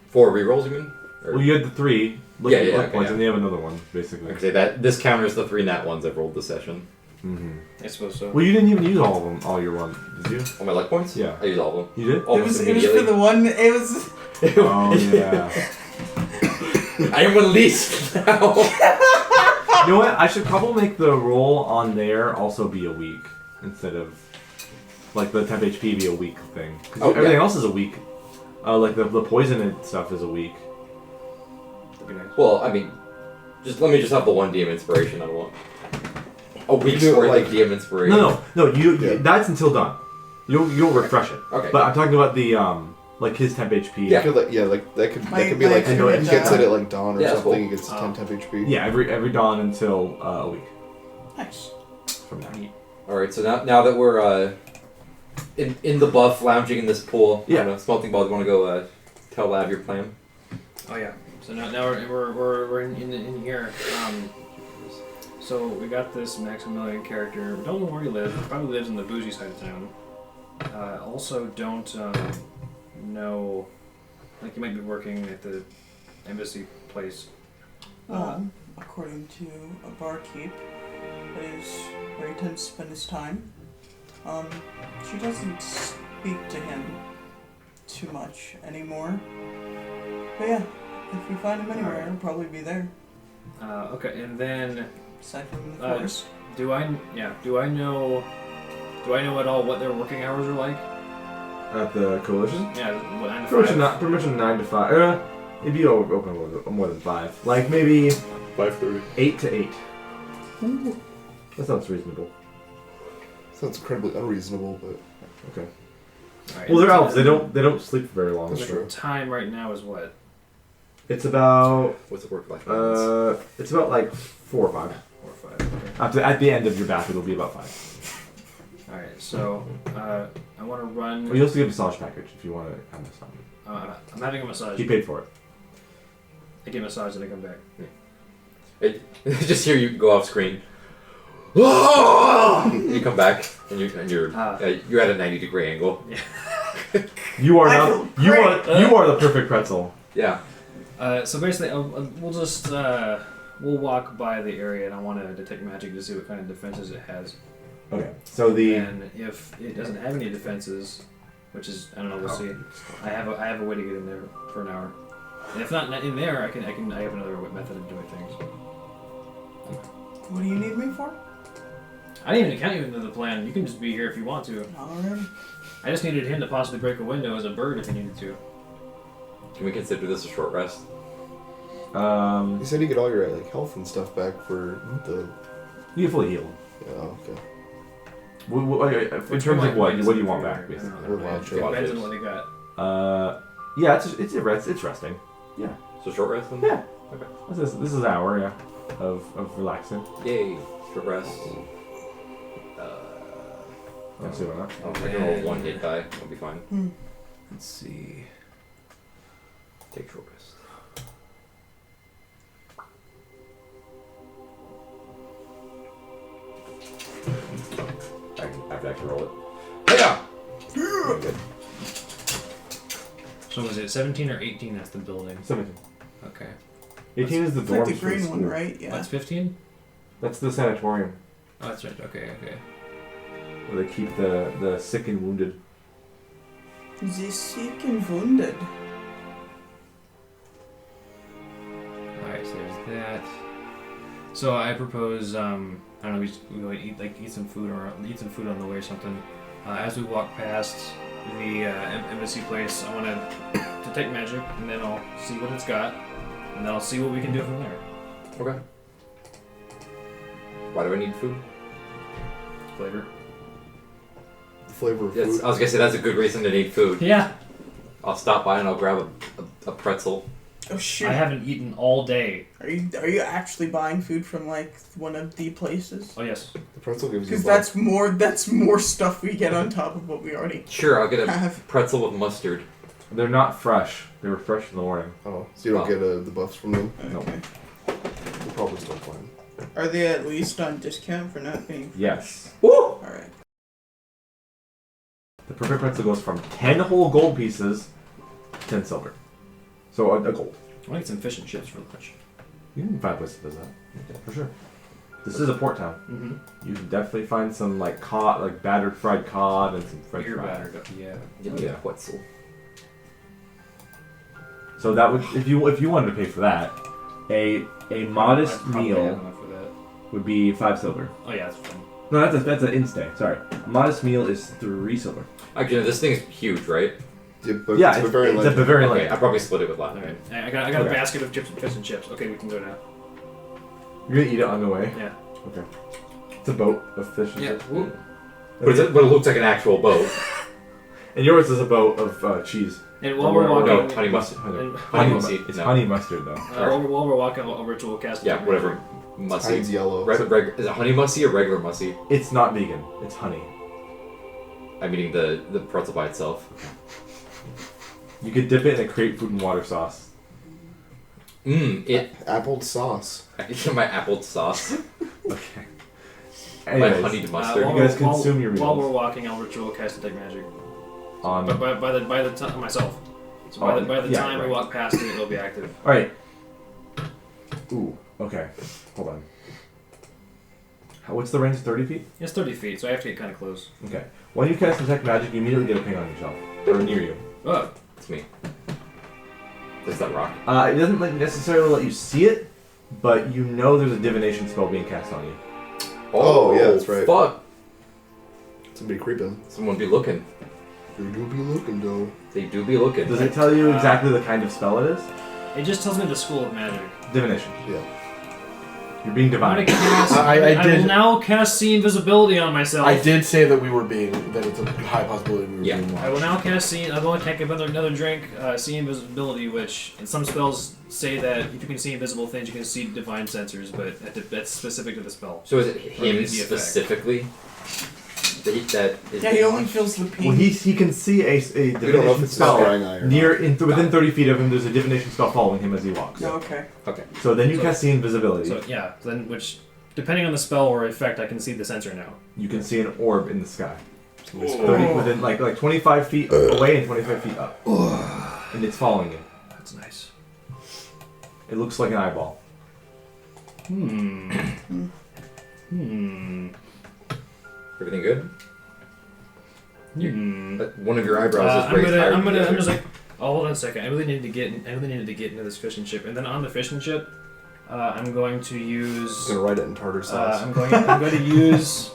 S4: 4 rerolls, you mean? Or,
S1: Well, you had the 3 luck
S4: Yeah, okay,
S1: points,
S4: yeah.
S1: and you have another one, basically.
S4: okay, that this counters the 3 nat ones I've rolled this session.
S1: Mm-hmm.
S6: I suppose so.
S1: Well, you didn't even use all of them, all your one, did you?
S4: All my luck points?
S1: Yeah.
S4: I use all of them.
S1: You did?
S4: Almost
S2: It was
S4: immediately.
S2: for the one. It was.
S1: Oh, yeah.
S4: I am released now.
S1: You know what? I should probably make the roll on there also be a week instead of like the temp HP be a week thing. 'Cause
S4: Oh,
S1: everything
S4: yeah.
S1: else is a week. Like the poison and stuff is a week.
S6: That'd be nice.
S4: Well, I mean, let me have the 1 DM inspiration. I don't want a week's
S3: do it
S4: worth
S3: like-
S4: of DM inspiration.
S1: No.
S3: Yeah.
S1: That's until done. You'll refresh it.
S4: Okay.
S1: But I'm talking about the like his temp HP.
S3: I feel like that could be
S2: My
S3: like
S2: experiment
S3: he gets
S2: die.
S3: it at like dawn or
S4: Yeah, that's
S3: something.
S4: cool.
S3: He gets 10 temp HP.
S1: Yeah, every dawn until a week
S2: Nice.
S1: from now.
S4: All right. So now that we're in the buff, lounging in this pool.
S1: Yeah.
S4: I don't know, Smelting Ball. Do you want to go tell Lav your plan?
S6: Oh yeah. So now we're in here. So we got this Maximilian character. We don't know where he lives. He probably lives in the bougie side of town. Also don't know. Like he might be working at the embassy place.
S2: According to a barkeep, that is where he tends to spend his time. She doesn't speak to him too much anymore. But yeah, if we find him anywhere, he'll probably be there.
S6: Okay, and then
S2: Aside from the
S6: Uh,
S2: forest.
S6: do I know at all what their working hours are like?
S1: At the coalition.
S6: Yeah, what, 9 to
S1: Pretty much 9 to 5. It'd be open more than 5. Like maybe
S3: 5:30.
S1: 8 to 8. That sounds reasonable.
S3: Sounds incredibly unreasonable, but
S1: Okay.
S6: Alright,
S1: Well, they're
S6: and
S1: elves. They don't sleep very long.
S3: That's
S1: so.
S3: true.
S6: Time right now is what?
S1: It's about
S4: What's the work-life balance?
S1: it's about like 4 or 5.
S6: 4 or 5. Okay.
S1: At the end of your bath, it'll be about 5.
S6: All right, so I want to run.
S1: Well, you also get a massage package if you want to have a massage.
S6: I'm having a massage.
S1: He paid for it.
S6: I get a massage and I come back.
S4: Just hear you go off screen. You come back and you're
S6: Ah.
S4: you're at a 90-degree angle.
S1: You are
S2: I
S1: not.
S2: feel
S1: You
S2: great.
S1: are. You are the perfect pretzel.
S4: Yeah.
S6: So basically, we'll just we'll walk by the area, and I want to detect magic to see what kind of defenses it has.
S1: Okay. So the.
S6: And if it doesn't have any defenses, which is I don't know, we'll see. I have a way to get in there for an hour, and if not in there, I have another method of doing things.
S2: What do you need me for?
S6: I didn't even count you into the plan. You can just be here if you want to.
S2: Alright.
S6: I just needed him to possibly break a window as a bird if he needed to.
S4: Can we consider this a short rest?
S3: You said you get all your like health and stuff back for the.
S1: You get fully healed.
S3: Yeah, okay.
S1: In terms of what do you want back? Basically.
S3: We're wild
S6: It
S3: shape.
S6: depends on what they got.
S1: Yeah, it's resting. Yeah.
S4: So short rest then?
S1: Yeah.
S4: Okay.
S1: This is an hour, yeah, of relaxing.
S4: Yay. Short rest.
S1: Let's see why not.
S4: Oh, I can roll 1 hit die. I'll be fine.
S1: Let's see.
S4: Take short rest. I have to actually roll it. Yeah. Good.
S6: So was it 17 or 18? That's the building.
S1: 17.
S6: Okay.
S1: 18 is the
S2: It's like the
S1: dorms for
S2: green
S1: school.
S2: one, right? Yeah.
S6: That's 15?
S1: That's the sanatorium
S6: Oh, that's right. Okay.
S1: where they keep the sick and wounded.
S2: The sick and wounded.
S6: Alright, so there's that. So I propose, I don't know, we go eat some food or eat some food on the way or something. As we walk past the embassy place, I want to detect magic, and then I'll see what it's got, and then I'll see what we can do from there.
S4: Okay. Why do I need food?
S6: Flavor.
S3: The flavor of
S4: Yes,
S3: food.
S4: I was gonna say that's a good reason to need food.
S6: Yeah.
S4: I'll stop by and I'll grab a pretzel.
S2: Oh shoot!
S6: I haven't eaten all day.
S2: Are you actually buying food from like one of the places?
S6: Oh yes.
S3: The pretzel gives you.
S2: Because
S3: a buff.
S2: that's more stuff we get on top of what we already
S4: Sure, I'll get a
S2: have.
S4: pretzel with mustard.
S1: They're not fresh. They were fresh in the morning.
S3: Oh, so you don't get the buffs from them?
S1: No.
S2: Okay.
S3: You're probably still fine.
S2: Are they at least on discount for not being?
S1: Yes.
S4: Woo!
S2: All right.
S1: The perfect pretzel goes from 10 whole gold pieces to 10 silver. So a gold.
S6: I want to get some fish and chips for lunch.
S1: You can find places that does that. For sure. This is a port town.
S6: Mm-hmm.
S1: You can definitely find some like cod, like battered fried cod and some French
S6: Beer
S1: fries.
S6: battered. Yeah.
S4: Give me a pretzel.
S1: So that would, if you wanted to pay for that, a modest
S6: I probably have
S1: meal
S6: enough for that.
S1: would be 5 silver.
S6: Oh yeah, that's fine.
S1: No, that's an in-stay. Sorry, a modest meal is 3 silver.
S4: Actually, this thing's huge, right?
S3: Yeah, but
S1: Yeah,
S3: it's Bavarian
S1: it's a
S3: legend.
S1: Bavarian
S4: Okay,
S1: land.
S4: I probably split it with Latin.
S6: Alright. I got a
S1: Okay.
S6: basket of chips and fish and chips. Okay, we can go now.
S1: You're gonna eat it on the way.
S6: Yeah.
S1: Okay. It's a boat of fish and chips.
S4: But it looks like an actual boat.
S1: And yours is a boat of cheese.
S6: And while we're walking,
S4: No, honey mustard.
S6: and,
S4: Honey mustard.
S1: It's
S4: No.
S1: honey mustard though.
S6: while we're walking over to a cast.
S4: Yeah, whatever. Mussy.
S3: Tide's yellow.
S4: Is it honey mussy or regular mussy?
S1: It's not vegan. It's honey.
S4: I'm eating the pretzel by itself.
S1: You could dip it in a grapefruit and water sauce.
S4: It.
S3: Apple sauce.
S4: My apple sauce.
S1: Okay.
S4: My
S1: Anyways,
S4: honeyed mustard.
S1: You guys consume your
S6: While
S1: meals.
S6: we're walking, I'll ritual cast detect magic.
S1: on.
S6: But by the time myself. So by the
S1: yeah,
S6: time
S1: right.
S6: we walk past it, it'll be active.
S1: All right. Ooh. Okay. Hold on. What's the range? 30 feet.
S6: It's 30 feet, so I have to get kind of close.
S1: Okay. When you cast detect magic, you immediately get a ping on yourself or near you.
S6: Oh,
S4: It's me. Is that rock?
S1: It doesn't necessarily let you see it, but you know there's a divination spell being cast on you.
S3: Oh, yeah, that's right.
S4: Fuck!
S3: Somebody creeping.
S4: Someone be looking.
S3: You do be looking, though.
S4: They do be looking.
S1: Does it tell you exactly the kind of spell it is?
S6: it just tells me the school of magic.
S1: Divination.
S3: Yeah.
S1: You're being
S6: I'm gonna
S1: divine.
S6: cast.
S5: I
S6: I
S5: did-
S6: will now cast see invisibility on myself.
S5: I did say that that it's a high possibility we were
S4: Yeah.
S5: being
S6: I will
S5: watched.
S6: now cast see. I'm going to take another drink. See invisibility, which in some spells say that if you can see invisible things, you can see divine sensors, but that's specific to the spell.
S4: So is it
S6: Or
S4: him
S6: the effect.
S4: specifically? That is
S2: Yeah, he only feels the pain.
S1: Well, he can see a
S3: We don't know if
S1: divination
S3: it's
S1: spell
S3: scrying eye or
S1: within 30 feet of him. There's a divination spell following him as he walks.
S2: No, okay.
S4: Okay.
S1: So then you
S6: So-
S1: cast see invisibility.
S6: So yeah, then which depending on the spell or effect, I can see the sensor now.
S1: You can see an orb in the sky. 30 within like 25 feet away and 25 feet up, and it's following you.
S6: That's nice.
S1: It looks like an eyeball.
S4: Everything good? One of your eyebrows is raised higher than the
S6: I'm
S4: other.
S6: just like, oh, hold on a second. I really needed to get into this fishing ship, and then on the fishing ship, I'm going to use.
S3: I'm gonna write it in tartar sauce.
S6: I'm going to use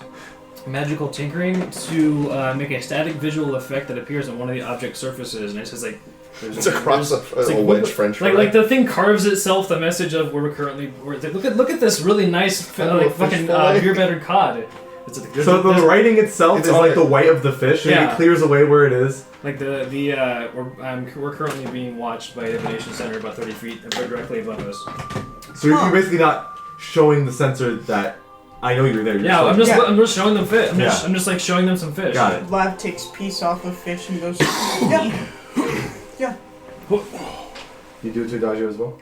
S6: magical tinkering to make a static visual effect that appears on one of the object surfaces, and it says like.
S3: It's across a
S6: like,
S3: wedge French fry.
S6: like the thing carves itself the message of where we're currently. Look at this really nice fucking beer battered cod.
S1: So the writing itself is like the white of the fish, and it clears away where it is.
S6: Like we're currently being watched by the Divination Center about 30 feet directly above us.
S1: So you're basically not showing the sensor that I know you're there.
S6: I'm just showing them fish. I'm just like showing them some fish.
S1: Got it.
S2: Lab takes piece off of fish and goes, yeah.
S1: You do it to Adagio as well?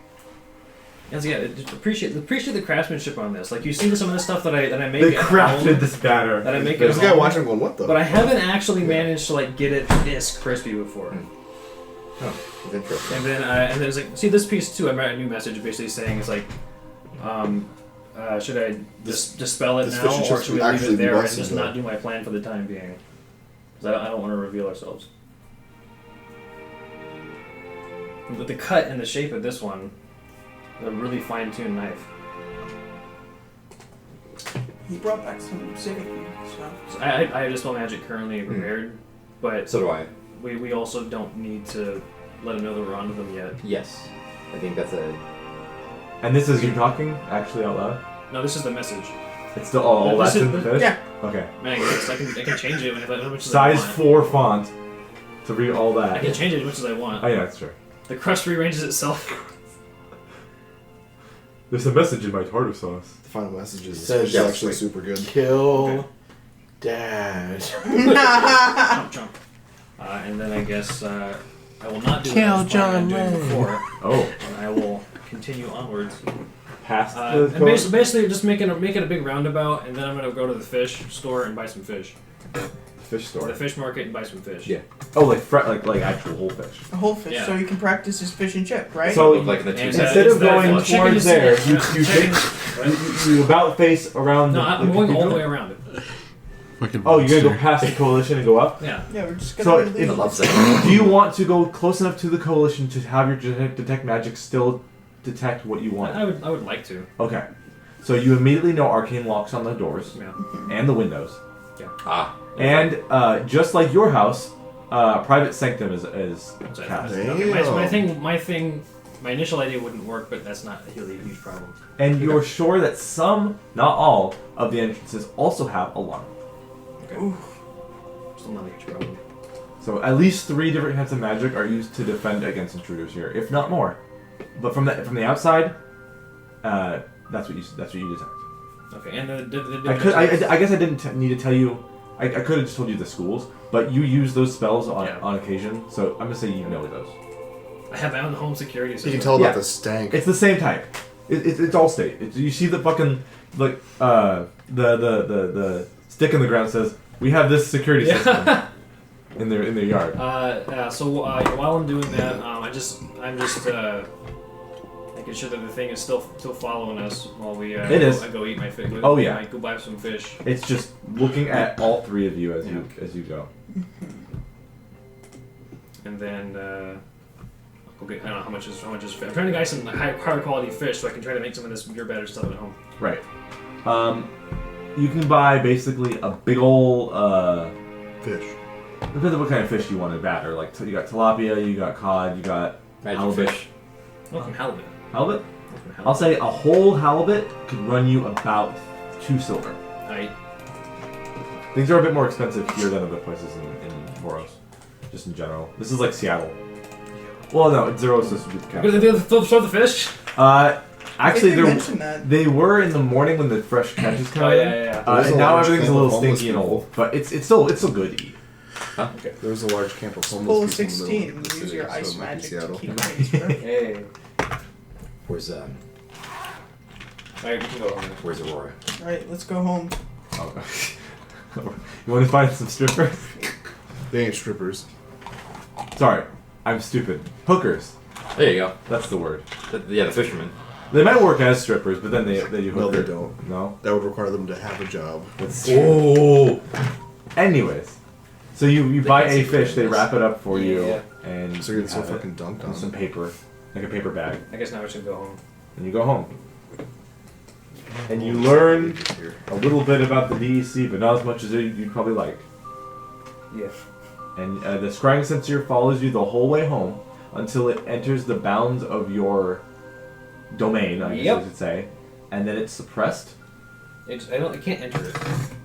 S6: Yes, yeah. Just appreciate the craftsmanship on this. Like you see some of the stuff that I make.
S1: They crafted this batter.
S6: That I make.
S3: There's a guy watching going, what the?
S6: But I haven't actually managed to like get it this crispy before.
S4: Oh, that's interesting.
S6: And then it's like, see this piece too. I write a new message basically saying it's like, should I dispel it
S3: this
S6: now,
S3: fish
S6: or should we leave
S3: actually
S6: it there
S3: be
S6: and
S3: busted,
S6: just
S3: though.
S6: not do my plan for the time being? Because I don't want to reveal ourselves. But the cut and the shape of this one, a really fine-tuned knife.
S2: He brought back some civic stuff.
S6: So I have Dispel Magic currently prepared, but
S4: So do I.
S6: we also don't need to let them know that we're onto them yet.
S4: Yes. I think that's a...
S1: And this is you talking actually out loud?
S6: No, this is the message.
S1: It's still all
S6: This
S1: that's
S6: is-
S1: in the fish?
S2: Yeah.
S1: Okay.
S6: Man, I can change it as much as I
S1: Size
S6: want.
S1: 4 font to read all
S6: I
S1: that.
S6: can change it as much as I want.
S1: Oh yeah, that's true.
S6: The crust rearranges itself.
S1: There's a message in my tartar sauce.
S3: The final message is
S5: Says-
S3: this is actually super good.
S5: Kill Dad.
S6: Jump. And then I guess I will not do
S5: Kill
S6: what I was planning on
S5: John
S6: doing
S5: Wayne.
S6: before,
S1: Oh.
S6: and I will continue onwards.
S1: Past
S6: And basically just making a big roundabout, and then I'm gonna go to the fish store and buy some fish.
S1: fish
S6: Or
S1: store.
S6: the fish market and buy some fish.
S4: Yeah.
S1: Oh, like actual whole fish.
S2: A whole fish,
S6: Yeah.
S2: so he can practice his fish and chip, right?
S1: So
S4: Look like in the two
S6: And,
S4: sides.
S1: Instead of
S6: the
S1: going
S6: chicken
S1: towards
S6: is-
S1: there, you
S6: chicken-
S1: you about face around.
S6: No, I'm
S1: the
S6: going all
S1: cathedral.
S6: the way around it.
S5: Fucking
S1: Oh, you're gonna go
S5: monster.
S1: past the coalition and go up.
S6: Yeah.
S2: yeah, we're just
S1: So
S2: gonna
S1: if-
S2: leave
S4: I
S2: it.
S4: love that.
S1: Do you want to go close enough to the coalition to have your detect magic still detect what you want?
S6: I would like to.
S1: Okay. So you immediately know arcane locks on the doors
S6: Yeah.
S1: and the windows,
S4: Ah.
S1: and just like your house, private sanctum is
S6: So,
S1: cast.
S6: okay, my initial idea wouldn't work, but that's not really a huge problem.
S1: And you're sure that some, not all, of the entrances also have alarm.
S6: Okay. Still not a huge problem.
S1: So at least 3 different types of magic are used to defend against intruders here, if not more. But from the outside, that's what you detect.
S6: Okay, and
S1: I guess I didn't need to tell you. I could have just told you the schools, but you use those spells on occasion, so I'm gonna say you know those.
S6: I have my own home security system.
S3: You can tell
S1: Yeah.
S3: about the stank.
S1: It's the same type. It's all state. You see the fucking like the stick in the ground says we have this security system in their yard.
S6: So while I'm doing that, I'm just making sure that the thing is still following us while we
S1: It is.
S6: I go eat my fish.
S1: Oh, yeah.
S6: Go buy some fish.
S1: It's just looking at all 3 of you as you go.
S6: And then I'll get, I don't know how much is fish. I'm trying to buy some higher quality fish so I can try to make some of this beer batter stuff at home.
S1: Right. You can buy basically a big ol'
S3: Fish.
S1: depends on what kind of fish you want to batter. Like you got tilapia, you got cod, you got
S4: Magic
S1: halibut.
S4: fish.
S6: Welcome halibut.
S1: Halibut?
S6: Welcome halibut.
S1: I'll say a whole halibut could run you about 2 silver.
S6: Alright.
S1: Things are a bit more expensive here than other places in Voros, just in general. This is like Seattle. Well, no, Zeros is with the
S6: But
S1: capital.
S6: they throw the fish?
S1: Actually,
S2: you mentioned that.
S1: they were in the morning when the fresh catches come
S6: Oh,
S1: in.
S6: yeah.
S3: There's
S1: And
S3: a
S1: now
S3: large
S1: everything's a
S3: camp
S1: little
S3: of homeless
S1: stinky and
S3: people.
S1: old, but it's still good to eat.
S3: There was a large camp of
S2: Pull
S3: homeless
S2: a
S3: people in the middle
S2: 16
S3: of
S2: and
S3: the
S2: use
S3: city,
S2: your
S3: so
S2: ice
S3: it might be
S2: magic to
S3: Seattle.
S2: keep things fresh.
S6: Hey.
S4: Where's
S6: Alright, we can go home.
S4: Where's Aurora?
S2: Alright, let's go home.
S1: Oh. You want to find some strippers?
S3: They ain't strippers.
S1: Sorry, I'm stupid. Hookers.
S4: There you go.
S1: That's the word.
S4: Yeah, the fishermen.
S1: They might work as strippers, but then they do
S3: No,
S1: hooker.
S3: they don't.
S1: No?
S3: That would require them to have a job.
S1: That's true.
S4: Oh.
S1: Anyways. So you buy
S4: can
S1: a
S4: see
S1: fish, they
S4: this.
S1: wrap it up for you,
S6: Yeah.
S1: and
S3: So you're
S1: you
S3: getting so
S1: have it
S3: fucking dunked
S1: in
S3: on.
S1: some paper, like a paper bag,
S6: I guess now we should go home.
S1: and you go home. And you learn a little bit about the DEC, but not as much as you'd probably like.
S6: Yeah.
S1: And the scrying sensor follows you the whole way home until it enters the bounds of your domain, I guess
S6: Yep.
S1: you should say, and then it's suppressed.
S6: I can't enter it.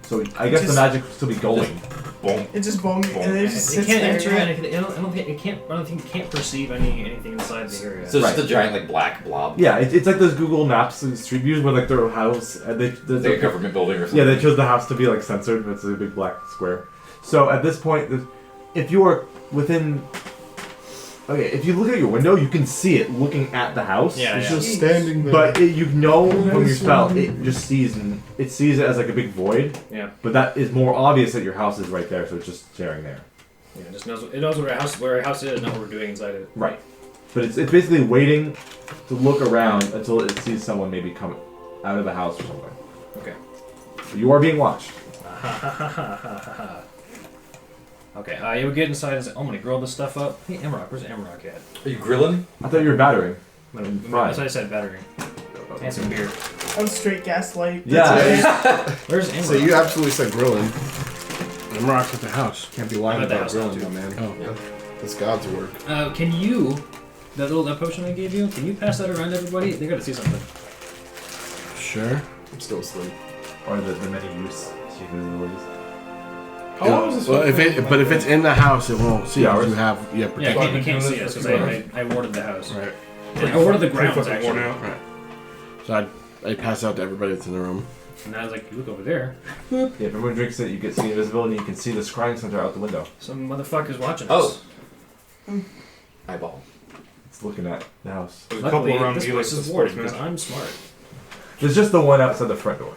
S1: So I guess the
S2: Just-
S1: magic will still be going.
S7: Boom.
S2: It just boned, and then it just
S6: It
S2: sits
S6: can't
S2: there.
S6: enter it. And I don't think it can't perceive anything inside the area.
S4: So it's
S1: Right.
S4: just a giant like black blob.
S1: Yeah, it's like those Google Maps and Street Views where like their house,
S4: Like a government building or something.
S1: yeah, they chose the house to be like censored. It's a big black square. So at this point, if you are within, okay, if you look at your window, you can see it looking at the house.
S6: Yeah,
S3: It's
S6: yeah.
S3: just standing there.
S1: But you know from your spell, it just sees it as like a big void.
S6: Yeah.
S1: But that is more obvious that your house is right there, so it's just staring there.
S6: Yeah, it just knows where a house is, not what we're doing inside it.
S1: Right. But it's basically waiting to look around until it sees someone maybe come out of the house or something.
S6: Okay.
S1: So you are being watched.
S6: Okay, you would get inside and say, "Oh, I'm gonna grill this stuff up." Hey, Emrock, where's Emrock at?
S4: Are you grilling?
S1: I thought you were battering.
S6: That's what I said, battery. And some beer.
S2: I'm straight gaslight.
S1: Yeah.
S6: Where's Emrock?
S3: So you absolutely said grilling.
S5: I'm rocks at the house.
S3: Can't be lying
S6: I'm at the
S3: about
S6: house
S3: grilling,
S6: now,
S3: my man.
S5: Oh.
S4: Yeah.
S3: That's God's work.
S6: Can you, that potion I gave you, can you pass that around to everybody? They gotta see something.
S5: Sure.
S3: I'm still asleep.
S1: Or the many use abilities.
S7: How long is this?
S5: Well, if it's in the house, it won't see.
S1: 2
S5: it.
S1: hours.
S5: You have
S6: Yeah,
S5: protection.
S6: you can't see us because I warded the house.
S5: Right.
S6: I warded the grounds,
S7: Fucking worn
S6: actually.
S7: out.
S5: So I pass out to everybody that's in the room.
S6: And I was like, you look over there.
S1: Yeah, if everyone drinks it, you get see invisibility, and you can see the scrying center out the window.
S6: Some motherfucker's watching
S4: Oh.
S6: us.
S4: Eyeball.
S1: It's looking at the house.
S7: There's a couple
S6: Luckily,
S7: around
S6: this
S7: me,
S6: place
S7: like
S6: is
S7: the
S6: warded
S7: sportsman.
S6: because I'm smart.
S1: There's just the one outside the front door.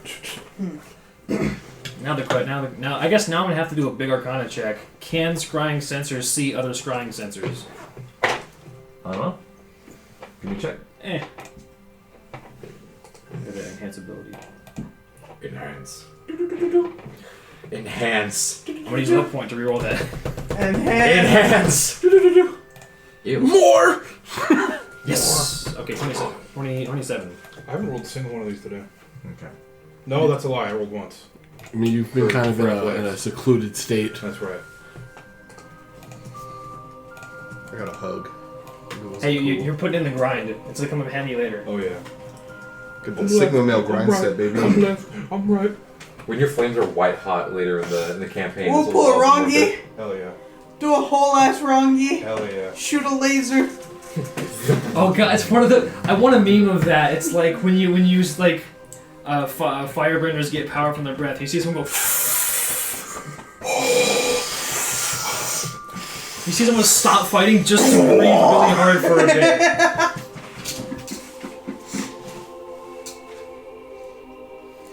S6: Now I guess now I'm gonna have to do a big Arcana check. Can scrying sensors see other scrying sensors?
S1: I don't know. Give me a check.
S6: With the enhance ability.
S4: Enhance. Enhance.
S6: I'm gonna use a luck point to reroll that.
S2: And hand.
S4: Enhance. Ew.
S3: More!
S6: Yes. Okay, 27.
S7: I haven't rolled a single one of these today.
S1: Okay.
S7: No, that's a lie. I rolled once.
S5: I mean, you've been kind of
S7: For
S5: in
S7: athletics.
S5: a secluded state.
S7: That's right.
S3: I got a hug.
S6: Hey, you're putting in the grind. It's gonna come in handy later.
S7: Oh yeah.
S3: Get the Sigma male grind set,
S7: I'm
S3: baby.
S7: left. I'm right.
S4: When your flames are white hot later in the campaign.
S2: We'll
S4: this
S2: pull
S4: will
S2: a
S4: all be worth
S2: wrongie.
S4: it.
S7: Hell yeah.
S2: Do a whole ass wrongie.
S7: Hell yeah.
S2: Shoot a laser.
S6: Oh god, it's one of the. I want a meme of that. It's like when you use like firebenders get power from their breath. You see someone go. You see someone stop fighting just to breathe really hard for a bit.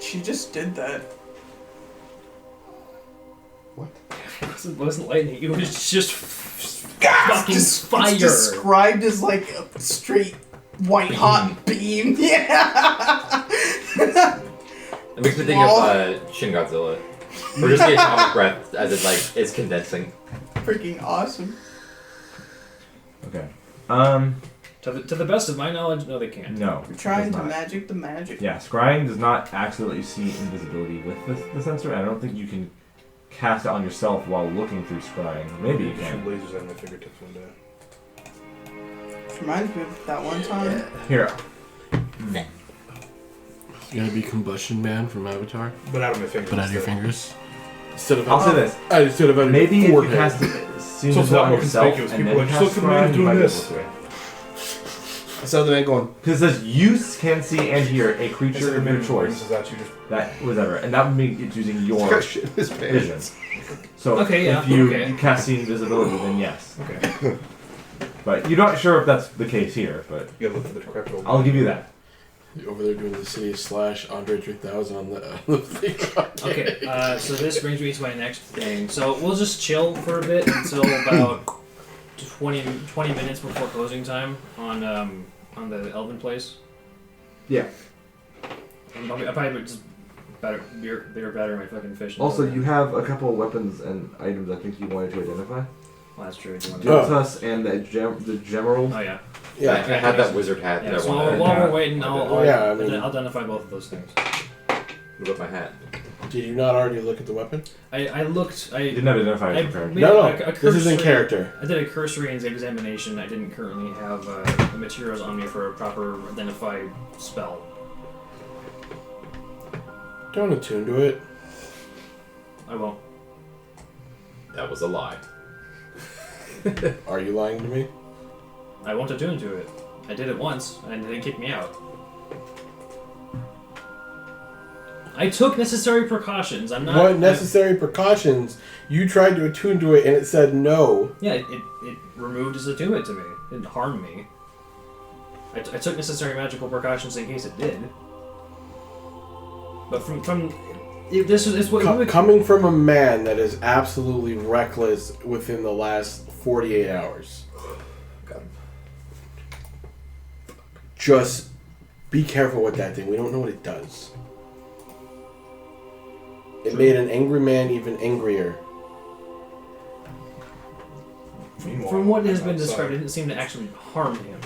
S2: She just did that.
S6: It wasn't lightning. It was just fucking
S2: Just
S6: fire.
S2: It's described as like a straight white hot beam. Yeah.
S4: It makes me think of Shin Godzilla. Or just the atomic breath as it like is condensing.
S2: Freaking awesome.
S1: Okay.
S6: To the best of my knowledge, no, they can't.
S1: No.
S2: We're trying
S1: it does
S2: to
S1: not.
S2: magic the magic.
S1: Yeah, scrying does not actually let you see invisibility with the sensor. I don't think you can cast it on yourself while looking through scrying. Maybe you
S7: Shoot
S1: can.
S7: lasers out of my fingertips one day.
S2: Which reminds me of that one time.
S1: Here.
S5: You gotta be Combustion Man from Avatar,
S7: But out of my fingers.
S5: but out of your fingers. Instead of
S1: I'll say this.
S5: Instead of
S1: Maybe if you
S5: forehead.
S1: cast it see
S7: So it's a
S1: invisible
S7: lot
S1: on
S7: more
S1: yourself
S7: conspicuous.
S1: and
S7: People
S1: then
S7: are just
S1: cast
S7: looking at me
S1: scrying, you
S7: doing
S1: might be
S7: this.
S1: able to.
S3: I saw the man going,
S1: Because it says you can see and hear a
S7: Instead
S1: creature
S7: of
S1: of your
S7: making
S1: choice.
S7: noises, that's you just.
S1: That whatever, and that would mean it's using
S3: he's
S1: your
S3: got shit in his
S1: vision.
S3: pants.
S1: So
S6: Okay, yeah,
S1: if you
S6: okay.
S1: cast see invisibility, then yes.
S6: Okay.
S1: But you're not sure if that's the case here, but
S7: You gotta look for the decrepit old
S1: I'll give you that.
S5: You're over there doing the city / Andre 3000 on the thing.
S6: Okay, so this brings me to my next thing. So we'll just chill for a bit until about 20 minutes before closing time on the Elven place.
S1: Yeah.
S6: I probably would just batter my fucking fish.
S1: Also, you have a couple of weapons and items I think you wanted to identify.
S6: Well, that's true.
S1: Jiltus and the Gemerald.
S6: Oh yeah.
S5: Yeah.
S4: I had that wizard hat
S6: Yeah,
S4: that
S6: so
S4: I wanted.
S6: while we're waiting, I'll
S5: Yeah,
S6: I'll identify both of those things.
S4: What about my hat?
S5: Did you not already look at the weapon?
S6: I looked.
S1: You didn't have it identified as prepared.
S6: made
S5: No.
S6: a
S5: This is in
S6: cursory-
S5: character.
S6: I did a cursory examination. I didn't currently have the materials on me for a proper identified spell.
S5: Don't attune to it.
S6: I won't.
S4: That was a lie.
S5: Are you lying to me?
S6: I won't attune to it. I did it once, and they didn't kick me out. I took necessary precautions. I'm not.
S5: What necessary precautions? You tried to attune to it and it said no.
S6: Yeah, it removed its attunement to me. It didn't harm me. I took necessary magical precautions in case it did. But this is what we would
S5: Coming from a man that is absolutely reckless within the last 48 hours.
S4: Got him.
S5: Just be careful with that thing. We don't know what it does. It made an angry man even angrier.
S7: Meanwhile,
S6: From what has
S7: I'm
S6: been
S7: outside.
S6: described, it didn't seem to actually harm him.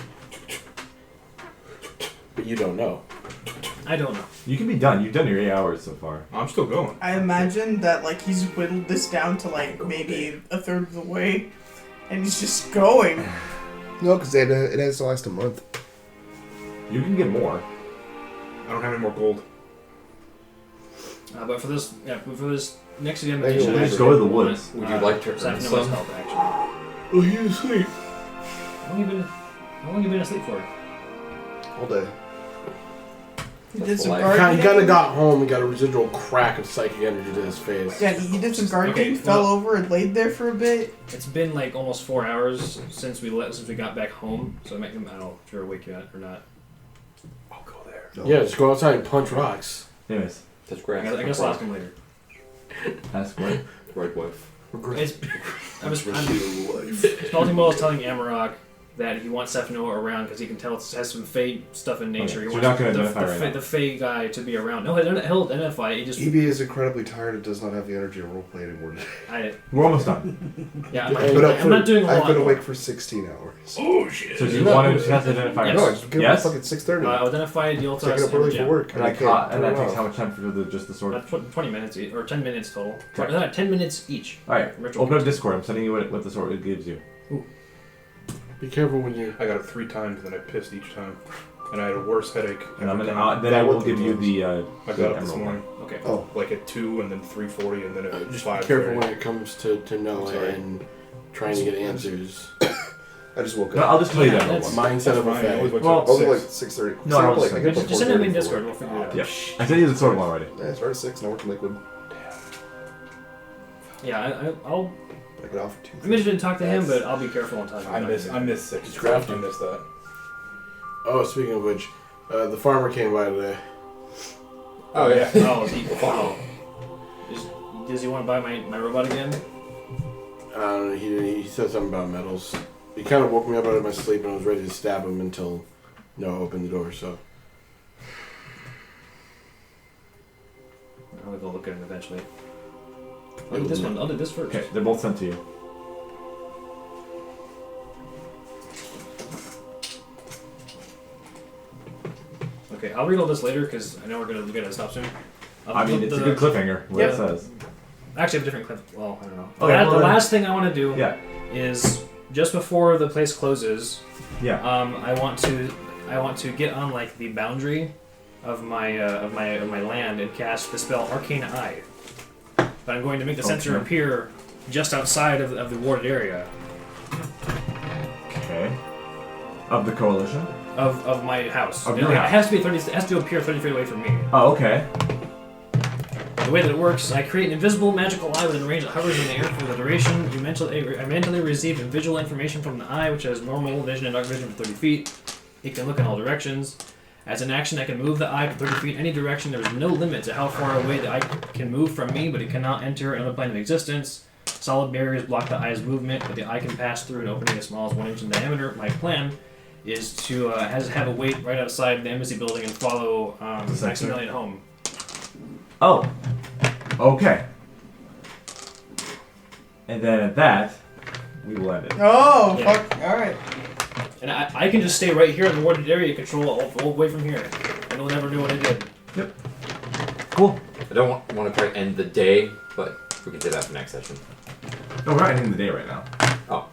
S5: But you don't know.
S6: I don't know.
S1: You can be done. You've done your 8 hours so far.
S7: I'm still going.
S2: I imagine that like he's whittled this down to like maybe a third of the way, and he's just going.
S3: No, because it has to last a month.
S1: You can get more.
S7: I don't have any more gold.
S6: But for this next
S3: Maybe
S6: examination,
S3: we'll
S1: just go to the woods.
S4: Would you like to earn
S6: Noah's
S4: some?
S6: help, actually.
S5: Oh, he's asleep.
S6: How long you been asleep for?
S3: All day.
S2: He did some
S4: Life.
S5: He
S2: gardening.
S5: kind of got home and got a residual crack of psychic energy to his face.
S2: Yeah, he did some gardening,
S6: Okay,
S2: fell
S6: well-
S2: over, and laid there for a bit.
S6: It's been like almost 4 hours since we got back home, so I don't know if you're awake yet or not.
S7: I'll go there.
S3: No.
S5: Yeah, just go outside and punch rocks.
S1: Anyways,
S4: Touch grass.
S6: I guess I'll ask him later.
S1: ask what?
S4: Right wife.
S6: It's, Baltimore was telling Amarok that he wants Noah around because he can tell it has some Fey stuff in nature.
S1: Okay,
S6: He
S1: so you're
S6: wants
S1: not gonna
S6: the,
S1: identify
S6: the,
S1: right
S6: Fey,
S1: now.
S6: the Fey guy to be around. No, he'll identify it. He just
S3: Ebey is incredibly tired and does not have the energy to roleplay anymore today.
S1: We're almost done.
S6: Yeah,
S5: I've
S6: I'm not doing a
S3: I've
S6: lot
S3: been
S6: more.
S3: awake for 16 hours.
S7: Oh shit!
S1: So do you want to just identify
S6: Yes.
S3: No, I
S1: yourself?
S3: just get
S1: Yes?
S3: up at fucking 6:30.
S6: I'll identify the
S3: Taking
S6: Yoltas
S3: up early for work.
S1: And,
S3: I
S1: I
S3: can't
S1: and
S3: turn
S1: that
S3: it
S1: takes
S3: off.
S1: how much time for just the sword?
S6: 20 minutes or 10 minutes total.
S1: Okay.
S6: 10 minutes each.
S1: Alright,
S6: Ritual.
S1: open up Discord. I'm sending you what the sword gives you.
S5: Be careful when you.
S7: I got it 3 times and then I pissed each time, and I had a worse headache.
S1: And I'm
S7: every
S1: gonna,
S7: time.
S1: then I will
S3: That
S1: give you the
S7: I got up this
S1: emerald
S7: morning,
S6: Okay.
S3: Oh,
S7: like at 2 and then 3:40 and then at
S5: Just
S7: 5:30.
S5: be careful when it comes to Noah
S3: Sorry.
S5: and trying to get answers.
S3: I just woke
S1: No,
S3: up.
S1: I'll just tell you
S6: Yeah,
S1: that.
S6: that's-
S5: Mindset of a
S7: Fine, I always
S5: Fey.
S7: wake
S1: Well,
S7: up
S3: I was
S7: at
S3: like
S7: 6.
S3: 6:30.
S1: No, I was
S3: like,
S1: just-
S3: I get up
S6: Just send him in
S3: 4:30 for
S6: Discord.
S3: work.
S6: We'll figure it out.
S1: Yeah. I sent you the sword one already.
S3: Yeah, I started at 6 and I work in Liquid.
S6: Yeah, I'll.
S3: I get off at 2.
S6: I mentioned to talk to him, but I'll be careful on time.
S7: I miss 6.
S5: It's crafty.
S7: I miss that.
S5: Oh, speaking of which, the farmer came by today.
S7: Oh yeah.
S6: Does he want to buy my robot again?
S5: I don't know, he said something about metals. He kind of woke me up out of my sleep and I was ready to stab him until Noah opened the door, so.
S6: I'll go look at him eventually. I'll do this one. I'll do this first.
S1: Okay, they're both sent to you.
S6: Okay, I'll read all this later because I know we're gonna stop soon.
S1: I mean, it's a good cliffhanger, what it
S6: Yeah.
S1: says.
S6: Actually, I have a different clip. Well, I don't know.
S1: Okay, well
S6: the
S1: then-
S6: last thing I want to do
S1: Yeah,
S6: is just before the place closes.
S1: yeah.
S6: I want to get on like the boundary of my land and cast the spell Arcane Eye. But I'm going to make the sensor
S1: Okay.
S6: appear just outside of the warded area
S1: Okay. Of the coalition?
S6: of my house.
S1: Of
S6: It
S1: your house.
S6: has to be 30. It has to appear 30 feet away from me.
S1: Oh, okay.
S6: The way that it works, I create an invisible magical eye within range that hovers in the air for the duration. I mentally receive visual information from the eye, which has normal vision and dark vision for 30 feet. It can look in all directions. As an action, I can move the eye to 30 feet in any direction. There is no limit to how far away the eye can move from me, but it cannot enter another plane of existence. Solid barriers block the eye's movement, but the eye can pass through an opening as small as 1 inch in diameter. My plan is to have it wait right outside the embassy building and follow Maximilian home.
S1: Oh. Okay. And then at that, we will end it.
S2: Oh,
S6: Yeah.
S2: fuck. Alright.
S6: And I can just stay right here in the warded area, control all the way from here. And they'll never know what I did.
S1: Yep. Cool.
S4: I don't want to quite end the day, but we can do that for next session.
S1: No, we're not ending the day right now.
S4: Oh.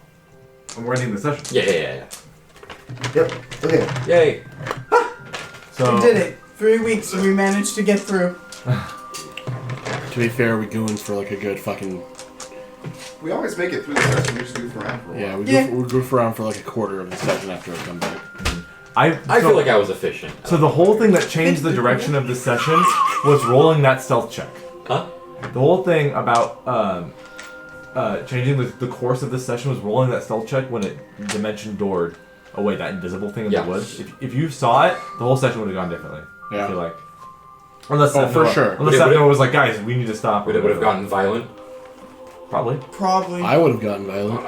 S1: And we're ending the session.
S4: Yeah.
S3: Yep. Okay.
S4: Yay.
S1: So
S2: We did it. 3 weeks and we managed to get through.
S5: To be fair, we going for like a good fucking...
S9: We always make it through the session. We just goof around for a while.
S5: Yeah,
S2: Yeah.
S5: we goof around for like a quarter of the session after I come back.
S4: I feel like I was efficient.
S1: So the whole thing that changed the direction of the session was rolling that stealth check.
S4: Huh?
S1: The whole thing about changing the course of this session was rolling that stealth check when it dimension doored away that invisible thing in the woods. If you saw it, the whole session would have gone differently.
S5: Yeah.
S1: I feel like. Unless
S5: Oh, for sure.
S1: Unless that Noah was like, guys, we need to stop.
S4: Would have gotten violent.
S1: Probably.
S2: Probably.
S5: I would have gotten violent.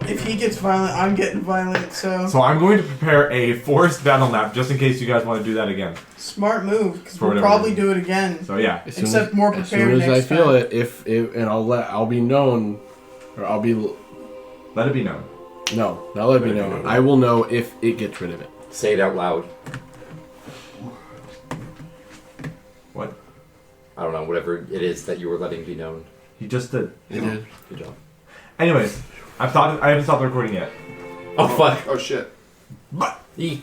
S2: If he gets violent, I'm getting violent, so...
S1: So I'm going to prepare a forest battle map just in case you guys want to do that again.
S2: Smart move, because
S1: For
S2: we'll
S1: whatever
S2: probably
S1: reason.
S2: do it again.
S1: So yeah.
S5: As soon
S2: Except more
S5: as
S2: prepared
S5: soon as
S2: next
S5: I feel
S2: time.
S5: it, and I'll be known, or I'll be
S1: Let it be known.
S5: no, not let me know. I will know if it gets rid of it.
S4: Say it out loud.
S1: What?
S4: I don't know, whatever it is that you were letting be known.
S1: He just did.
S5: It did.
S4: Good job.
S1: Anyways, I haven't stopped the recording yet.
S4: Oh, fuck.
S9: Oh shit.
S1: But
S4: Eek.